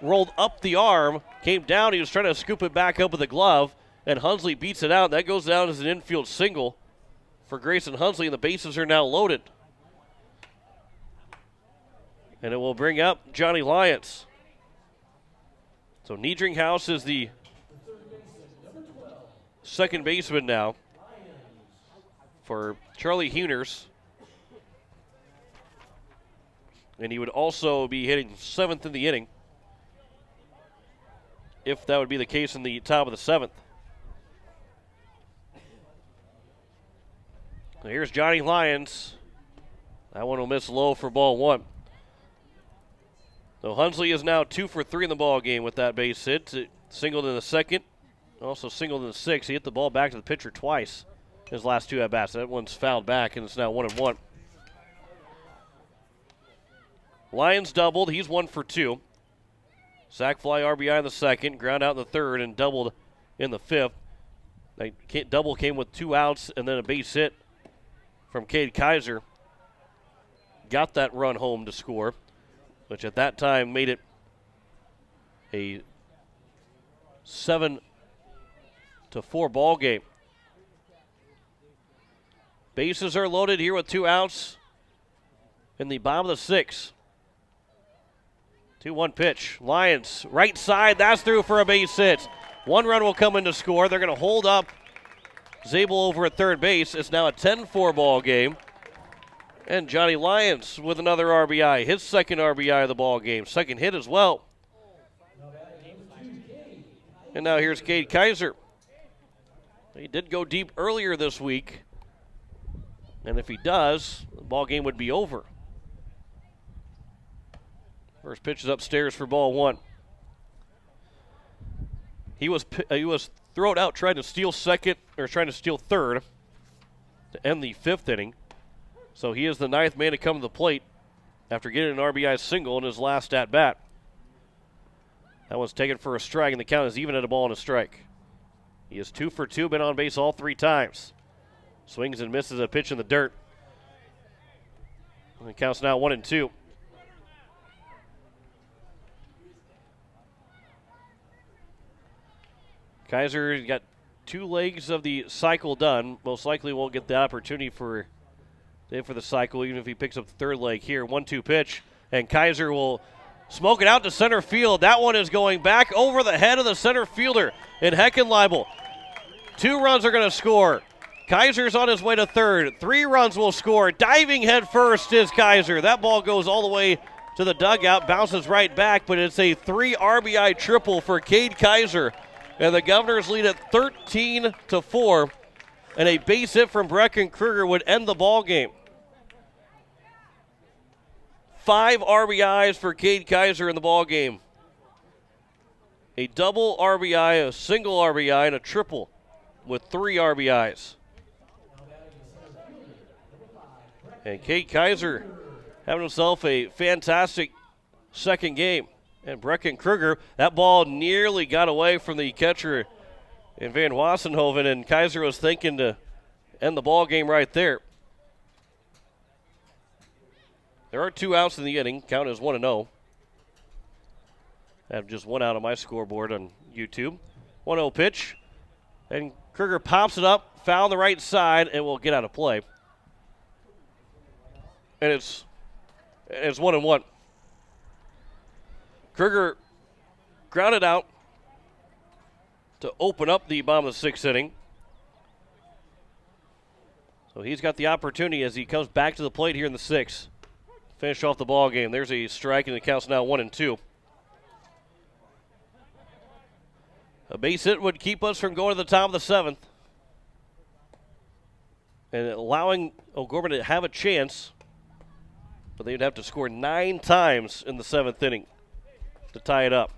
rolled up the arm, came down. He was trying to scoop it back up with the glove, and Hunsley beats it out. That goes down as an infield single for Grayson Hunsley, and the bases are now loaded. And it will bring up Johnny Lyons. So Niedringhaus is the second baseman now for Charlie Huners. And he would also be hitting 7th in the inning, if that would be the case in the top of the 7th. So here's Johnny Lyons. That one will miss low for ball 1. So Hunsley is now 2 for 3 in the ball game with that base hit. Singled in the second, also singled in the 6th. He hit the ball back to the pitcher twice his last 2 at-bats. That one's fouled back, and it's now 1-1. Lyons doubled. He's 1 for 2. Sac fly RBI in the second, ground out in the third, and doubled in the 5th. That double came with 2 outs and then a base hit from Cade Kaiser. Got that run home to score, which at that time made it a 7-4 ball game. Bases are loaded here with 2 outs in the bottom of the 6th. 2-1 pitch. Lyons, right side, that's through for a base hit. 1 run will come in to score. They're going to hold up Zabel over at third base. It's now a 10-4 ball game. And Johnny Lyons with another RBI, his second RBI of the ball game, second hit as well. And now here's Cade Kaiser. He did go deep earlier this week, and if he does, the ball game would be over. First pitch is upstairs for ball 1. He was thrown out trying to steal second, or trying to steal third to end the 5th inning. So he is the 9th man to come to the plate after getting an RBI single in his last at-bat. That one's taken for a strike, and the count is even at a ball and a strike. He is 2 for 2, been on base all 3 times. Swings and misses a pitch in the dirt. And the count's now 1-2. Kaiser got 2 legs of the cycle done. Most likely won't get the opportunity for the cycle, even if he picks up the 3rd leg here. 1-2 pitch, and Kaiser will smoke it out to center field. That one is going back over the head of the center fielder in Heckenleibel. 2 runs are going to score. Kaiser's on his way to 3rd. 3 runs will score. Diving head first is Kaiser. That ball goes all the way to the dugout, bounces right back, but it's a 3 RBI triple for Cade Kaiser. And the Governors lead at 13-4. And a base hit from Brecken Kruger would end the ball game. 5 RBIs for Cade Kaiser in the ball game. A double RBI, a single RBI, and a triple with 3 RBIs. And Cade Kaiser having himself a fantastic second game. And Brecken Kruger, that ball nearly got away from the catcher in Van Wassenhoven, and Kaiser was thinking to end the ball game right there. There are 2 outs in the inning. Count is 1-0. I have just 1 out on my scoreboard on YouTube. 1-0 pitch. And Kruger pops it up, foul on the right side, and will get out of play. And it's 1-1. Kruger grounded out to open up the bottom of the 6th inning. So he's got the opportunity as he comes back to the plate here in the 6th. Finish off the ball game. There's a strike, and the count's now 1-2. A base hit would keep us from going to the top of the 7th and allowing O'Gorman to have a chance, but they'd have to score 9 times in the 7th inning to tie it up.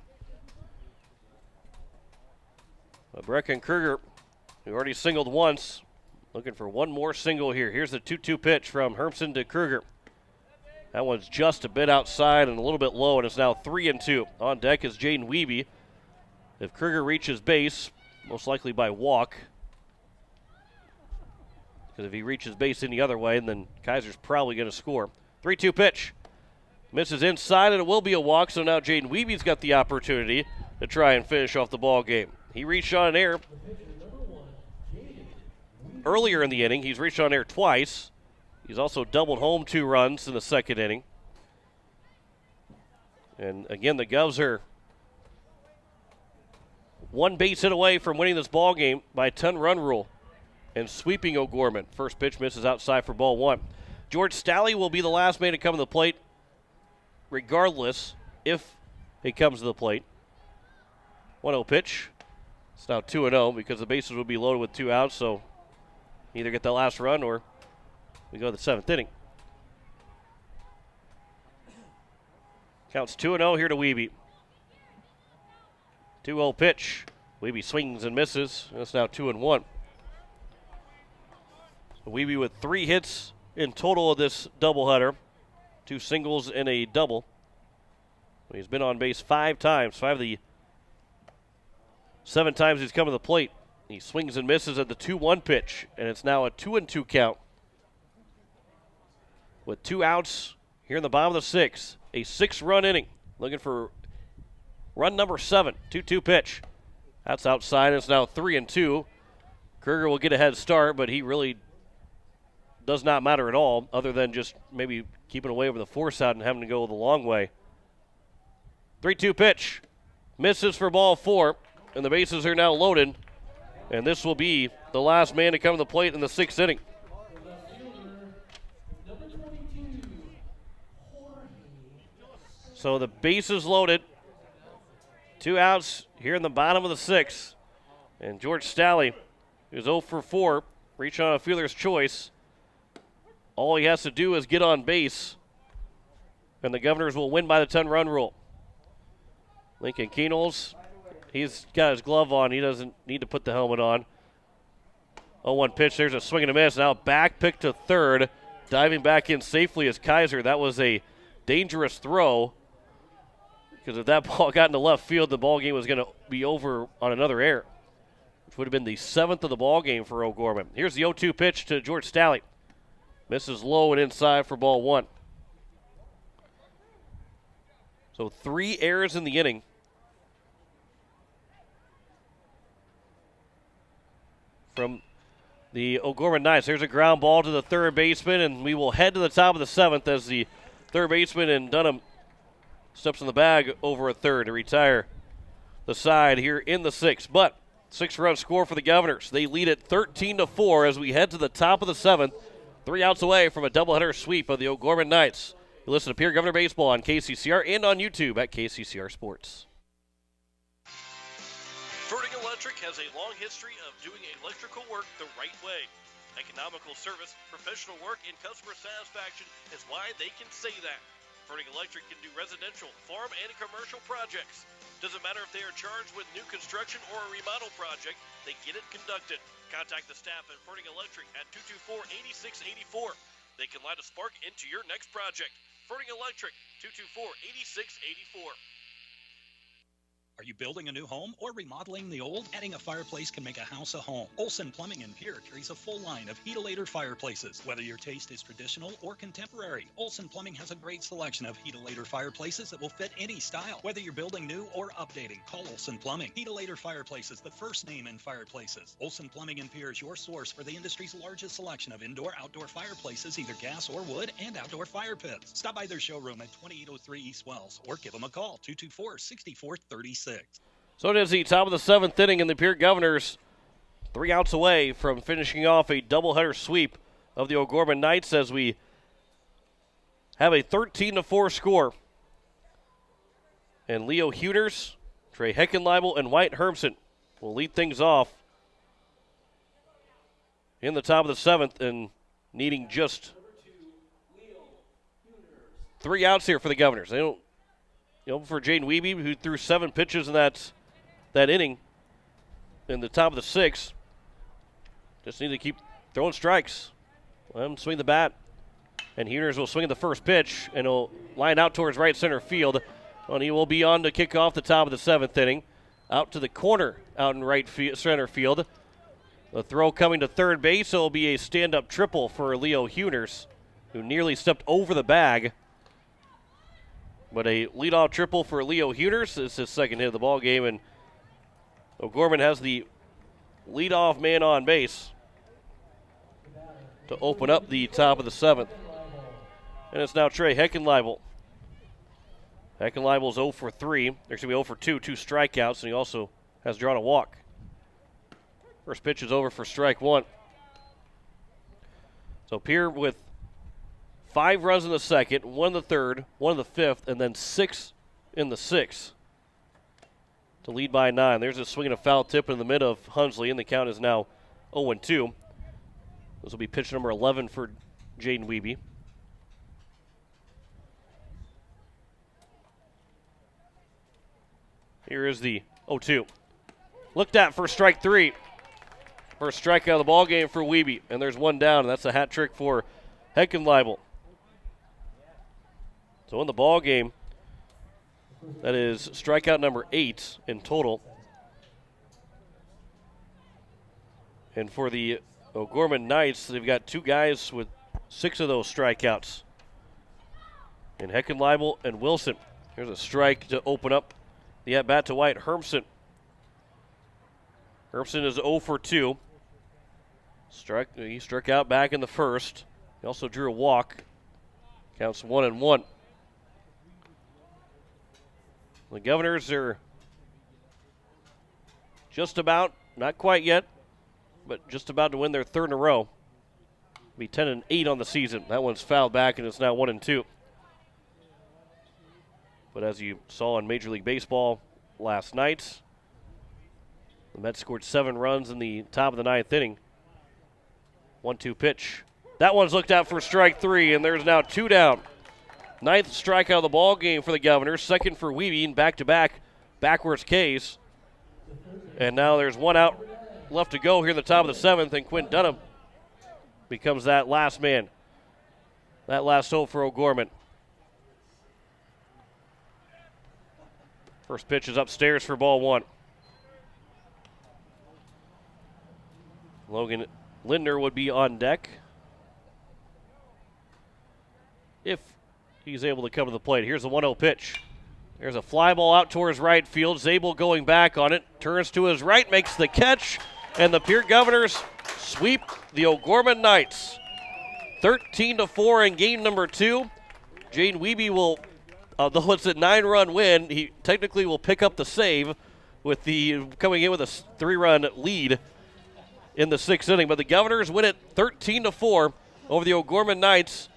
But Brecken Kruger, who already singled once, looking for one more single here. Here's the 2-2 pitch from Hermsen to Kruger. That one's just a bit outside and a little bit low, and it's now 3-2. On deck is Jaden Wiebe. If Kruger reaches base, most likely by walk, because if he reaches base any other way, then Kaiser's probably going to score. 3-2 pitch. Misses inside, and it will be a walk, so now Jaden Wiebe's got the opportunity to try and finish off the ball game. He reached on an air earlier in the inning. He's reached on air twice. He's also doubled home 2 runs in the 2nd inning. And again, the Govs are 1 base hit away from winning this ball game by a 10-run rule and sweeping O'Gorman. First pitch misses outside for ball 1. George Stalley will be the last man to come to the plate, regardless if he comes to the plate. 1-0 pitch. It's now 2-0 because the bases will be loaded with 2 outs, so either get the last run or we go to the 7th inning. Counts 2-0 here to Wiebe. 2-0 pitch. Wiebe swings and misses. It's now 2-1. So Wiebe with 3 hits in total of this doubleheader. 2 singles and a double. He's been on base 5 times. 5 of the 7 times he's come to the plate. He swings and misses at the 2-1 pitch, and it's now a 2-2 count. With 2 outs here in the bottom of the 6th. A 6-run inning. Looking for run number 7. 2-2 pitch. That's outside. It's now 3-2. Kruger will get a head start, but he really does not matter at all, other than just maybe keeping away over the force out and having to go the long way. 3-2 pitch. Misses for ball 4, and the bases are now loaded. And this will be the last man to come to the plate in the 6th inning. So the bases loaded. 2 outs here in the bottom of the 6th. And George Stalley, who's 0 for 4, reach on a fielder's choice. All he has to do is get on base, and the Governors will win by the 10-run rule. Lincoln Keenels, he's got his glove on. He doesn't need to put the helmet on. 0-1 pitch. There's a swing and a miss. Now back pick to 3rd. Diving back in safely is Kaiser. That was a dangerous throw, because if that ball got into left field, the ball game was going to be over on another error, which would have been the 7th of the ball game for O'Gorman. Here's the 0-2 pitch to George Stalley. Misses low and inside for ball 1. So 3 errors in the inning. from the O'Gorman Knights. There's a ground ball to the third baseman, and we will head to the top of the 7th as the third baseman and Dunham steps in the bag over a third to retire the side here in the 6th. But 6-run score for the Governors. They lead it 13-4 as we head to the top of the 7th. 3 outs away from a doubleheader sweep of the O'Gorman Knights. You listen to Pierre Governor Baseball on KCCR and on YouTube at KCCR Sports. Ferding Electric has a long history of doing electrical work the right way. Economical service, professional work, and customer satisfaction is why they can say that. Ferding Electric can do residential, farm, and commercial projects. Doesn't matter if they are charged with new construction or a remodel project, they get it conducted. Contact the staff at Ferding Electric at 224-8684. They can light a spark into your next project. Ferding Electric, 224-8684. Are you building a new home or remodeling the old? Adding a fireplace can make a house a home. Olson Plumbing in Pierre carries a full line of Heat-O-Lator fireplaces. Whether your taste is traditional or contemporary, Olson Plumbing has a great selection of Heat-O-Lator fireplaces that will fit any style. Whether you're building new or updating, call Olson Plumbing. Heat-O-Lator Fireplaces, the first name in fireplaces. Olson Plumbing in Pierre is your source for the industry's largest selection of indoor-outdoor fireplaces, either gas or wood, and outdoor fire pits. Stop by their showroom at 2803 East Wells or give them a call, 224-6436. So it is the top of the 7th inning, and the Pierre Governors 3 outs away from finishing off a doubleheader sweep of the O'Gorman Knights as we have a 13-4 score. And Leo Huners, Trey Heckenleibel, and White Hermsen will lead things off in the top of the 7th and needing just 3 outs here for the Governors. They don't, for Jaden Wiebe, who threw 7 pitches in that inning in the top of the 6th, just need to keep throwing strikes. Let him swing the bat. And Huners will swing the first pitch, and he'll line out towards right center field. And he will be on to kick off the top of the 7th inning. Out to the corner, out in center field. The throw coming to third base, so it'll be a stand-up triple for Leo Huners, who nearly stepped over the bag. But a leadoff triple for Leo Huners. It's his second hit of the ball game, and O'Gorman has the leadoff man on base to open up the top of the 7th. And it's now Trey Heckenleibel. Heckenleibel's 0 for 3. There's going to be 0 for 2, 2 strikeouts, and he also has drawn a walk. First pitch is over for strike 1. So Pierre with 5 runs in the 2nd, 1 in the 3rd, 1 in the 5th, and then 6 in the 6th to lead by 9. There's a swing and a foul tip in the mid of Hunsley, and the count is now 0-2. This will be pitch number 11 for Jaden Wiebe. Here is the 0-2. Looked at for strike 3. First strikeout of the ball game for Wiebe, and there's 1 down, and that's a hat trick for Heckenleibel. So in the ball game, that is strikeout number 8 in total. And for the O'Gorman Knights, they've got 2 guys with 6 of those strikeouts. And Heckenleibel and Wilson. Here's a strike to open up the at-bat to White Hermsen. Hermsen is 0 for 2. He struck out back in the 1st. He also drew a walk. Counts 1-1. The Governors are just about, not quite yet, but just about to win their 3rd in a row. Be 10-8 on the season. That one's fouled back, and it's now 1-2. But as you saw in Major League Baseball last night, the Mets scored 7 runs in the top of the 9th inning. 1-2 pitch. That one's looked out for strike 3, and there's now 2 down. 9th strikeout of the ball game for the Governors. 2nd for Wiebe, and back-to-back backwards Ks. And now there's 1 out left to go here in the top of the 7th, and Quinn Dunham becomes that last man. That last hope for O'Gorman. First pitch is upstairs for ball 1. Logan Lindner would be on deck if he's able to come to the plate. Here's the 1-0 pitch. There's a fly ball out towards right field. Zabel going back on it. Turns to his right, makes the catch, And the Pierre Governors sweep the O'Gorman Knights 13-4 in game number 2. Jaden Wiebe will, though it's a 9-run win, he technically will pick up the save with the coming in with a 3-run lead in the 6th inning. But the Governors win it 13-4 over the O'Gorman Knights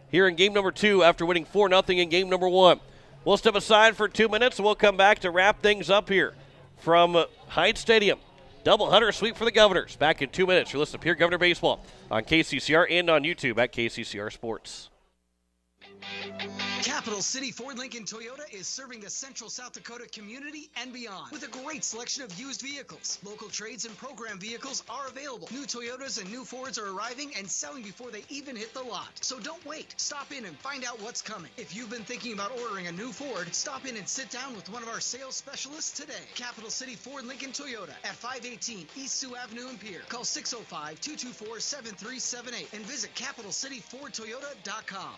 here in game number 2 after winning 4-0 in game number 1. We'll step aside for 2 minutes and we'll come back to wrap things up here from Hyde Stadium. Doubleheader sweep for the Governors. Back in 2 minutes. You're listening to Pierre Governor Baseball on KCCR and on YouTube at KCCR Sports. Capital City Ford Lincoln Toyota is serving the central South Dakota community and beyond with a great selection of used vehicles. Local trades and program vehicles are available. New Toyotas and new Fords are arriving and selling before they even hit the lot. So don't wait. Stop in and find out what's coming. If you've been thinking about ordering a new Ford, stop in and sit down with one of our sales specialists today. Capital City Ford Lincoln Toyota at 518 East Sioux Avenue in Pierre. Call 605-224-7378 and visit CapitalCityFordToyota.com.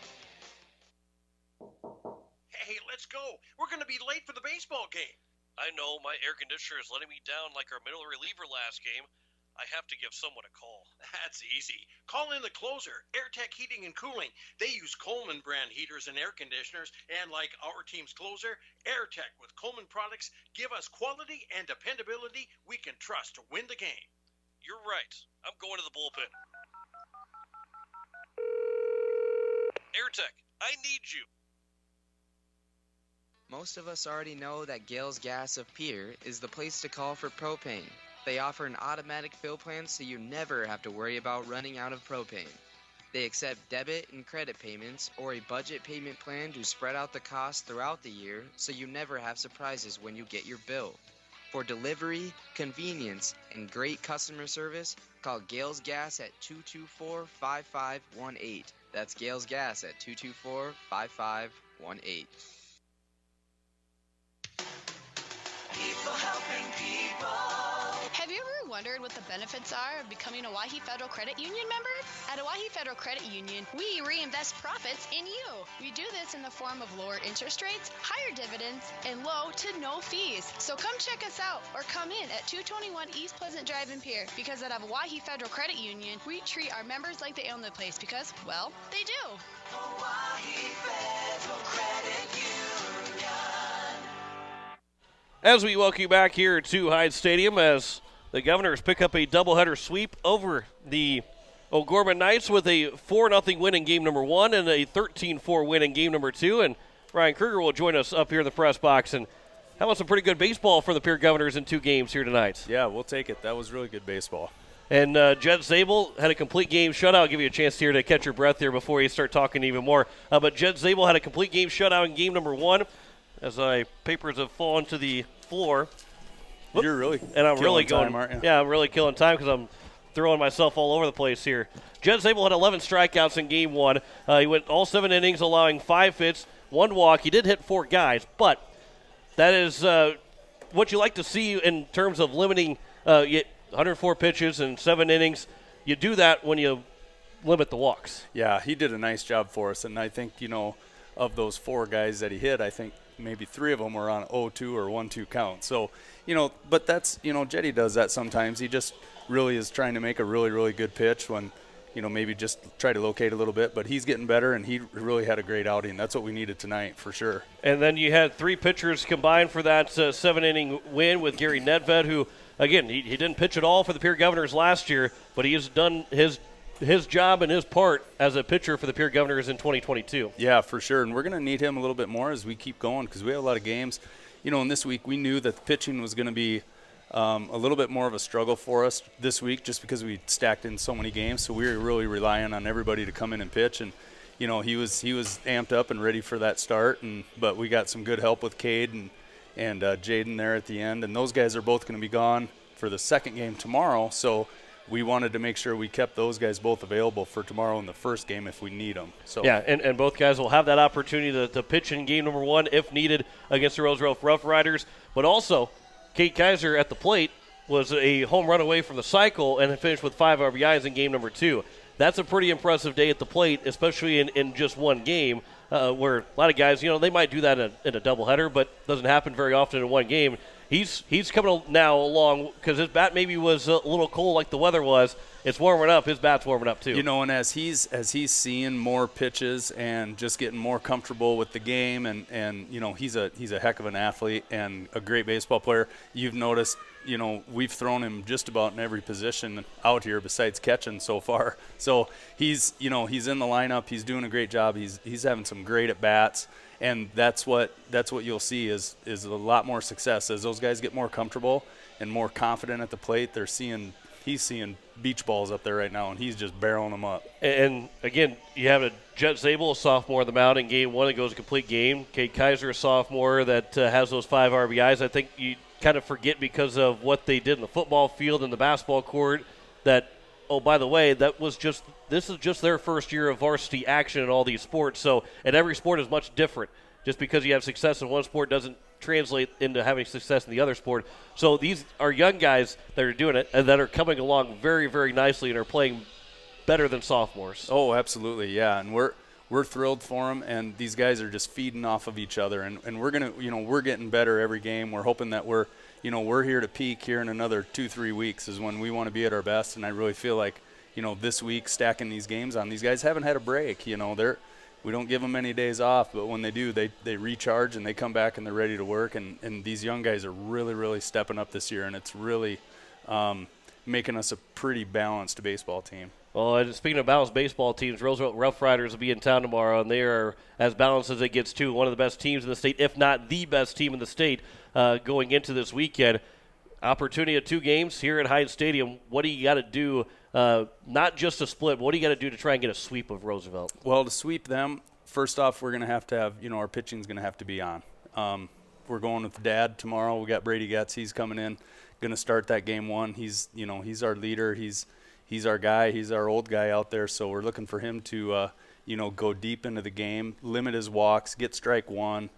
Hey, let's go. We're going to be late for the baseball game. I know. My air conditioner is letting me down like our middle reliever last game. I have to give someone a call. That's easy. Call in the closer, AirTech Heating and Cooling. They use Coleman brand heaters and air conditioners, and like our team's closer, AirTech with Coleman products give us quality and dependability we can trust to win the game. You're right. I'm going to the bullpen. AirTech, I need you. Most of us already know that Gales Gas of Pierre is the place to call for propane. They offer an automatic fill plan so you never have to worry about running out of propane. They accept debit and credit payments or a budget payment plan to spread out the cost throughout the year so you never have surprises when you get your bill. For delivery, convenience, and great customer service, call Gales Gas at 224-5518. That's Gales Gas at 224-5518. People helping people. Have you ever wondered what the benefits are of becoming a Owyhee Federal Credit Union member? At Owyhee Federal Credit Union, we reinvest profits in you. We do this in the form of lower interest rates, higher dividends, and low to no fees. So come check us out or come in at 221 East Pleasant Drive in Pierre, because at Owyhee Federal Credit Union, we treat our members like they own the place because, well, they do. Owyhee Federal Credit Union. As we welcome you back here to Hyde Stadium as the Governors pick up a doubleheader sweep over the O'Gorman Knights with a 4-0 win in game number 1 and a 13-4 win in game number 2. And Ryan Kruger will join us up here in the press box. And how about some pretty good baseball for the Pierre Governors in 2 games here tonight? Yeah, we'll take it. That was really good baseball. And Jed Zabel had a complete game shutout. I'll give you a chance here to catch your breath here before you start talking even more. But Jed Zabel had a complete game shutout in game number 1 as papers have fallen to the floor. Whoop. You're really and I'm really killing going, time, aren't you? Yeah, I'm really killing time because I'm throwing myself all over the place here. Jed Zabel had 11 strikeouts in game 1. He went all 7 innings, allowing 5 hits, 1 walk. He did hit 4 guys, but that is what you like to see in terms of limiting 104 pitches and 7 innings. You do that when you limit the walks. Yeah, he did a nice job for us, and I think, of those 4 guys that he hit, I think maybe 3 of them were on 0-2 or 1-2 count. So, but that's, Jetty does that sometimes. He just really is trying to make a really, really good pitch when, maybe just try to locate a little bit. But he's getting better, and he really had a great outing. That's what we needed tonight for sure. And then you had 3 pitchers combined for that 7-inning win with Gary Nedved, who, again, he didn't pitch at all for the Pierre Governors last year, but he has done his job and his part as a pitcher for the Pierre Governors in 2022. Yeah, for sure. And we're going to need him a little bit more as we keep going because we have a lot of games. And this week we knew that the pitching was going to be a little bit more of a struggle for us this week just because we stacked in so many games. So we were really relying on everybody to come in and pitch. And, he was amped up and ready for that start. But we got some good help with Cade and Jaden there at the end. And those guys are both going to be gone for the second game tomorrow. So we wanted to make sure we kept those guys both available for tomorrow in the first game if we need them. So yeah, and both guys will have that opportunity to pitch in game number 1 if needed against the Rose-Rough Rough Riders. But also, Kate Kaiser at the plate was a home run away from the cycle and finished with 5 RBIs in game number 2. That's a pretty impressive day at the plate, especially in just one game, where a lot of guys, they might do that in a doubleheader, but doesn't happen very often in one game. he's coming now along because his bat maybe was a little cold like the weather was. It's warming up. His bat's warming up too. And as he's seeing more pitches and just getting more comfortable with the game, and he's a heck of an athlete and a great baseball player. You've noticed, we've thrown him just about in every position out here besides catching so far. So he's in the lineup. He's doing a great job. He's having some great at bats. And that's what you'll see is a lot more success as those guys get more comfortable and more confident at the plate. He's seeing beach balls up there right now, and he's just barreling them up. And again, you have a Jet Zabel, a sophomore on the mound in game one that goes a complete game. Cade Kaiser, a sophomore that has those 5 RBIs. I think you kind of forget because of what they did in the football field and the basketball court that, oh, by the way, this is just their first year of varsity action in all these sports. So, and every sport is much different. Just because you have success in one sport doesn't translate into having success in the other sport. So these are young guys that are doing it and that are coming along very, very nicely and are playing better than sophomores. Oh, absolutely, yeah. And we're thrilled for them, and these guys are just feeding off of each other. And we're gonna, we're getting better every game. We're hoping that we're here to peak here in another 2-3 weeks is when we want to be at our best. And I really feel like, this week stacking these games on, these guys haven't had a break. We don't give them many days off, but when they do, they recharge and they come back and they're ready to work. And these young guys are really, really stepping up this year, and it's really making us a pretty balanced baseball team. Well, and speaking of balanced baseball teams, Roosevelt Rough Riders will be in town tomorrow, and they are as balanced as it gets too. One of the best teams in the state, if not the best team in the state, going into this weekend. Opportunity of 2 games here at Hyatt Stadium. What do you got to do? Not just a split, but what do you got to do to try and get a sweep of Roosevelt? Well, to sweep them, first off, we're going to have, our pitching's going to have to be on. We're going with Dad tomorrow. We got Brady Getz. He's coming in, going to start that game 1. He's our leader. He's our guy. He's our old guy out there. So we're looking for him to, go deep into the game, limit his walks, get strike 1,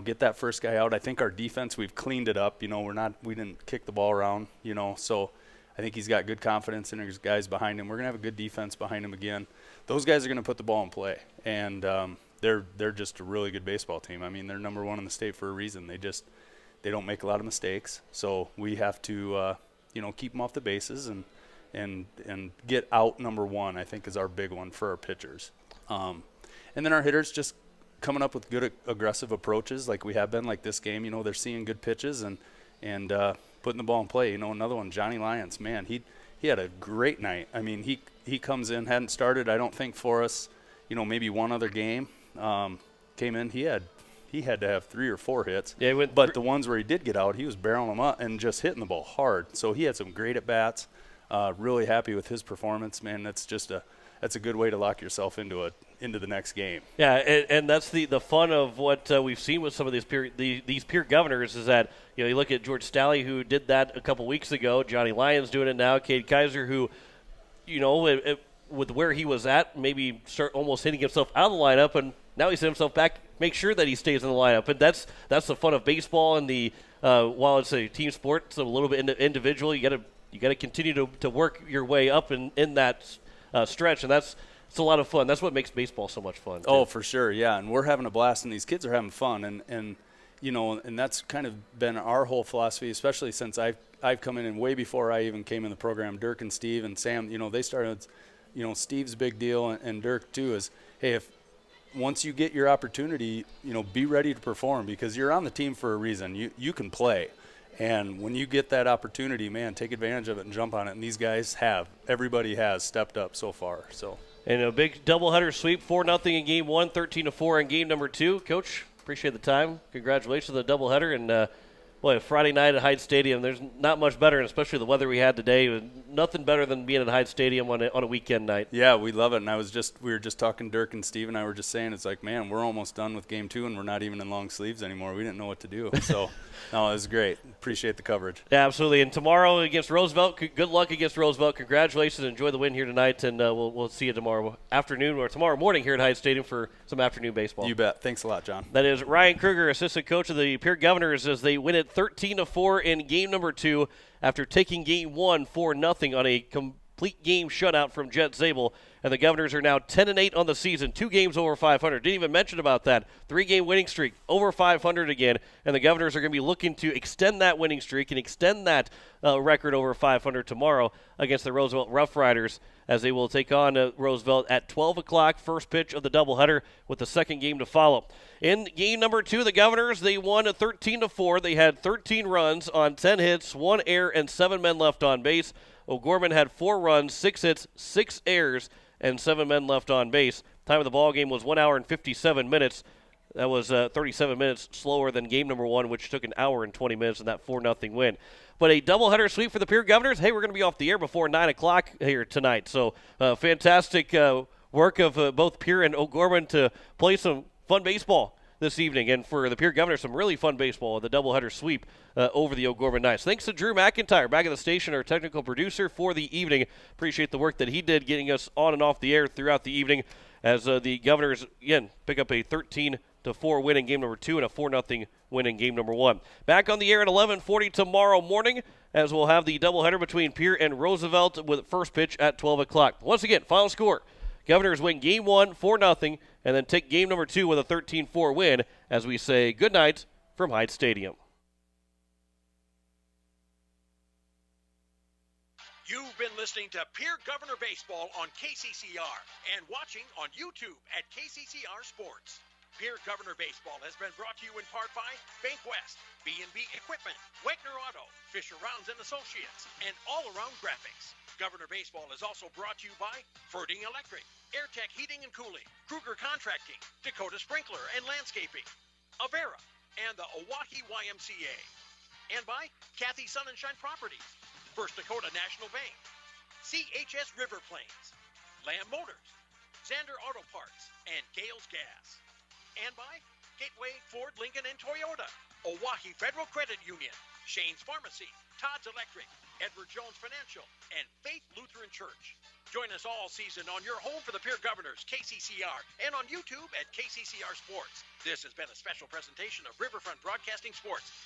get that first guy out. I think our defense, we've cleaned it up. We didn't kick the ball around, so I think he's got good confidence in his guys behind him. We're going to have a good defense behind him again. Those guys are going to put the ball in play, and they're just a really good baseball team. I mean, they're number 1 in the state for a reason. They don't make a lot of mistakes, so we have to keep them off the bases and get out number 1, I think, is our big one for our pitchers. And then our hitters just coming up with good aggressive approaches like we have been, like this game. They're seeing good pitches and putting the ball in play. Another one, Johnny Lyons, man, he had a great night. I mean, he comes in, hadn't started, I don't think, for us, maybe one other game. Came in, he had to have 3 or 4 hits. Yeah, but the ones where he did get out, he was barreling them up and just hitting the ball hard. So he had some great at-bats. Really happy with his performance, man. That's a good way to lock yourself into the next game. Yeah, and that's the fun of what we've seen with some of these peer governors is that you look at George Stalley, who did that a couple weeks ago. Johnny Lyons doing it now. Cade Kaiser, who with where he was at, maybe start almost hitting himself out of the lineup, and now he's hit himself back. Make sure that he stays in the lineup, and that's the fun of baseball. And the while it's a team sport, it's a little bit individual. You got to continue to work your way up in that stretch, and it's a lot of fun. That's what makes baseball so much fun, too. Oh, for sure, yeah. And we're having a blast, and these kids are having fun, and that's kind of been our whole philosophy, especially since I've come in, and way before I even came in the program. Dirk and Steve and Sam, they started. Steve's big deal, and Dirk too, is, hey, once you get your opportunity, be ready to perform, because you're on the team for a reason. You can play. And when you get that opportunity, man, take advantage of it and jump on it. And these guys everybody has stepped up so far. So. And a big doubleheader sweep, 4-0 in game 1, 13-4 in game number 2. Coach, appreciate the time. Congratulations on the doubleheader. And, Friday night at Hyde Stadium, there's not much better, and especially the weather we had today. Nothing better than being at Hyde Stadium on a weekend night. Yeah, we love it. And we were just talking, Dirk and Steve and I were just saying, it's like, man, we're almost done with game 2, and we're not even in long sleeves anymore. We didn't know what to do. So, no, it was great. Appreciate the coverage. Yeah, absolutely. And tomorrow against Roosevelt, good luck against Roosevelt. Congratulations. Enjoy the win here tonight, and we'll see you tomorrow afternoon or tomorrow morning here at Hyde Stadium for some afternoon baseball. You bet. Thanks a lot, John. That is Ryan Kruger, assistant coach of the Pierre Governors, as they win it 13-4 in game number 2 after taking game 1 4-0 on a complete game shutout from Jet Zabel, and the Governors are now 10-8 on the season, 2 games over 500. Didn't even mention about that. 3-game winning streak, over 500 again, and the Governors are going to be looking to extend that winning streak and extend that record over 500 tomorrow against the Roosevelt Rough Riders, as they will take on Roosevelt at 12 o'clock, first pitch of the doubleheader, with the second game to follow. In game number 2, the Governors, they won 13-4. They had 13 runs on 10 hits, 1 error, and 7 men left on base. O'Gorman had 4 runs, 6 hits, 6 errors, and 7 men left on base. Time of the ball game was 1 hour and 57 minutes. That was 37 minutes slower than game number 1, which took an hour and 20 minutes in that 4-0 win. But a doubleheader sweep for the Pierre Governors. Hey, we're going to be off the air before 9 o'clock here tonight. So fantastic work of both Pierre and O'Gorman to play some fun baseball this evening. And for the Pierre Governors, some really fun baseball with the doubleheader sweep over the O'Gorman Knights. Thanks to Drew McIntyre, back at the station, our technical producer for the evening. Appreciate the work that he did getting us on and off the air throughout the evening as the Governors, again, pick up a 13-4 win in game number 2 and a 4-0 win in game number 1. Back on the air at 11:40 tomorrow morning, as we'll have the doubleheader between Pierre and Roosevelt with first pitch at 12 o'clock. Once again, final score: Governors win game 1 4-0, and then take game number 2 with a 13-4 win, as we say good night from Hyde Stadium. You've been listening to Pierre Governor Baseball on KCCR and watching on YouTube at KCCR Sports. Pierre Governor Baseball has been brought to you in part by Bank West, B&B Equipment, Wegner Auto, Fisher Rounds and Associates, and All Around Graphics. Governor Baseball is also brought to you by Ferding Electric, AirTech Heating and Cooling, Kruger Contracting, Dakota Sprinkler and Landscaping, Avera, and the Oahe YMCA. And by Kathy Sun and Shine Properties, First Dakota National Bank, CHS River Plains, Lamb Motors, Xander Auto Parts, and Gales Gas. And by Gateway, Ford, Lincoln, and Toyota, Oahe Federal Credit Union, Shane's Pharmacy, Todd's Electric, Edward Jones Financial, and Faith Lutheran Church. Join us all season on your home for the Pierre Governors, KCCR, and on YouTube at KCCR Sports. This has been a special presentation of Riverfront Broadcasting Sports.